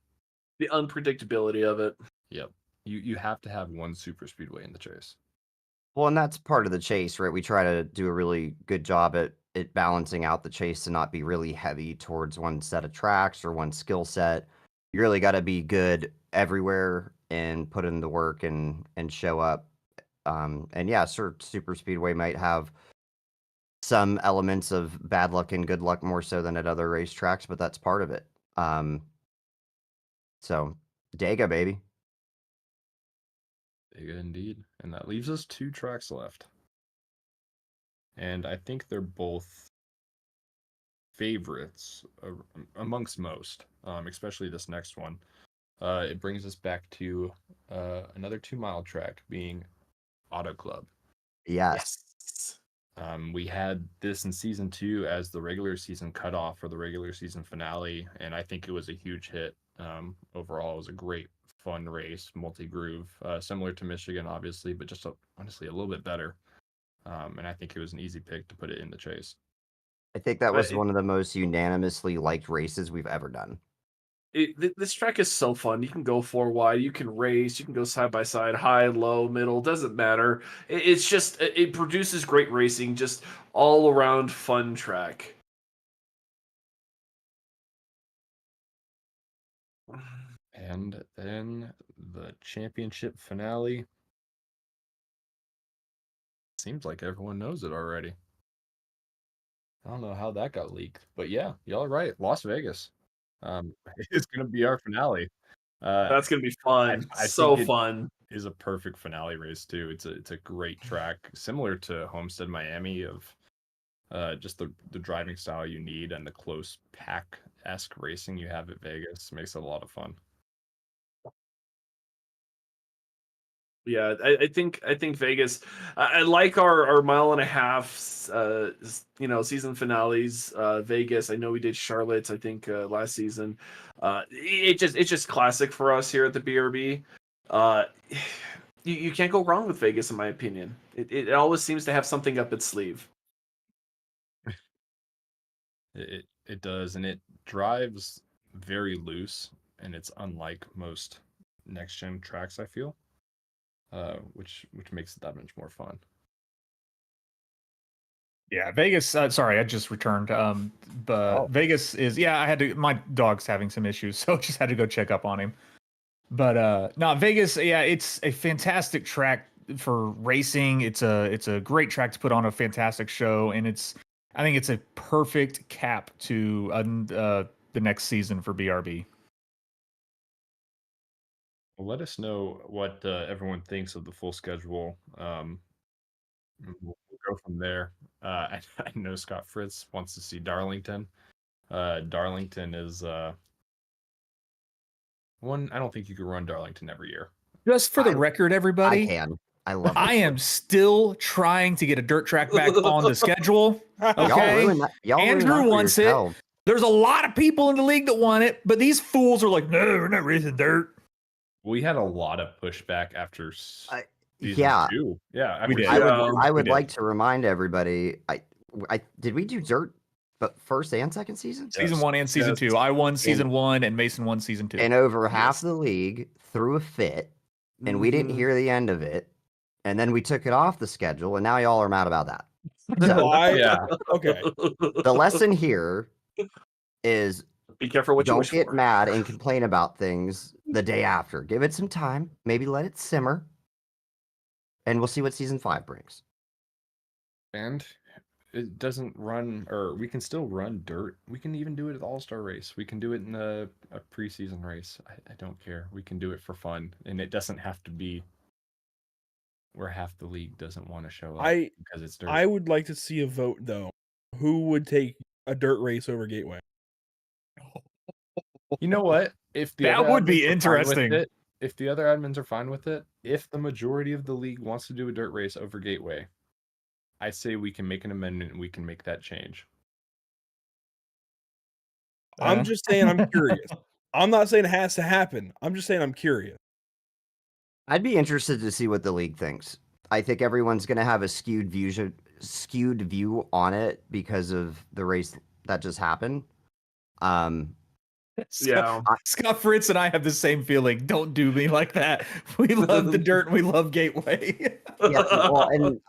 S5: The unpredictability of it.
S1: Yep. You have to have one super speedway in the chase.
S3: Well, and that's part of the chase, right? We try to do a really good job at it balancing out the chase to not be really heavy towards one set of tracks or one skill set. You really got to be good everywhere and put in the work and show up. And yeah, sure, super speedway might have some elements of bad luck and good luck more so than at other racetracks, but that's part of it. So Dega, baby.
S1: Big indeed. And that leaves us 2 tracks left. And I think they're both favorites amongst most, especially this next one. It brings us back to another 2-mile track being Auto Club.
S3: Yes.
S1: We had this in season 2 as the regular season cutoff for the regular season finale, and I think it was a huge hit. Overall, it was a great, fun race, multi-groove, similar to Michigan, obviously, but just honestly a little bit better. And I think it was an easy pick to put it in the chase.
S3: I think that was one of the most unanimously liked races we've ever done.
S5: This track is so fun. You can go 4 wide, you can race, you can go side by side, high, low, middle, doesn't matter. It's just, it produces great racing, just all around fun track.
S1: And then the championship finale. Seems like everyone knows it already. I don't know how that got leaked, but yeah, y'all are right. Las Vegas. It's gonna be our finale.
S5: That's gonna be fun.
S1: I
S5: So
S1: think it
S5: fun.
S1: is a perfect finale race too. It's a great track, similar to Homestead Miami of just the driving style you need and the close pack-esque racing you have at Vegas makes it a lot of fun.
S5: Yeah, I think Vegas. I like our 1.5 miles. Season finales. Vegas. I know we did Charlotte. I think last season. It's just classic for us here at the BRB. You can't go wrong with Vegas, in my opinion. It always seems to have something up its sleeve.
S1: It does, and it drives very loose, and it's unlike most next gen tracks, I feel. Which makes it that much more fun.
S4: Yeah, Vegas. Sorry, I just returned. But Vegas is I had to. My dog's having some issues, so just had to go check up on him. But no, Vegas. Yeah, it's a fantastic track for racing. It's a great track to put on a fantastic show, and I think it's a perfect cap to the next season for BRB.
S1: Well, let us know what everyone thinks of the full schedule. We'll go from there. I know Scott Fritz wants to see Darlington. Darlington is one. I don't think you could run Darlington every year.
S4: Just for the record, everybody,
S3: I can. I love it.
S4: I am still trying to get a dirt track back on the schedule. Okay, Andrew wants it. There's a lot of people in the league that want it, but these fools are like, no, we're not racing dirt.
S1: We had a lot of pushback after season 2. Yeah,
S4: we did.
S3: I would like to remind everybody. Did we do dirt, but first and second season?
S4: Season 1 and season 2. I won season 1, and Mason won season 2.
S3: And over half the league threw a fit, and we didn't hear the end of it. And then we took it off the schedule, and now y'all are mad about that. So,
S2: Okay.
S3: The lesson here is
S5: be careful what you
S3: don't get mad and complain about things the day after. Give it some time. Maybe let it simmer. And we'll see what season 5 brings.
S1: And it doesn't run, or we can still run dirt. We can even do it at the All-Star race. We can do it in a preseason race. I don't care. We can do it for fun. And it doesn't have to be where half the league doesn't want to show up because it's dirt.
S2: I would like to see a vote, though. Who would take a dirt race over Gateway?
S1: You know what? If
S4: that would be interesting.
S1: If the other admins are fine with it, if the majority of the league wants to do a dirt race over Gateway, I say we can make an amendment and we can make that change.
S2: I'm just saying I'm curious. I'm not saying it has to happen. I'm just saying I'm curious.
S3: I'd be interested to see what the league thinks. I think everyone's going to have a skewed view on it because of the race that just happened.
S5: Yeah.
S4: Scott Fritz and I have the same feeling. Don't do me like that. We love the dirt and we love Gateway.
S3: Yeah, well, and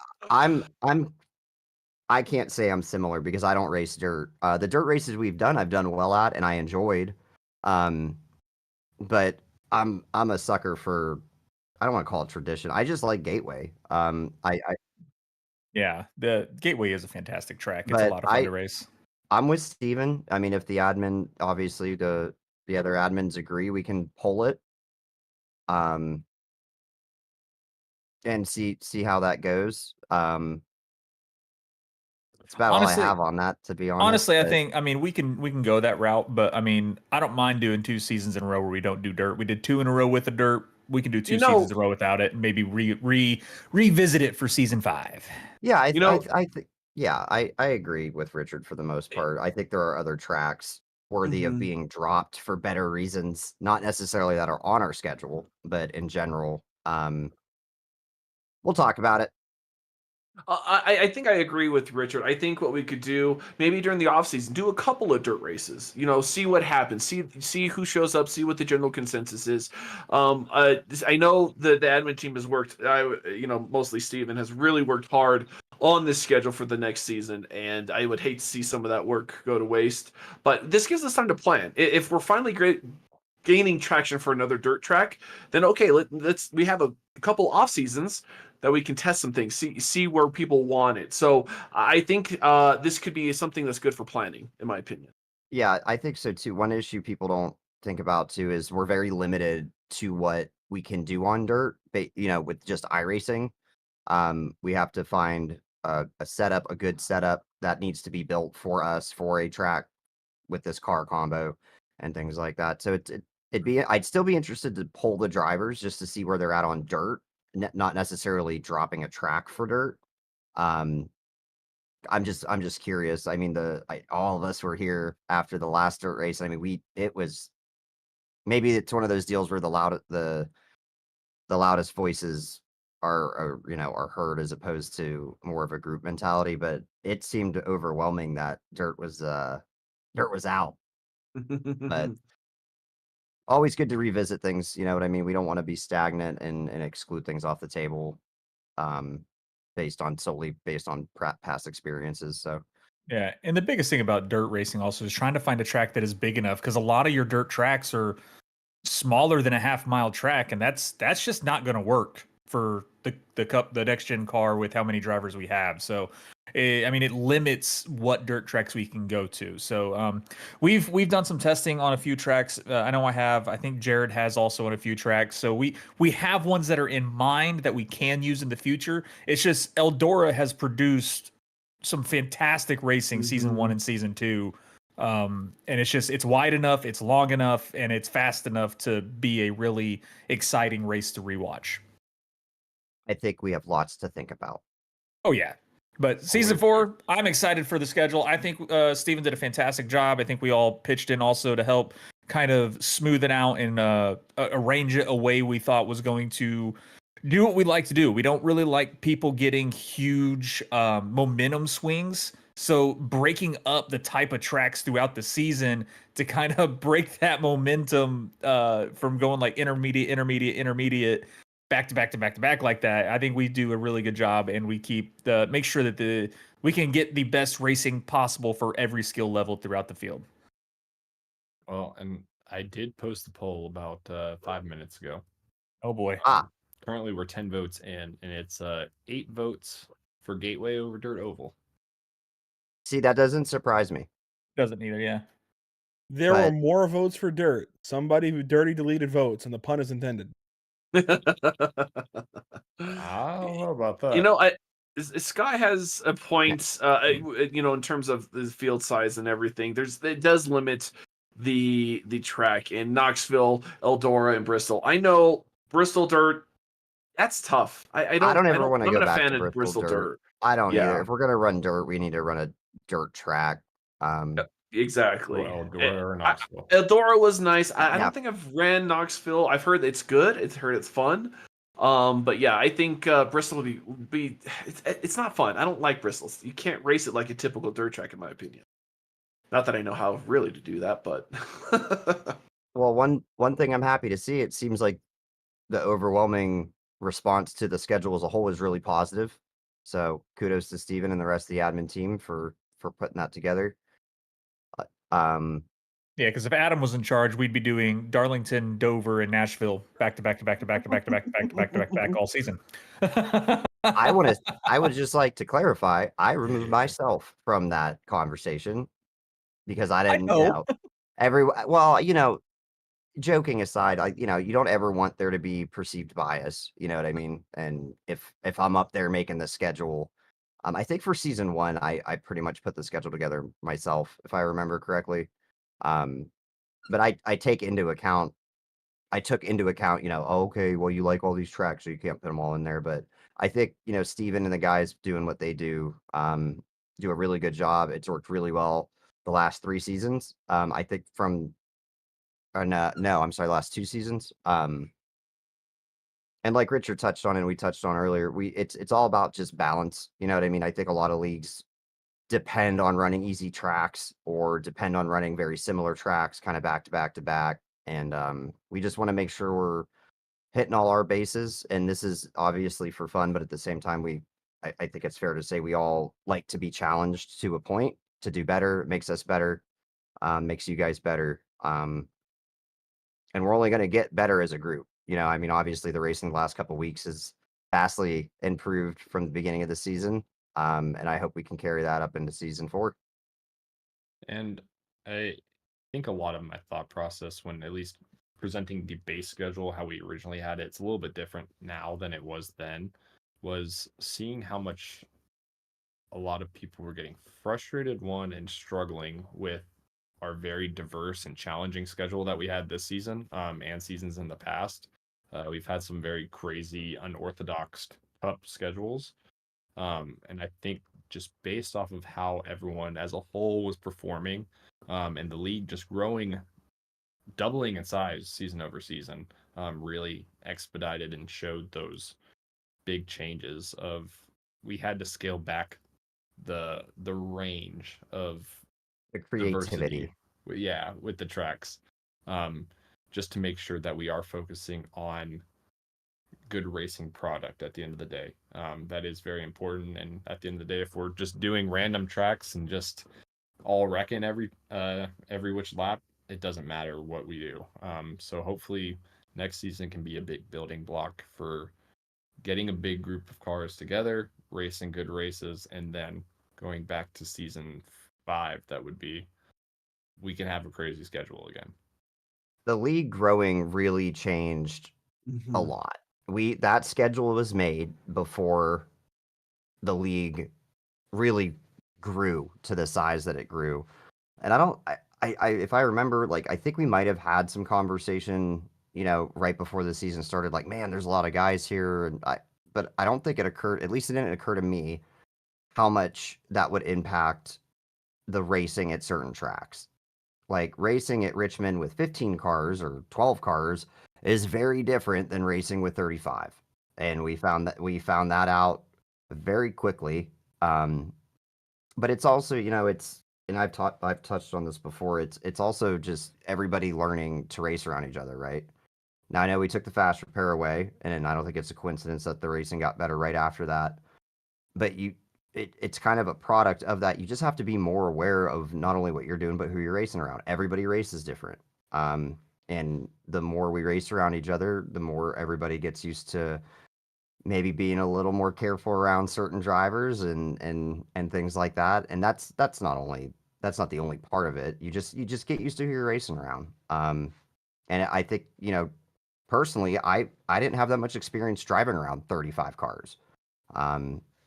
S3: I can't say I'm similar because I don't race dirt. The dirt races we've done, I've done well at and I enjoyed. But I'm a sucker for, I don't want to call it tradition. I just like Gateway.
S4: Yeah, the Gateway is a fantastic track. It's a
S3: But
S4: lot of fun to race.
S3: I'm with Steven. I mean, if the admin, obviously the other admins agree, we can pull it. And see how that goes. It's about
S4: Honestly-
S3: all I have on that, to be honest.
S4: Honestly, I
S3: but-
S4: think we can go that route, but I mean, I don't mind doing 2 seasons in a row where we don't do dirt. We did 2 in a row with the dirt. We can do 2 seasons in a row without it, and maybe revisit it for season 5.
S3: Yeah, I think yeah, I agree with Richard for the most part. I think there are other tracks worthy of being dropped for better reasons, not necessarily that are on our schedule, but in general. We'll talk about it.
S5: I think I agree with Richard. I think what we could do, maybe during the offseason, do a couple of dirt races. You know, see what happens. See who shows up. See what the general consensus is. I know the admin team has worked. Mostly Steven has really worked hard on this schedule for the next season, and I would hate to see some of that work go to waste. But this gives us time to plan. If we're finally gaining traction for another dirt track, then okay, we have a couple off seasons that we can test some things, see where people want it. So I think this could be something that's good for planning, in my opinion.
S3: Yeah, I think so too. One issue people don't think about too is we're very limited to what we can do on dirt, with just iRacing. We have to find a good setup that needs to be built for us for a track with this car combo and things like that. So I'd still be interested to pull the drivers just to see where they're at on dirt, not necessarily dropping a track for dirt. I'm just curious. I mean, all of us were here after the last dirt race. I mean, maybe it's one of those deals where the loudest voices are heard as opposed to more of a group mentality. But it seemed overwhelming that dirt was out. But always good to revisit things. You know what I mean? We don't want to be stagnant and exclude things off the table, solely based on past experiences. So
S4: Yeah, and the biggest thing about dirt racing also is trying to find a track that is big enough, because a lot of your dirt tracks are smaller than a half-mile track, and that's just not going to work for the next gen car with how many drivers we have. So it limits what dirt tracks we can go to. So we've done some testing on a few tracks. I know I have. I think Jared has also on a few tracks. So we have ones that are in mind that we can use in the future. It's just Eldora has produced some fantastic racing season 1 and season 2. And it's wide enough, it's long enough, and it's fast enough to be a really exciting race to rewatch.
S3: I think we have lots to think about.
S4: Oh yeah. But season 4, I'm excited for the schedule. I think Steven did a fantastic job. I think we all pitched in also to help kind of smooth it out and arrange it a way we thought was going to do what we like to do. We don't really like people getting huge momentum swings. So breaking up the type of tracks throughout the season to kind of break that momentum from going like intermediate, back to back like that. I think we do a really good job, and we make sure that we can get the best racing possible for every skill level throughout the field.
S1: Well, and I did post the poll about 5 minutes ago.
S4: Oh boy.
S1: Currently, we're 10 votes in, and it's 8 votes for Gateway over Dirt Oval.
S3: See, that doesn't surprise me.
S4: Doesn't either, yeah.
S2: There were more votes for dirt. Somebody who dirty deleted votes, and the pun is intended.
S1: I don't know about that.
S5: Sky has a point. In terms of the field size and everything, it does limit the track in Knoxville, Eldora, and Bristol. I know Bristol dirt. That's tough. I don't ever
S3: want to go back to
S5: Bristol dirt.
S3: I don't either. If we're gonna run dirt, we need to run a dirt track.
S5: Exactly.
S1: Or Eldora or Knoxville.
S5: Eldora was nice. I don't think I've ran Knoxville. I've heard it's good. Heard it's fun. But yeah, I think Bristol would be. It's not fun. I don't like Bristol. You can't race it like a typical dirt track, in my opinion. Not that I know how really to do that, but
S3: Well, one thing I'm happy to see, it seems like the overwhelming response to the schedule as a whole is really positive. So kudos to Steven and the rest of the admin team for putting that together. Um,
S4: Yeah, because if Adam was in charge, we'd be doing Darlington, Dover, and Nashville back to back to back to back to back to back to back to back to back to back all season.
S3: I would just like to clarify, I removed myself from that conversation because I didn't,
S2: know.
S3: well, joking aside, you don't ever want there to be perceived bias, you know what I mean? And if I'm up there making the schedule, I think for season 1, I pretty much put the schedule together myself, if I remember correctly. But I took into account, oh, okay, well, you like all these tracks, so you can't put them all in there. But I think, Steven and the guys doing what they do, do a really good job. It's worked really well the last 3 seasons. I think no, I'm sorry, the last 2 seasons. And like Richard touched on and we touched on earlier, it's all about just balance. You know what I mean? I think a lot of leagues depend on running easy tracks or depend on running very similar tracks kind of back to back to back. And we just want to make sure we're hitting all our bases. And this is obviously for fun, but at the same time, I think it's fair to say we all like to be challenged to a point to do better. It makes us better, makes you guys better. And we're only going to get better as a group. I mean, obviously the racing the last couple of weeks has vastly improved from the beginning of the season. And I hope we can carry that up into season 4.
S1: And I think a lot of my thought process when at least presenting the base schedule, how we originally had it, it's a little bit different now than it was then, was seeing how much a lot of people were getting frustrated, and struggling with our very diverse and challenging schedule that we had this season, and seasons in the past. We've had some very crazy, unorthodox cup schedules. And I think just based off of how everyone as a whole was performing, and the league just growing, doubling in size season over season, really expedited and showed those big changes of we had to scale back the range of
S3: The creativity.
S1: diversity, yeah, with the tracks, um, just to make sure that we are focusing on good racing product at the end of the day. That is very important. And at the end of the day, if we're just doing random tracks and just all wrecking every which lap, it doesn't matter what we do. So hopefully next season can be a big building block for getting a big group of cars together, racing good races, and then going back to season 5, we can have a crazy schedule again.
S3: The league growing really changed a lot. That schedule was made before the league really grew to the size that it grew. And if I remember, like, I think we might have had some conversation, right before the season started, like, man, there's a lot of guys here. But I don't think it occurred, at least it didn't occur to me, how much that would impact the racing at certain tracks. Like racing at Richmond with 15 cars or 12 cars is very different than racing with 35. And we found that out very quickly. But it's also, and I've touched on this before. It's also just everybody learning to race around each other, right? Now I know we took the fast repair away, and I don't think it's a coincidence that the racing got better right after that. But it's kind of a product of that. You just have to be more aware of not only what you're doing, but who you're racing around. Everybody races different. And the more we race around each other, the more everybody gets used to maybe being a little more careful around certain drivers and things like that. And that's not the only part of it. You just get used to who you're racing around. And I think, personally, I didn't have that much experience driving around 35 cars.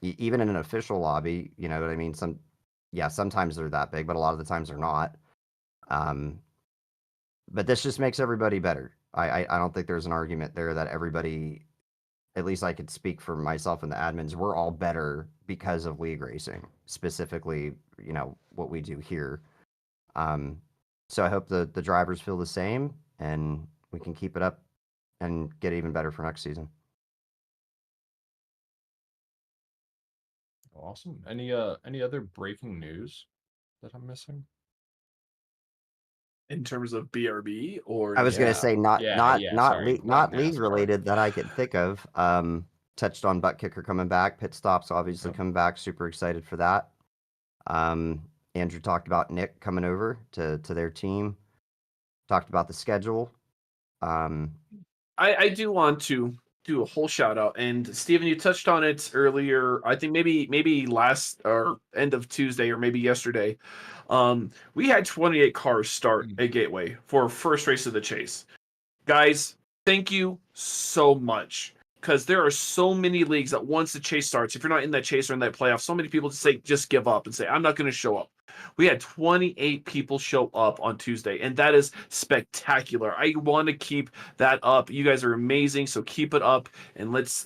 S3: Even in an official lobby, you know what I mean? Sometimes they're that big, but a lot of the times they're not. But this just makes everybody better. I don't think there's an argument there that everybody, at least I could speak for myself and the admins, we're all better because of league racing, specifically, what we do here. So I hope the drivers feel the same and we can keep it up and get even better for next season.
S1: Awesome. Any other breaking news that I'm missing?
S5: In terms of BRB or
S3: I was gonna say not
S1: sorry,
S3: not
S1: NASCAR.
S3: league related that I could think of. Touched on Butt Kicker coming back, pit stops obviously
S1: Yep.
S3: coming back. Super excited for that. Andrew talked about Nick coming over to their team. Talked about the schedule.
S5: I do want to do a whole shout out, and Steven, you touched on it earlier. I think maybe last or end of Tuesday or maybe yesterday. We had 28 cars start at Gateway for first race of the chase. Guys, thank you so much. Because there are so many leagues that once the chase starts, if you're not in that chase or in that playoff, so many people just give up and say, I'm not going to show up. We had 28 people show up on Tuesday, and that is spectacular. I want to keep that up. You guys are amazing, so keep it up, and let's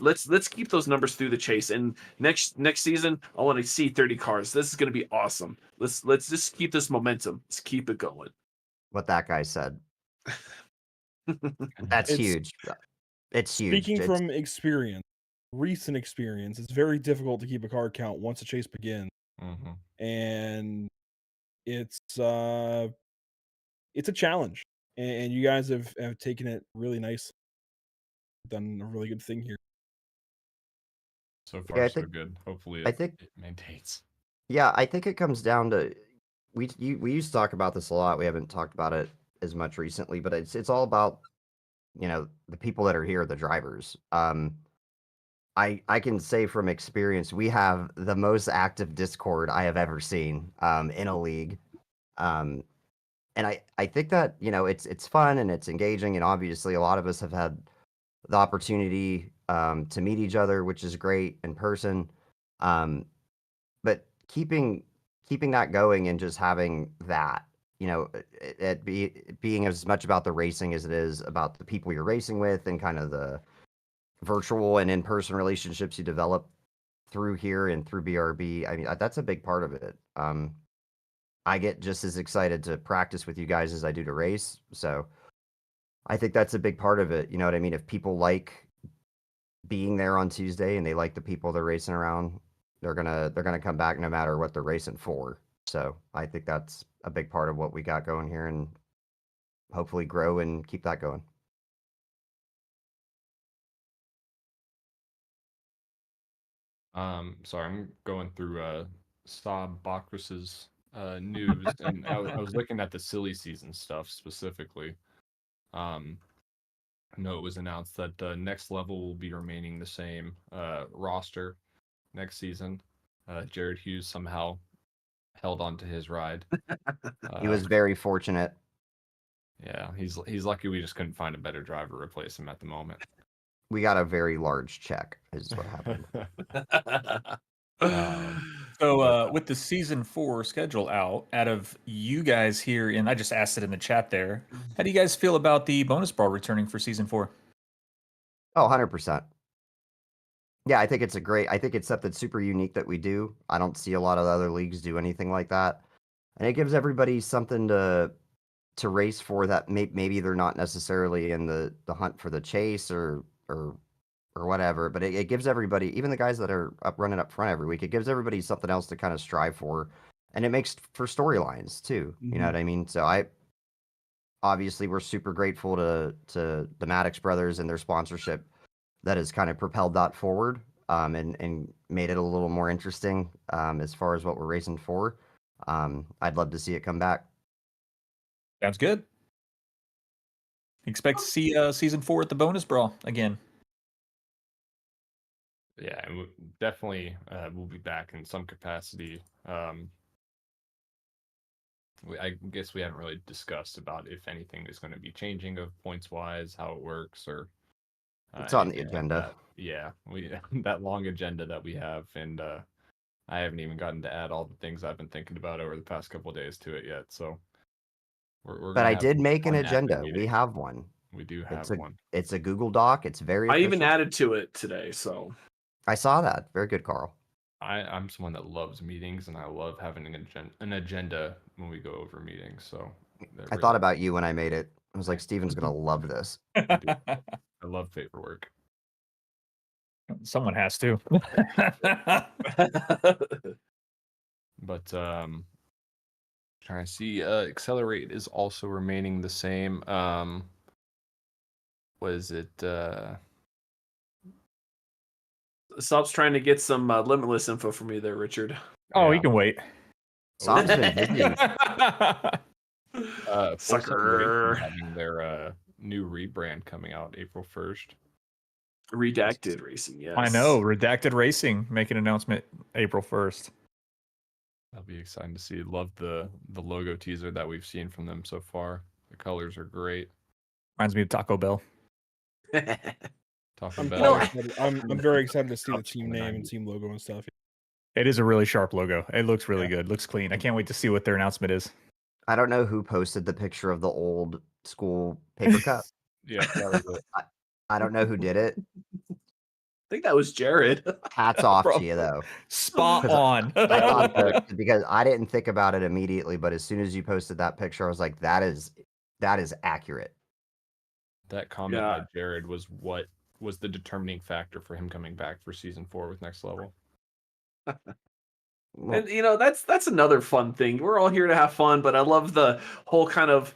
S5: keep those numbers through the chase. And next season, I want to see 30 cars. This is going to be awesome. Let's just keep this momentum. Let's keep it going.
S3: What that guy said. That's
S2: It's-
S3: huge. It's huge.
S2: Speaking from experience, recent experience, it's very difficult to keep a card count once the chase begins,
S1: Mhm.
S2: and it's a challenge. And you guys have taken it really nicely, done a really good thing here.
S1: So far,
S3: Yeah, I
S1: so
S3: think-
S1: good. Hopefully,
S3: I think-
S1: it maintains.
S3: Yeah, I think it comes down to we used to talk about this a lot. We haven't talked about it as much recently, but it's all about the people that are here, the drivers. I can say from experience, we have the most active Discord I have ever seen in a league. And I think that it's fun and it's engaging, and obviously a lot of us have had the opportunity to meet each other, which is great in person. But keeping that going and just having that, being as much about the racing as it is about the people you're racing with and kind of the virtual and in-person relationships you develop through here and through BRB. I mean, that's a big part of it. I get just as excited to practice with you guys as I do to race. So I think that's a big part of it. You know what I mean? If people like being there on Tuesday and they like the people they're racing around, they're gonna come back no matter what they're racing for. So I think that's a big part of what we got going here, and hopefully grow and keep that going.
S1: Sorry, I'm going through Saab Bachrus's news, and I was looking at the silly season stuff specifically. I know it was announced that Next Level will be remaining the same roster next season. Jared Hughes somehow held on to his ride.
S3: He was very fortunate.
S1: Yeah, he's lucky we just couldn't find a better driver to replace him at the moment.
S3: We got a very large check, is what happened.
S4: So with the season 4 schedule out of you guys here, and I just asked it in the chat there, how do you guys feel about the bonus brawl returning for season 4?
S3: Oh, 100%. Yeah, I think it's something super unique that we do. I don't see a lot of other leagues do anything like that. And it gives everybody something to race for that maybe they're not necessarily in the hunt for the chase or whatever, but it gives everybody, even the guys that are running up front every week, it gives everybody something else to kind of strive for, and it makes for storylines too. You know what I mean? So obviously we're super grateful to the Maddox brothers and their sponsorship that has kind of propelled that forward, and made it a little more interesting as far as what we're racing for. I'd love to see it come back.
S4: Sounds good. Expect to see season 4 at the bonus brawl again.
S1: Yeah, and definitely we'll be back in some capacity. I guess we haven't really discussed about if anything is going to be changing of points wise, how it works, or
S3: It's on the
S1: anything like
S3: agenda.
S1: that. Yeah, we that long agenda that we have, and I haven't even gotten to add all the things I've been thinking about over the past couple of days to it yet. So we're
S3: But
S1: gonna
S3: I
S1: have
S3: did
S1: some
S3: make an
S1: fun admin
S3: agenda. We
S1: meetings.
S3: have one.
S1: We do have
S3: It's a
S1: one.
S3: it's a Google Doc. It's very
S5: I even
S3: official.
S5: added to it today, so
S3: I saw that. Very good, Carl.
S1: I'm someone that loves meetings, and I love having an agenda when we go over meetings. So
S3: I thought about you when I made it. I was like, Steven's gonna love this.
S1: I love paperwork.
S4: Someone has to.
S1: But trying trying to see. Accelerate is also remaining the same. Was it?
S5: Saab's trying to get some Limitless info from you there, Richard.
S4: Oh,
S1: Yeah.
S4: you can wait.
S3: Saab's been busy.
S1: Foresight
S5: Sucker.
S1: Racing having their new rebrand coming out April 1st.
S5: Redacted Racing, yes.
S4: I know. Redacted Racing make an announcement April 1st.
S1: That'll be exciting to see. Love the logo teaser that we've seen from them so far. The colors are great.
S4: Reminds me of Taco Bell.
S1: Taco
S2: I'm,
S1: Bell.
S2: very excited. I'm very excited to see the
S1: Cups
S2: team
S1: from the
S2: name and
S1: 90s.
S2: team logo and stuff.
S4: It is a really sharp logo. It looks really good. Looks clean. I can't wait to see what their announcement is.
S3: I don't know who posted the picture of the old school paper cup.
S1: Yeah, that was it.
S3: I don't know who did it.
S5: I think that was Jared.
S3: Hats off
S4: Bro.
S3: to you though.
S4: Spot
S3: 'Cause
S4: on.
S3: I thought that because I didn't think about it immediately, but as soon as you posted that picture, I was like, that is accurate.
S1: That comment
S5: Yeah.
S1: by Jared was what was the determining factor for him coming back for season 4 with Next Level.
S3: Well,
S5: And you know, that's another fun thing. We're all here to have fun, but I love the whole kind of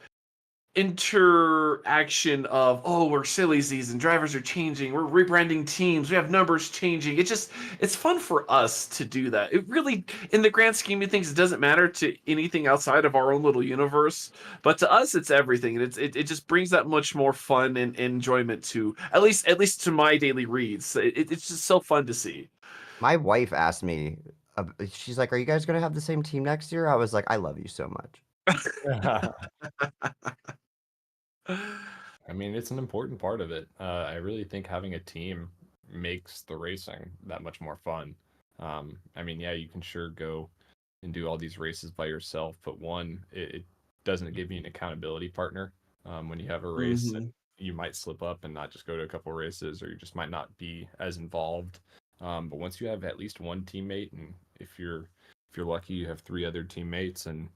S5: interaction of, oh, we're silly season, drivers are changing, we're rebranding teams, we have numbers changing. It's fun for us to do that. It really, in the grand scheme of things, it doesn't matter to anything outside of our own little universe, but to us it's everything, and it just brings that much more fun and enjoyment to at least to my daily reads. It's just so fun to see.
S3: my wife asked me, she's like, "Are you guys gonna have the same team next year?" I was like, "I love you so much."
S1: I mean, it's an important part of it. I really think having a team makes the racing that much more fun. I mean, yeah, you can sure go and do all these races by yourself, but one, it doesn't give you an accountability partner. When you have a race,
S5: Mhm.
S1: you might slip up and not just go to a couple races, or you just might not be as involved. But once you have at least one teammate, and if you're lucky, you have 3 other teammates, and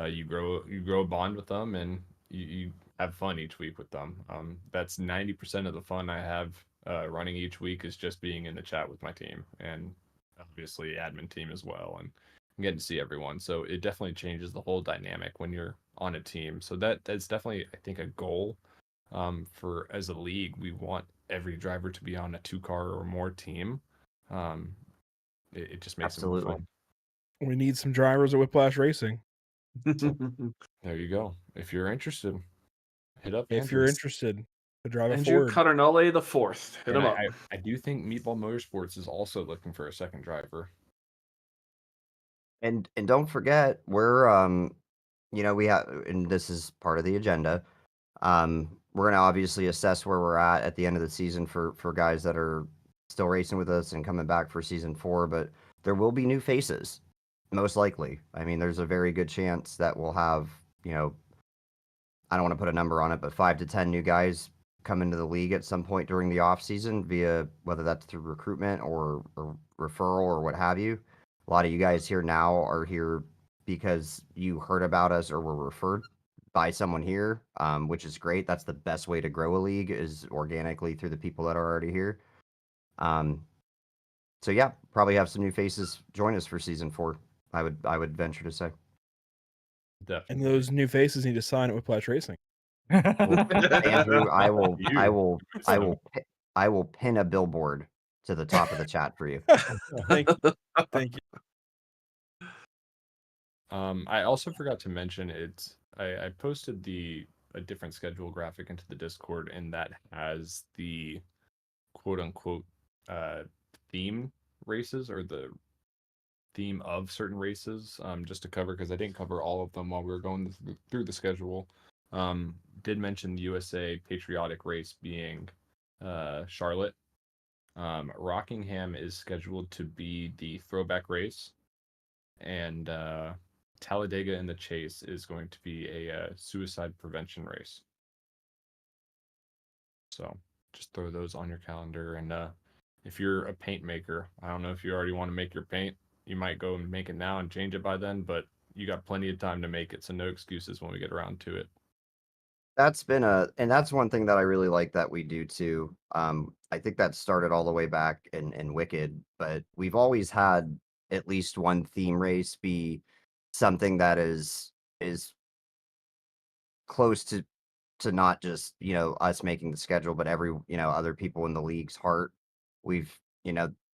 S1: you grow a bond with them, and you have fun each week with them. That's 90% of the fun I have running each week is just being in the chat with my team, and obviously admin team as well, and getting to see everyone. So it definitely changes the whole dynamic when you're on a team. So that's definitely, I think, a goal for as a league. We want every driver to be on a 2-car or more team. It just makes it more
S3: Absolutely.
S1: fun.
S2: We need some drivers at Whiplash Racing.
S1: There you go. If you're interested, hit up
S2: If you're
S1: Andrew.
S2: interested to drive a
S5: Andrew
S2: Ford.
S5: Cardinale the fourth. Hit
S1: And
S5: him up.
S1: I do think Meatball Motorsports is also looking for a second driver.
S3: And don't forget, we're we have, and this is part of the agenda. We're gonna obviously assess where we're at the end of the season for guys that are still racing with us and coming back for season 4, but there will be new faces, most likely. I mean, there's a very good chance that we'll have, I don't want to put a number on it, but 5 to 10 new guys come into the league at some point during the off season via whether that's through recruitment or referral or what have you. A lot of you guys here now are here because you heard about us or were referred by someone here, which is great. That's the best way to grow a league, is organically through the people that are already here. So yeah, probably have some new faces join us for season 4. I would venture to say.
S1: Definitely.
S2: And those new faces need to sign at Whiplash Racing.
S3: Andrew, I
S1: You.
S3: will pin a billboard to the top of the chat for you.
S2: Thank you. Thank you.
S1: I also forgot to mention I posted a different schedule graphic into the Discord, and that has the quote unquote theme races, or the theme of certain races, just to cover, because I didn't cover all of them while we were going through the schedule. Did mention the USA Patriotic race being Charlotte. Rockingham is scheduled to be the throwback race, and Talladega in the Chase is going to be a suicide prevention race. So just throw those on your calendar. And if you're a paint maker, I don't know if you already want to make your paint. You might go and make it now and change it by then, but you got plenty of time to make it, so no excuses when we get around to it.
S3: That's one thing that I really like that we do too. I think that started all the way back in Wicked, but we've always had at least one theme race be something that is is close to not just, us making the schedule, but every, other people in the league's heart. We've,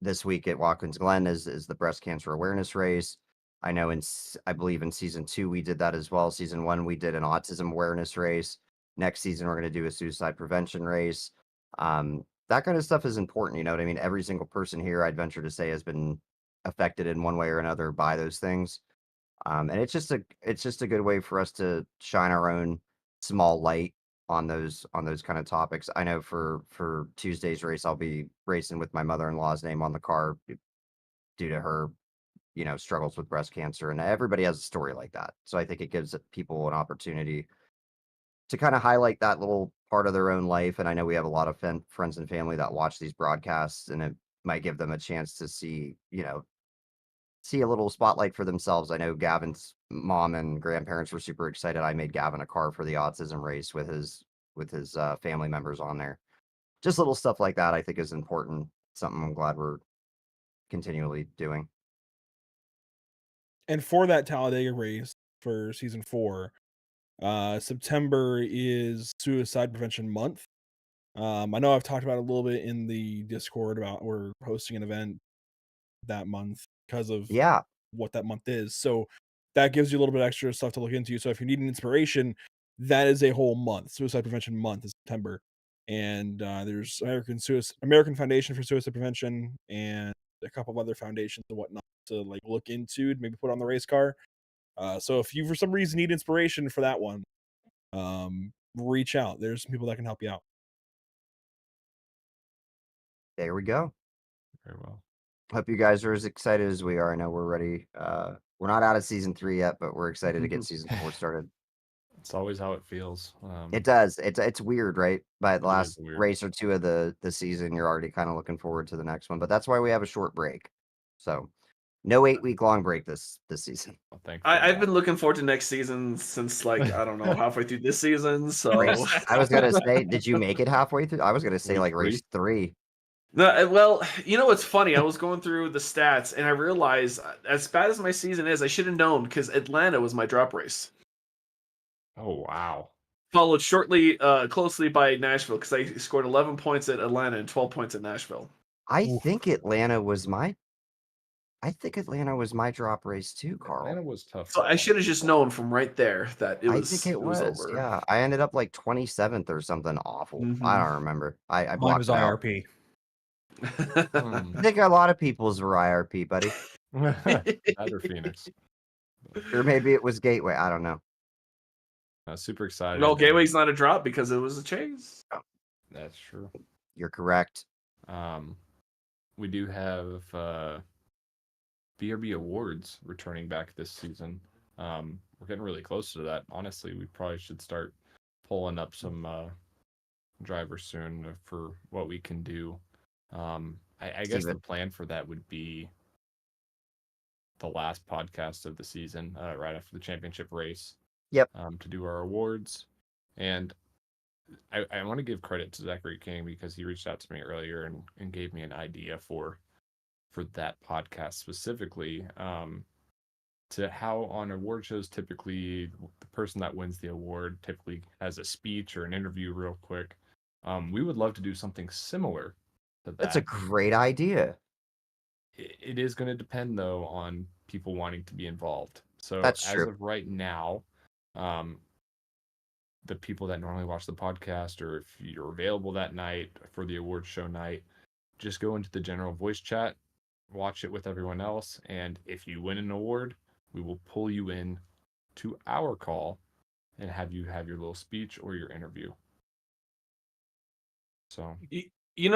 S3: this week at Watkins Glen is the breast cancer awareness race. I know I believe in season 2 we did that as well. Season 1 we did an autism awareness race. Next season we're going to do a suicide prevention race. That kind of stuff is important. You know what I mean? Every single person here, I'd venture to say, has been affected in one way or another by those things. And it's just a good way for us to shine our own small light on those kind of topics. I know for Tuesday's race, I'll be racing with my mother-in-law's name on the car due to her, struggles with breast cancer, and everybody has a story like that. So I think it gives people an opportunity to kind of highlight that little part of their own life. And I know we have a lot of friends and family that watch these broadcasts, and it might give them a chance to see a little spotlight for themselves. I know Gavin's mom and grandparents were super excited. I made Gavin a car for the autism race with his family members on there. Just little stuff like that, I think, is important. Something I'm glad we're continually doing.
S2: And for that Talladega race for season 4, September is Suicide Prevention Month. I know I've talked about it a little bit in the Discord about we're hosting an event that month because of
S3: Yeah,
S2: what that month is. So that gives you a little bit extra stuff to look into. So if you need an inspiration, that is a whole month. Suicide Prevention Month is September, and there's American Foundation for Suicide Prevention and a couple of other foundations and whatnot to like look into, maybe put on the race car. So if you for some reason need inspiration for that one, reach out. There's some people that can help you out.
S3: there we go.
S1: Very well.
S3: Hope you guys are as excited as we are. I know we're ready. We're not out of season 3 yet, but we're excited to get season 4 started.
S1: It's always how it feels.
S3: It does. It's weird, right? By the
S1: It is
S3: last
S1: weird.
S3: race or 2 of the season, you're already kind of looking forward to the next one. But that's why we have a short break. So no 8-week long break this season.
S1: Well, thankfully
S5: I've
S1: not.
S5: been looking forward to next season since I don't know, halfway through this season. So
S3: I was gonna say, did you make it halfway through? I was gonna say
S1: Week
S3: like race 3.
S5: no, well, what's funny? I was going through the stats and I realized, as bad as my season is, I should have known because Atlanta was my drop race,
S1: Oh wow.
S5: followed closely by Nashville because I scored 11 points at Atlanta and 12 points at Nashville.
S2: Oof.
S3: I think Atlanta was my drop race too, Carl.
S1: Atlanta was tough.
S5: So
S1: for
S5: I
S1: a
S5: should have just known from right there that it
S3: I
S5: was
S3: think it was.
S5: over.
S3: Yeah, I ended up like 27th or something awful. I
S5: Mhm.
S3: don't remember. I
S4: Mine
S3: blocked
S4: was
S3: it out.
S4: IRP.
S1: while.
S3: I think a lot of people's were IRP, buddy.
S1: That or Phoenix.
S3: Or maybe it was Gateway. I don't know.
S1: Super excited.
S5: No, Gateway's not a drop because it was a chase.
S1: That's true.
S3: You're correct.
S1: We do have BRB Awards returning back this season. We're getting really close to that. Honestly, we probably should start pulling up some drivers soon for what we can do. I guess the
S3: Steven.
S1: plan for that would be the last podcast of the season, right after the championship race.
S3: Yep.
S1: To do our awards. And I want to give credit to Zachary King because he reached out to me earlier and gave me an idea for that podcast specifically, to how on award shows typically the person that wins the award typically has a speech or an interview real quick. We would love to do something similar to that.
S3: That's a great idea.
S1: It is going to depend though on people wanting to be involved. So
S3: That's
S1: as
S3: true.
S1: of right now, the people that normally watch the podcast, or if you're available that night for the award show night, just go into the general voice chat, watch it with everyone else, and if you win an award, we will pull you in to our call and have you have your little speech or your interview. So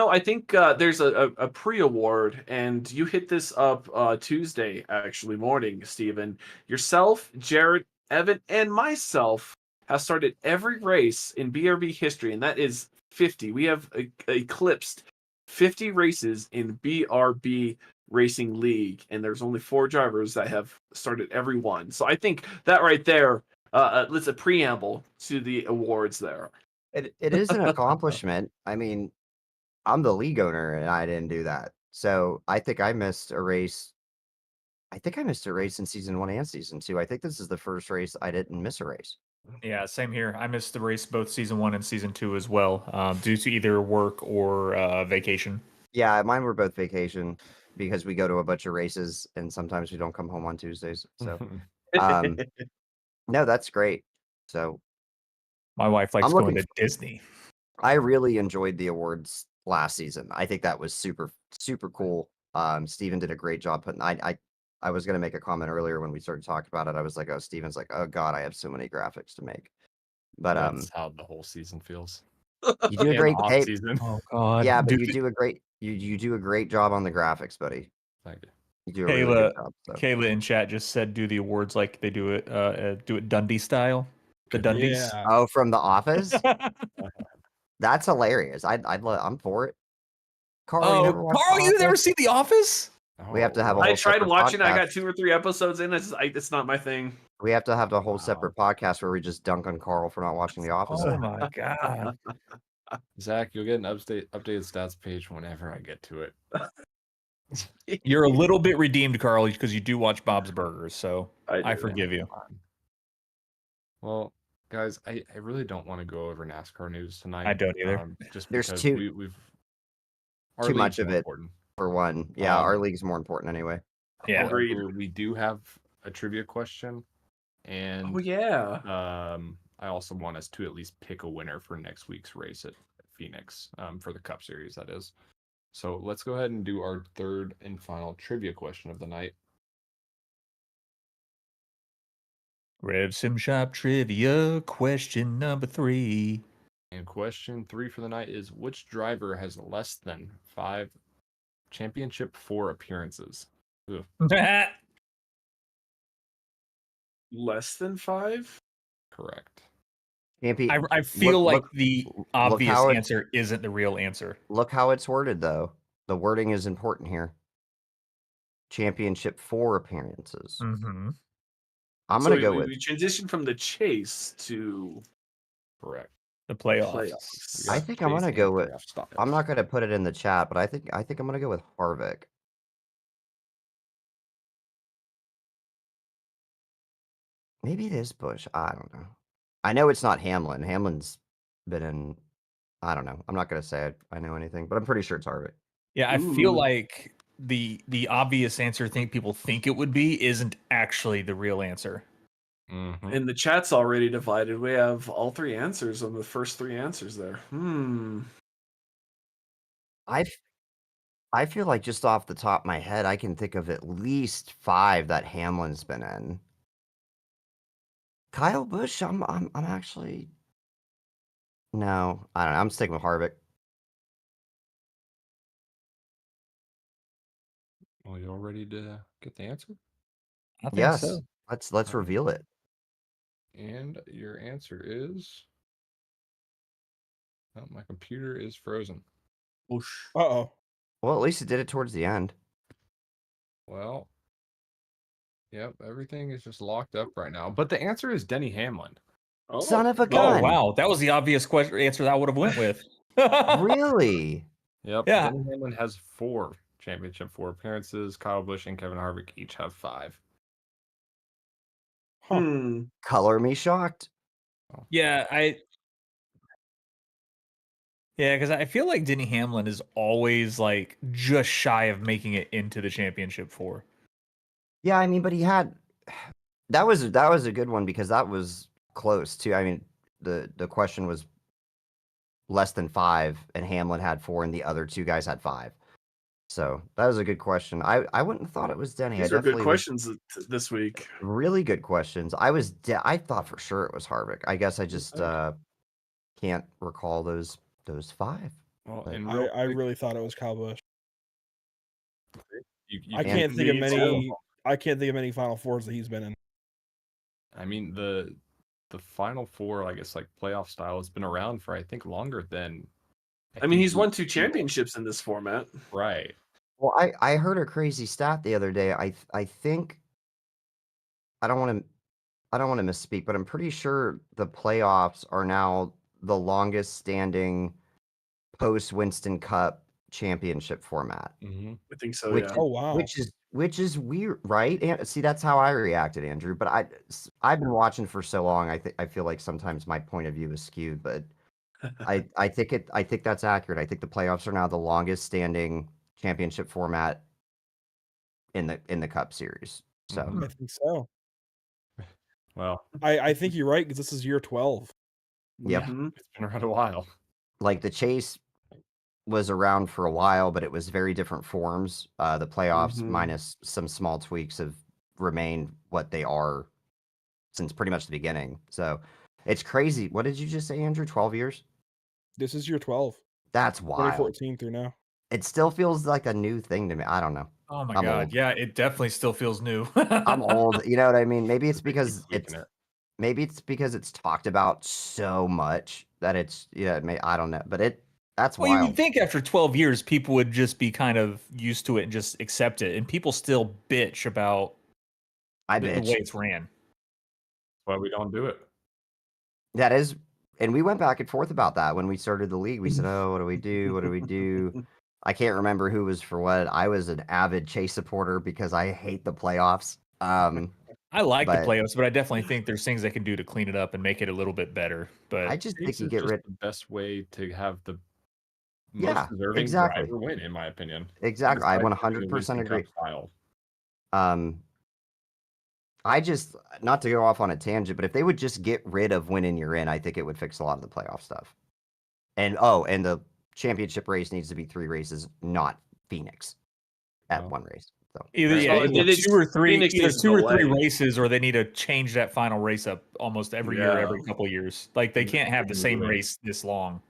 S5: I think there's a pre-award, and you hit this up Tuesday actually morning, Steven. Yourself, Jared, Evan, and myself have started every race in BRB history, and that is 50. We have eclipsed 50 races in BRB Racing League, and there's only 4 drivers that have started every one. So I think that right there, it's a preamble to the awards there.
S3: It is an accomplishment. I mean, I'm the league owner and I didn't do that. So I think I missed a race I think I missed a race in season 1 and season 2. I think this is the first race I didn't miss a race.
S4: Yeah, same here. I missed the race both season 1 and season 2 as well, due to either work or vacation.
S3: Yeah, mine were both vacation because we go to a bunch of races and sometimes we don't come home on Tuesdays. So no, that's great. So
S4: My wife likes
S3: I'm
S4: going
S3: looking
S4: to Disney.
S3: I really enjoyed the awards last season. I think that was super cool. Steven did a great job putting. I was gonna make a comment earlier when we started talking about it. I was like, oh, Steven's like, oh god, I have so many graphics to make. But
S1: That's how the whole season feels.
S3: you do a
S1: And
S3: great
S1: off
S3: hey,
S1: season.
S4: Oh God!
S3: yeah, but
S4: Dude,
S3: you do a great you do a great job on the graphics, buddy.
S1: Thank you.
S3: You do a really good job. So.
S4: Kayla in chat just said, "Do the awards like they do it Dundee style." The Dundies.
S2: Yeah.
S3: Oh, from The Office? That's hilarious. I'm for it. Carl, you
S4: Oh,
S3: never watched
S4: Carl,
S3: The
S4: you never
S3: Office?
S4: seen The Office?
S3: We have to have a
S1: Oh,
S3: whole
S5: I tried
S3: separate
S5: watching. I
S3: podcast.
S5: got 2 or 3 episodes in. It's not my thing.
S3: We have to have the whole
S1: Wow.
S3: separate podcast where we just dunk on Carl for not watching The Office.
S4: Oh my God!
S1: Zach, you'll get an updated stats page whenever I get to it.
S4: You're a little bit redeemed, Carl, because you do watch Bob's Burgers, so I
S5: do.
S4: forgive you.
S1: Well, guys, I really don't want to go over NASCAR news tonight.
S4: I don't either.
S1: Just
S3: There's
S1: because
S3: too-
S1: we've our
S3: too much
S1: league's
S3: of
S1: more
S3: it.
S1: important.
S3: For one, yeah,
S1: Um,
S3: our league's more important anyway.
S4: Yeah.
S5: Agreed.
S1: However, we do have a trivia question, and
S5: Oh yeah.
S1: I also want us to at least pick a winner for next week's race at Phoenix, for the Cup Series, that is. So let's go ahead and do our third and final trivia question of the night.
S4: Rev Sim Shop trivia question number 3.
S1: And question 3 for the night is: which driver has less than 5 championship 4 appearances? Ugh.
S5: Less than 5?
S1: Correct.
S3: Champion,
S4: I feel
S3: Look-
S4: like the
S3: look
S4: obvious
S3: how it-
S4: answer isn't the real answer.
S3: look how it's worded though. The wording is important here. Championship 4 appearances.
S4: Mm-hmm.
S3: I'm
S5: So
S3: gonna go with
S5: we transitioned from the chase to
S1: Correct.
S4: The playoffs.
S5: playoffs.
S3: I
S1: Yeah,
S3: think I'm
S1: chase
S3: gonna
S1: and
S3: go with-
S1: draft style.
S3: I'm not gonna put it in the chat, but I think I'm gonna go with Harvick. Maybe it is Bush. I don't know. I know it's not Hamlin. Hamlin's been in. I don't know. I'm not gonna say I know anything, but I'm pretty sure it's Harvick.
S4: Yeah, I feel
S5: Ooh.
S4: like the obvious answer people think it would be isn't actually the real answer.
S1: Mhm.
S5: And the chat's already divided. We have all 3 answers on the first 3 answers there.
S3: I feel like just off the top of my head, I can think of at least 5 that Hamlin's been in. Kyle Busch, I'm actually no, I don't know. I'm sticking with Harvick.
S1: Well, you all ready to get the answer?
S4: I think
S3: Yes,
S4: so.
S3: let's reveal it.
S1: And your answer is. Oh, my computer is frozen.
S5: Whoosh.
S2: Uh-oh.
S3: Well, at least it did it towards the end.
S1: Well, yep, everything is just locked up right now. But the answer is Denny Hamlin.
S5: Oh.
S3: Son of a
S4: Oh
S3: gun!
S4: wow, that was the obvious answer that I would have went with.
S3: Really?
S1: Yep.
S4: Yeah.
S1: Denny Hamlin has 4 championship 4 appearances. Kyle Busch and Kevin Harvick each have 5.
S2: Huh.
S3: Color me shocked.
S4: Yeah, because I feel like Denny Hamlin is always like just shy of making it into the championship 4.
S3: Yeah, I mean, but he had that was a good one because that was close too. I mean, the question was less than 5, and Hamlin had 4, and the other 2 guys had 5. So that was a good question. I wouldn't have thought it was Denny.
S5: These
S3: I
S5: are good
S3: definitely
S5: questions this week.
S3: really good questions. I thought for sure it was Harvick. I guess I just can't recall those 5.
S1: Well,
S3: But
S1: and
S2: I really thought it was Kyle Busch.
S1: you
S2: I
S3: And
S2: can't think of
S5: me too.
S2: many. I can't think of any Final Fours that he's been in.
S1: I mean, the Final Four, I guess, like playoff style, has been around for I think longer than.
S5: I mean, he's won 2 championships in this format.
S1: Right.
S3: Well, I heard a crazy stat the other day. I think I don't want to misspeak, but I'm pretty sure the playoffs are now the longest standing post Winston Cup championship format.
S1: Mm-hmm.
S5: I think so.
S3: Which-
S5: Yeah.
S2: Oh wow.
S3: Which is weird, right? And see, that's how I reacted, Andrew. But I've been watching for so long. I feel like sometimes my point of view is skewed, but I think that's accurate. I think the playoffs are now the longest standing championship format in the Cup Series. So
S1: Mhm.
S2: I think so.
S1: Well,
S2: I think you're right because this is year 12.
S3: Yep.
S5: Mhm.
S1: it's been around a while.
S3: like the chase was around for a while, but it was very different forms. The playoffs,
S5: Mhm.
S3: minus some small tweaks, have remained what they are since pretty much the beginning. So it's crazy. What did you just say, Andrew? 12 years?
S2: This is year 12.
S3: That's wild.
S2: 2014 through now.
S3: It still feels like a new thing to me. I don't know.
S4: Oh my
S3: I'm
S4: god,
S3: old.
S4: yeah, it definitely still feels new.
S3: I'm old. You know what I mean? Maybe it's
S1: They keep
S3: because
S1: tweaking it.
S3: maybe it's because it's talked about so much that it's I don't know, but that's
S4: Well, you
S3: wild.
S4: would think after 12 years, people would just be kind of used to it and just accept it. And people still bitch about
S3: I
S4: the
S3: bitch.
S4: way it's ran.
S1: That's why we don't do it.
S3: That is, and we went back and forth about that when we started the league. We said, "Oh, what do we do? What do we do?" I can't remember who was for what. I was an avid Chase supporter because I hate the playoffs.
S4: I like the
S3: But-
S4: playoffs, but I definitely think there's things they can do to clean it up and make it a little bit better. But
S3: I just think
S1: Chase
S3: you
S1: is
S3: get
S1: just
S3: rid.
S1: the best way to have the
S3: Yeah,
S1: most deserving
S3: exactly.
S1: driver win, in my opinion.
S3: Exactly, I
S1: Besides doing the
S3: 100%
S1: Winston
S3: agree.
S1: Cup style.
S3: I just, not to go off on a tangent, but if they would just get rid of winning you're in, I think it would fix a lot of the playoff stuff. And and the championship race needs to be 3 races, not Phoenix at
S1: Oh.
S3: 1 race. So
S4: either
S5: Right.
S4: yeah,
S5: Well,
S4: either
S5: it's-
S4: 2 or 3,
S5: Phoenix
S4: either
S5: needs to
S4: 2 or
S5: go
S4: 3
S5: away.
S4: races, or they need to change that final race up almost every year,
S1: Yeah.
S4: every couple of years. Like they can't have the same
S1: Moving.
S4: race this long.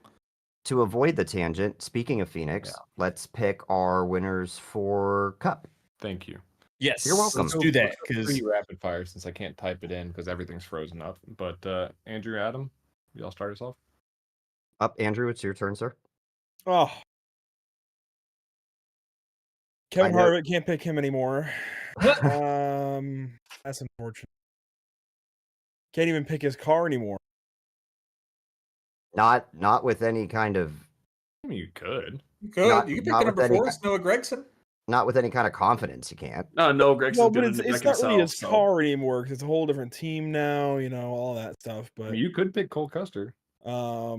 S3: to avoid the tangent, speaking of Phoenix, let's pick our winners for Cup.
S1: Thank you.
S4: Yes,
S3: You're welcome.
S4: Let's do that
S1: Let's go
S4: because
S1: pretty rapid fire since I can't type it in because everything's frozen up. But Andrew, Adam, y'all start us off.
S3: Up, Andrew, it's your turn, sir.
S2: Oh. Kevin
S3: I know-
S2: Harvick, can't pick him anymore. That's unfortunate. Can't even pick his car anymore.
S3: Not with any kind of
S1: I mean, you could.
S4: you could
S3: Not-
S4: you could pick
S3: not
S4: the
S3: with
S4: number
S3: any
S4: 4,
S3: ki-
S4: it's Noah Gregson.
S3: not with any kind of confidence. You can't.
S5: No, Gregson's
S2: No, but
S5: gonna
S2: it's
S5: back
S2: not really
S5: himself,
S2: his
S5: so.
S2: car anymore because it's a whole different team now, all that stuff.
S1: I
S2: But
S1: mean, you could pick Cole Custer.
S2: I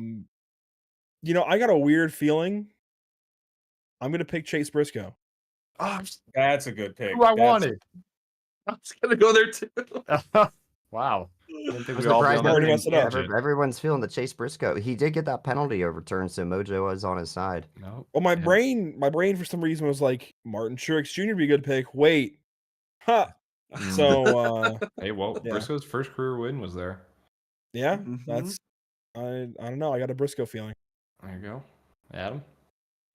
S2: got a weird feeling. I'm gonna pick Chase Briscoe.
S1: Oh,
S4: That's a good pick.
S1: who I
S4: That's-
S1: wanted.
S5: I was gonna go there too.
S1: Wow. I didn't think
S3: I'm
S1: we'd all be
S3: surprised
S1: on
S2: already
S1: the
S2: messed
S1: same
S2: it up.
S1: tangent.
S3: Everyone's feeling the Chase Briscoe. He did get that penalty overturned, so Mojo was on his side.
S1: No.
S2: Well, my
S1: Yeah.
S2: brain for some reason was like Martin Truex Jr. would be a good pick. Wait, huh?
S1: Mm.
S2: So
S1: Hey, well,
S2: Yeah.
S1: Briscoe's first career win was there.
S2: yeah,
S5: Mhm.
S2: that's I don't know. I got a Briscoe feeling.
S1: There you go. Adam?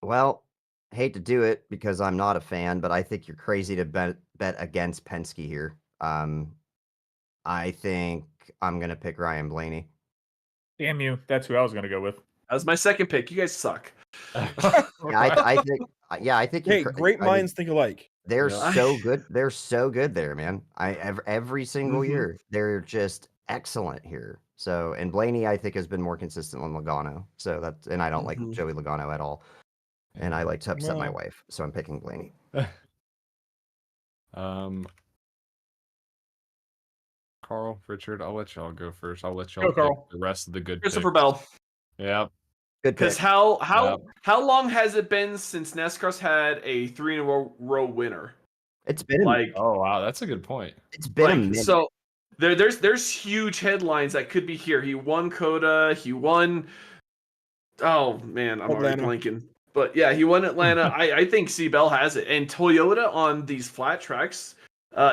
S3: Well, hate to do it because I'm not a fan, but I think you're crazy to bet against Penske here. I think I'm gonna pick Ryan Blaney.
S4: Damn you. That's who I was going to go with.
S5: That was my second pick. You guys suck.
S3: Yeah, I think
S2: Hey,
S3: you're
S2: great minds think alike.
S3: They're
S1: Yeah.
S3: so good. They're so good there, man. Every single
S5: Mhm.
S3: year, they're just excellent here. So, and Blaney, I think, has been more consistent than Logano. So and I don't like
S5: Mhm.
S3: Joey Logano at all. And I like to upset my
S2: Well.
S3: wife, so I'm picking Blaney.
S1: Carl, Richard, I'll let y'all go first. I'll let
S4: Go,
S1: y'all pick
S4: Carl.
S1: the rest of the good
S5: Christopher
S1: picks.
S5: Bell.
S1: Yeah.
S3: Good pick.
S5: Because how long has it been since NASCAR's had a 3 in a row winner?
S3: It's been
S5: Like,
S1: Oh wow, that's a good point.
S3: it's been a minute.
S5: so there's huge headlines that could be here. He won Coda. He won. Oh man, I'm already
S2: Atlanta.
S5: blanking. But yeah, he won Atlanta. I think C-Bell has it, and Toyota on these flat tracks.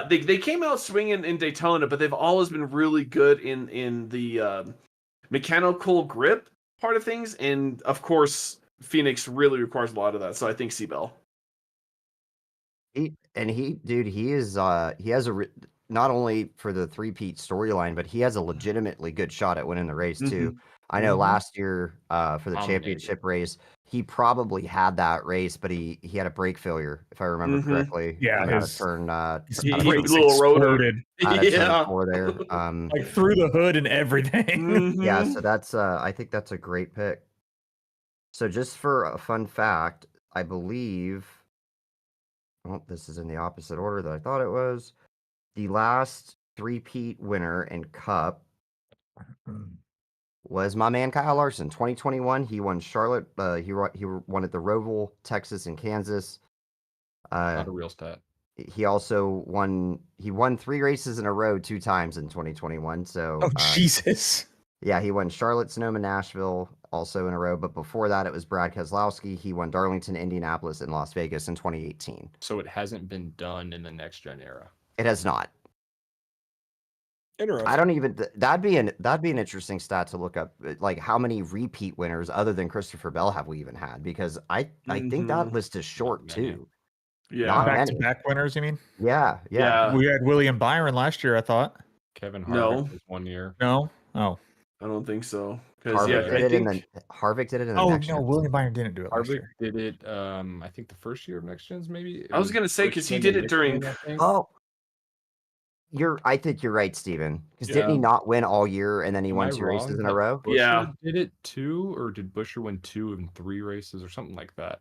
S5: They came out swinging in Daytona, but they've always been really good in the mechanical grip part of things, and of course Phoenix really requires a lot of that. So I think C-Bell.
S3: He is he has not only for the three-peat storyline, but he has a legitimately good shot at winning the race too.
S5: Mhm.
S3: I know
S2: Mhm.
S3: last year for the
S1: Dominated.
S3: championship race, he probably had that race, but he had a brake failure, if I remember
S5: Mhm.
S3: correctly.
S4: Yeah,
S3: coming out of
S4: his-
S3: turn,
S4: He-
S3: out of
S4: he
S3: turn-
S4: was
S5: little rotor.
S4: exploded,
S3: out of turn
S5: Yeah.
S3: 4 there.
S4: like through the hood and everything.
S3: Yeah,
S5: Mhm.
S3: so that's I think that's a great pick. So just for a fun fact, I believe Oh, this is in the opposite order that I thought it was. The last three-peat winner in Cup was my man Kyle Larson. 2021, he won Charlotte. He won at the Roval, Texas, and Kansas.
S1: Not a real stat.
S3: He also won. He won 3 races in a row 2 times in 2021. So,
S4: Oh Jesus!
S3: yeah, he won Charlotte, Sonoma, Nashville also in a row. But before that, it was Brad Keselowski. He won Darlington, Indianapolis, and Las Vegas in 2018.
S1: So it hasn't been done in the next gen era.
S3: It has not.
S2: Interesting.
S3: I don't even. That'd be an interesting stat to look up. Like, how many repeat winners other than Christopher Bell have we even had? Because I think that list is short
S1: Not many.
S3: too.
S5: Yeah.
S3: Not
S4: Back
S3: many.
S4: to back winners, you mean?
S3: Yeah.
S4: We had William Byron last year, I thought.
S1: Kevin
S5: No.
S1: Harvick was 1 year.
S4: No? Oh.
S5: I don't think so. 'Cause,
S3: Harvick
S5: I
S3: did it
S5: think
S3: Harvick did it in the
S4: Oh,
S3: next
S4: no,
S3: gen.
S4: William Byron didn't do it last
S1: Harvick
S4: year.
S1: did it. I think the first year of next gens, maybe.
S5: I was gonna say, 'cause he
S1: Richmond
S5: did
S1: and
S5: it during-
S1: Michigan, I think.
S3: Oh, I think you're right, Steven. Because didn't he
S1: Yeah.
S3: not win all year and then he
S1: Am
S3: won
S1: I
S3: 2 races
S1: wrong
S3: in a
S1: that
S3: row?
S1: Busher
S5: Yeah.
S1: did it 2, or did Busher win 2 and 3 races or something like that?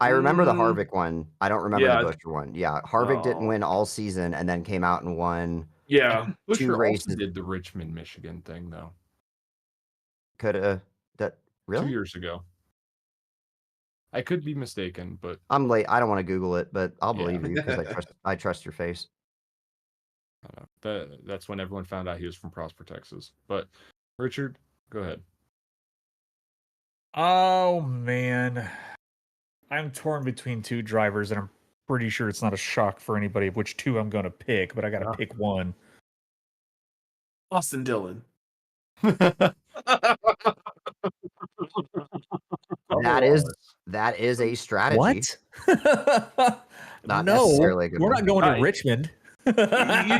S3: I remember the
S5: Mm.
S3: Harvick one. I don't remember
S5: Yeah.
S3: the Busher one. Yeah, Harvick didn't
S5: Oh.
S3: win all season and then came out and won.
S5: yeah.
S1: Busher also
S3: races.
S1: did the Richmond, Michigan thing though.
S3: Could have that
S1: 2
S3: really?
S1: years ago. I could be mistaken, but
S3: I'm late. I don't want to Google it, but I'll
S1: Yeah.
S3: believe you because I trust your face.
S1: I don't know. That's when everyone found out he was from Prosper, Texas. But Richard, go ahead.
S4: Oh, man. I'm torn between 2 drivers, and I'm pretty sure it's not a shock for anybody of which 2 I'm going to pick, but I got to pick one.
S5: Austin Dillon.
S3: That is a strategy.
S4: What?
S3: Not
S4: no,
S3: necessarily a good
S4: we're
S3: one.
S4: not going to
S5: I-
S4: Richmond.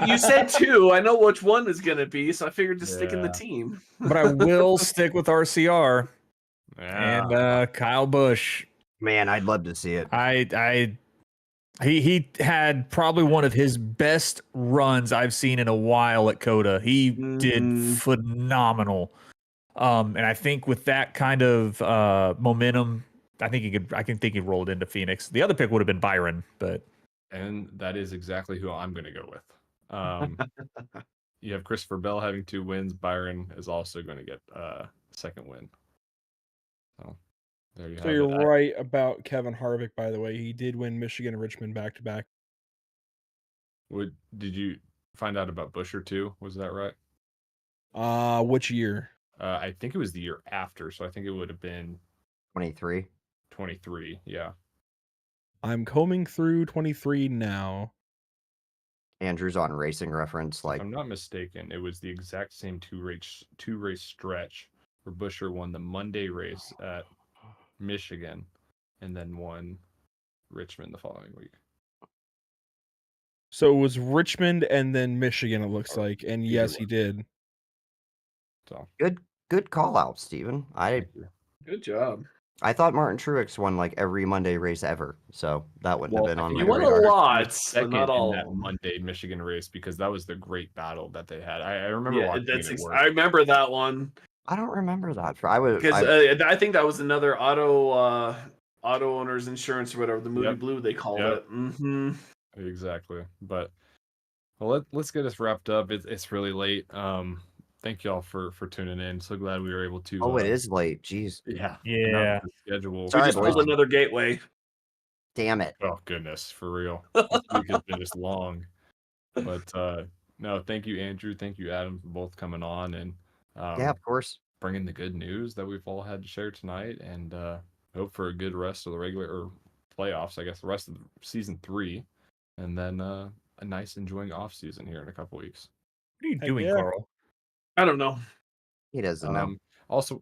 S5: you said 2. I know which one is going to be, so I figured to stick in the
S1: Yeah.
S5: team.
S4: But I will stick with RCR
S1: Yeah.
S4: and Kyle Busch.
S3: Man, I'd love to see it.
S4: He had probably one of his best runs I've seen in a while at COTA. He did
S5: Mhm.
S4: phenomenal. And I think with that kind of momentum, I think he could roll it into Phoenix. The other pick would have been Byron, but
S1: And that is exactly who I'm going to go with. You have Christopher Bell having 2 wins. Byron is also going to get a second win. So there you
S2: So
S1: have
S2: you're
S1: it.
S2: right about Kevin Harvick, by the way. He did win Michigan and Richmond back to back.
S1: Did you find out about Busher too? Was that right?
S2: Which year?
S1: I think it was the year after, so I think it would have been
S3: 23.
S1: 23. Yeah.
S2: I'm combing through 23 now.
S3: Andrew's on Racing Reference.
S1: If
S3: Like,
S1: I'm not mistaken, it was the exact same two race stretch where Busher won the Monday race at Michigan and then won Richmond the following week.
S2: So it was Richmond and then Michigan, it looks like. And
S1: Either
S2: yes,
S1: way.
S2: he did.
S1: So
S3: good call out, Steven.
S1: thank you.
S5: Good job.
S3: I thought Martin Truex won like every Monday race ever, so that wouldn't
S1: Well,
S3: have been
S1: I
S3: on
S1: think
S3: my
S5: You won
S3: radar.
S5: a lot, but
S1: Second
S5: not all
S1: in
S5: of
S1: that
S5: them.
S1: Monday Michigan race because that was the great battle that they had. I remember
S5: Yeah,
S1: watching
S5: that's
S1: it at work.
S5: I remember that one
S3: I don't remember that. I would.
S5: because I think that was another auto owners insurance or whatever, the Moody
S1: Yep.
S5: Blue they called
S1: Yep.
S5: it. Mm-hmm.
S1: Exactly. But well, let's get us wrapped up. It's really late. Thank y'all for tuning in. So glad we were able to.
S3: Oh, it is late. Jeez,
S1: Yeah.
S4: Yeah.
S1: announce the schedule.
S3: Sorry,
S5: we just
S3: boys.
S5: pulled another gateway.
S3: damn it.
S1: Oh goodness, for real. This week has been just long. But no, thank you, Andrew. Thank you, Adam, for both coming on and
S3: Yeah, of course.
S1: bringing the good news that we've all had to share tonight. And hope for a good rest of the regular or playoffs. I guess the rest of season 3, and then a nice enjoying off season here in a couple weeks.
S4: what are you
S2: Heck
S4: doing,
S2: yeah.
S4: Carl?
S5: I don't know.
S3: He doesn't know.
S1: Also,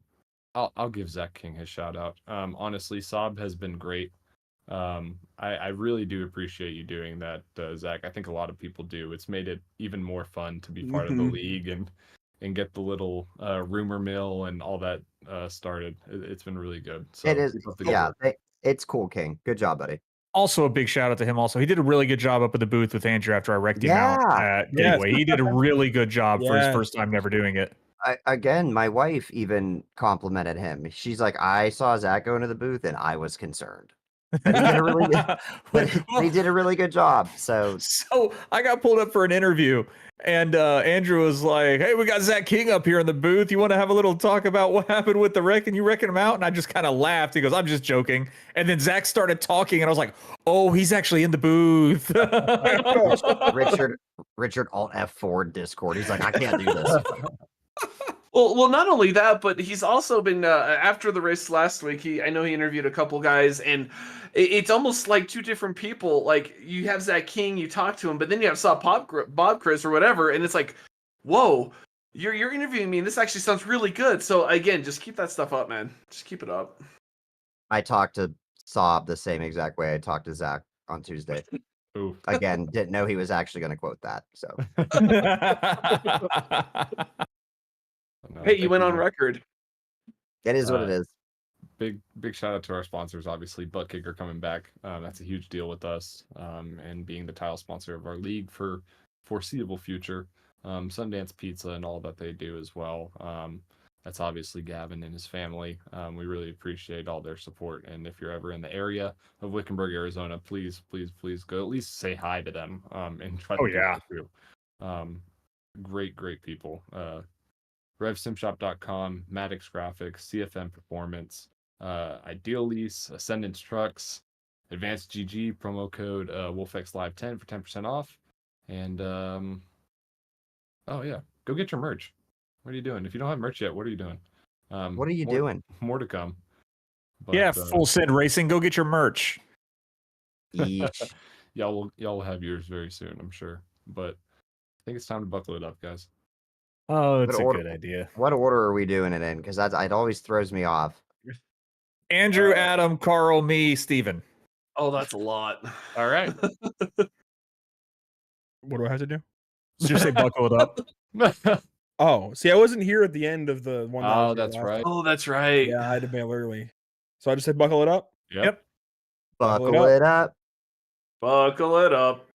S1: I'll give Zach King his shout out. Honestly, Saab has been great. I really do appreciate you doing that, Zach. I think a lot of people do. It's made it even more fun to be part of the
S5: Mhm.
S1: league and get the little rumor mill and all that started. It's been really good. So
S3: It is.
S1: keep up the good
S3: Yeah,
S1: work.
S3: it's cool, King. Good job, buddy.
S4: Also, a big shout out to him. Also, he did a really good job up at the booth with Andrew after I wrecked him out
S3: Yeah.
S4: at
S2: Yes.
S4: Gateway. He did a really good job for his
S2: Yes.
S4: first time never doing it.
S3: Again, my wife even complimented him. She's like, I saw Zach go into the booth and I was concerned. But he did a really good, but he did a really good job. So
S4: So I got pulled up for an interview, and Andrew was like, "Hey, we got Zach King up here in the booth. You want to have a little talk about what happened with the wreck? And you wrecking him out?" And I just kind of laughed. He goes, "I'm just joking." And then Zach started talking, and I was like, "Oh, he's actually in the booth."
S3: Richard Alt F4 Discord. He's like, I can't do this.
S5: Well, not only that, but he's also been after the race last week. I know he interviewed a couple guys, and it's almost like two different people. Like you have Zach King, you talk to him, but then you have Bob Chris or whatever, and it's like, whoa, you're interviewing me, and this actually sounds really good. So again, just keep that stuff up, man. Just keep it up.
S3: I talked to Saab the same exact way I talked to Zach on Tuesday.
S1: Ooh.
S3: Again, didn't know he was actually going to quote that. So
S1: No,
S5: Hey, you
S1: thank
S5: went on record.
S3: it is what it is.
S1: Big shout out to our sponsors, obviously Butt Kicker coming back. That's a huge deal with us, and being the title sponsor of our league for foreseeable future. Sundance Pizza and all that they do as well. That's obviously Gavin and his family. We really appreciate all their support. And if you're ever in the area of Wickenburg, Arizona, please go at least say hi to them, and try to get through. Great people. RevSimShop.com, Maddox Graphics, CFM Performance, Ideal Lease, Ascendance Trucks, Advanced GG, promo code WolfX Live 10 for 10% off. And oh yeah, go get your merch. What are you doing? If you don't have merch yet, what are you doing?
S3: What are you doing?
S1: More to come. But,
S4: Yeah, Full Send Racing. Go get your merch.
S3: Yeesh.
S1: y'all will have yours very soon, I'm sure. But I think it's time to buckle it up, guys.
S4: Oh, that's
S3: What
S4: a
S3: order-
S4: good idea.
S3: What order are we doing it in? Because it always throws me off.
S4: Andrew, Adam, Carl, me, Steven.
S5: Oh, that's a lot.
S1: All right.
S2: What do I have to do?
S4: Just say buckle it up.
S2: Oh, see, I wasn't here at the end of the one. That I
S1: Oh,
S2: was here
S1: that's
S2: last
S1: right.
S2: time.
S5: Oh, that's right.
S2: Yeah, I had to bail early, so I just said buckle it up.
S1: Yep.
S3: Buckle it up.
S5: Buckle it up.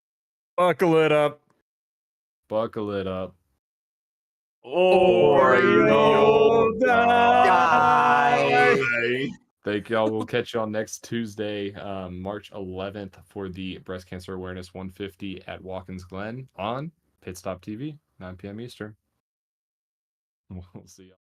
S4: Buckle it up.
S1: Buckle it up.
S5: Or
S4: you'll
S3: die.
S1: Thank y'all. We'll catch y'all next Tuesday, March 11th, for the Breast Cancer Awareness 150 at Watkins Glen on Pit Stop TV, 9 p.m. Eastern. We'll see y'all.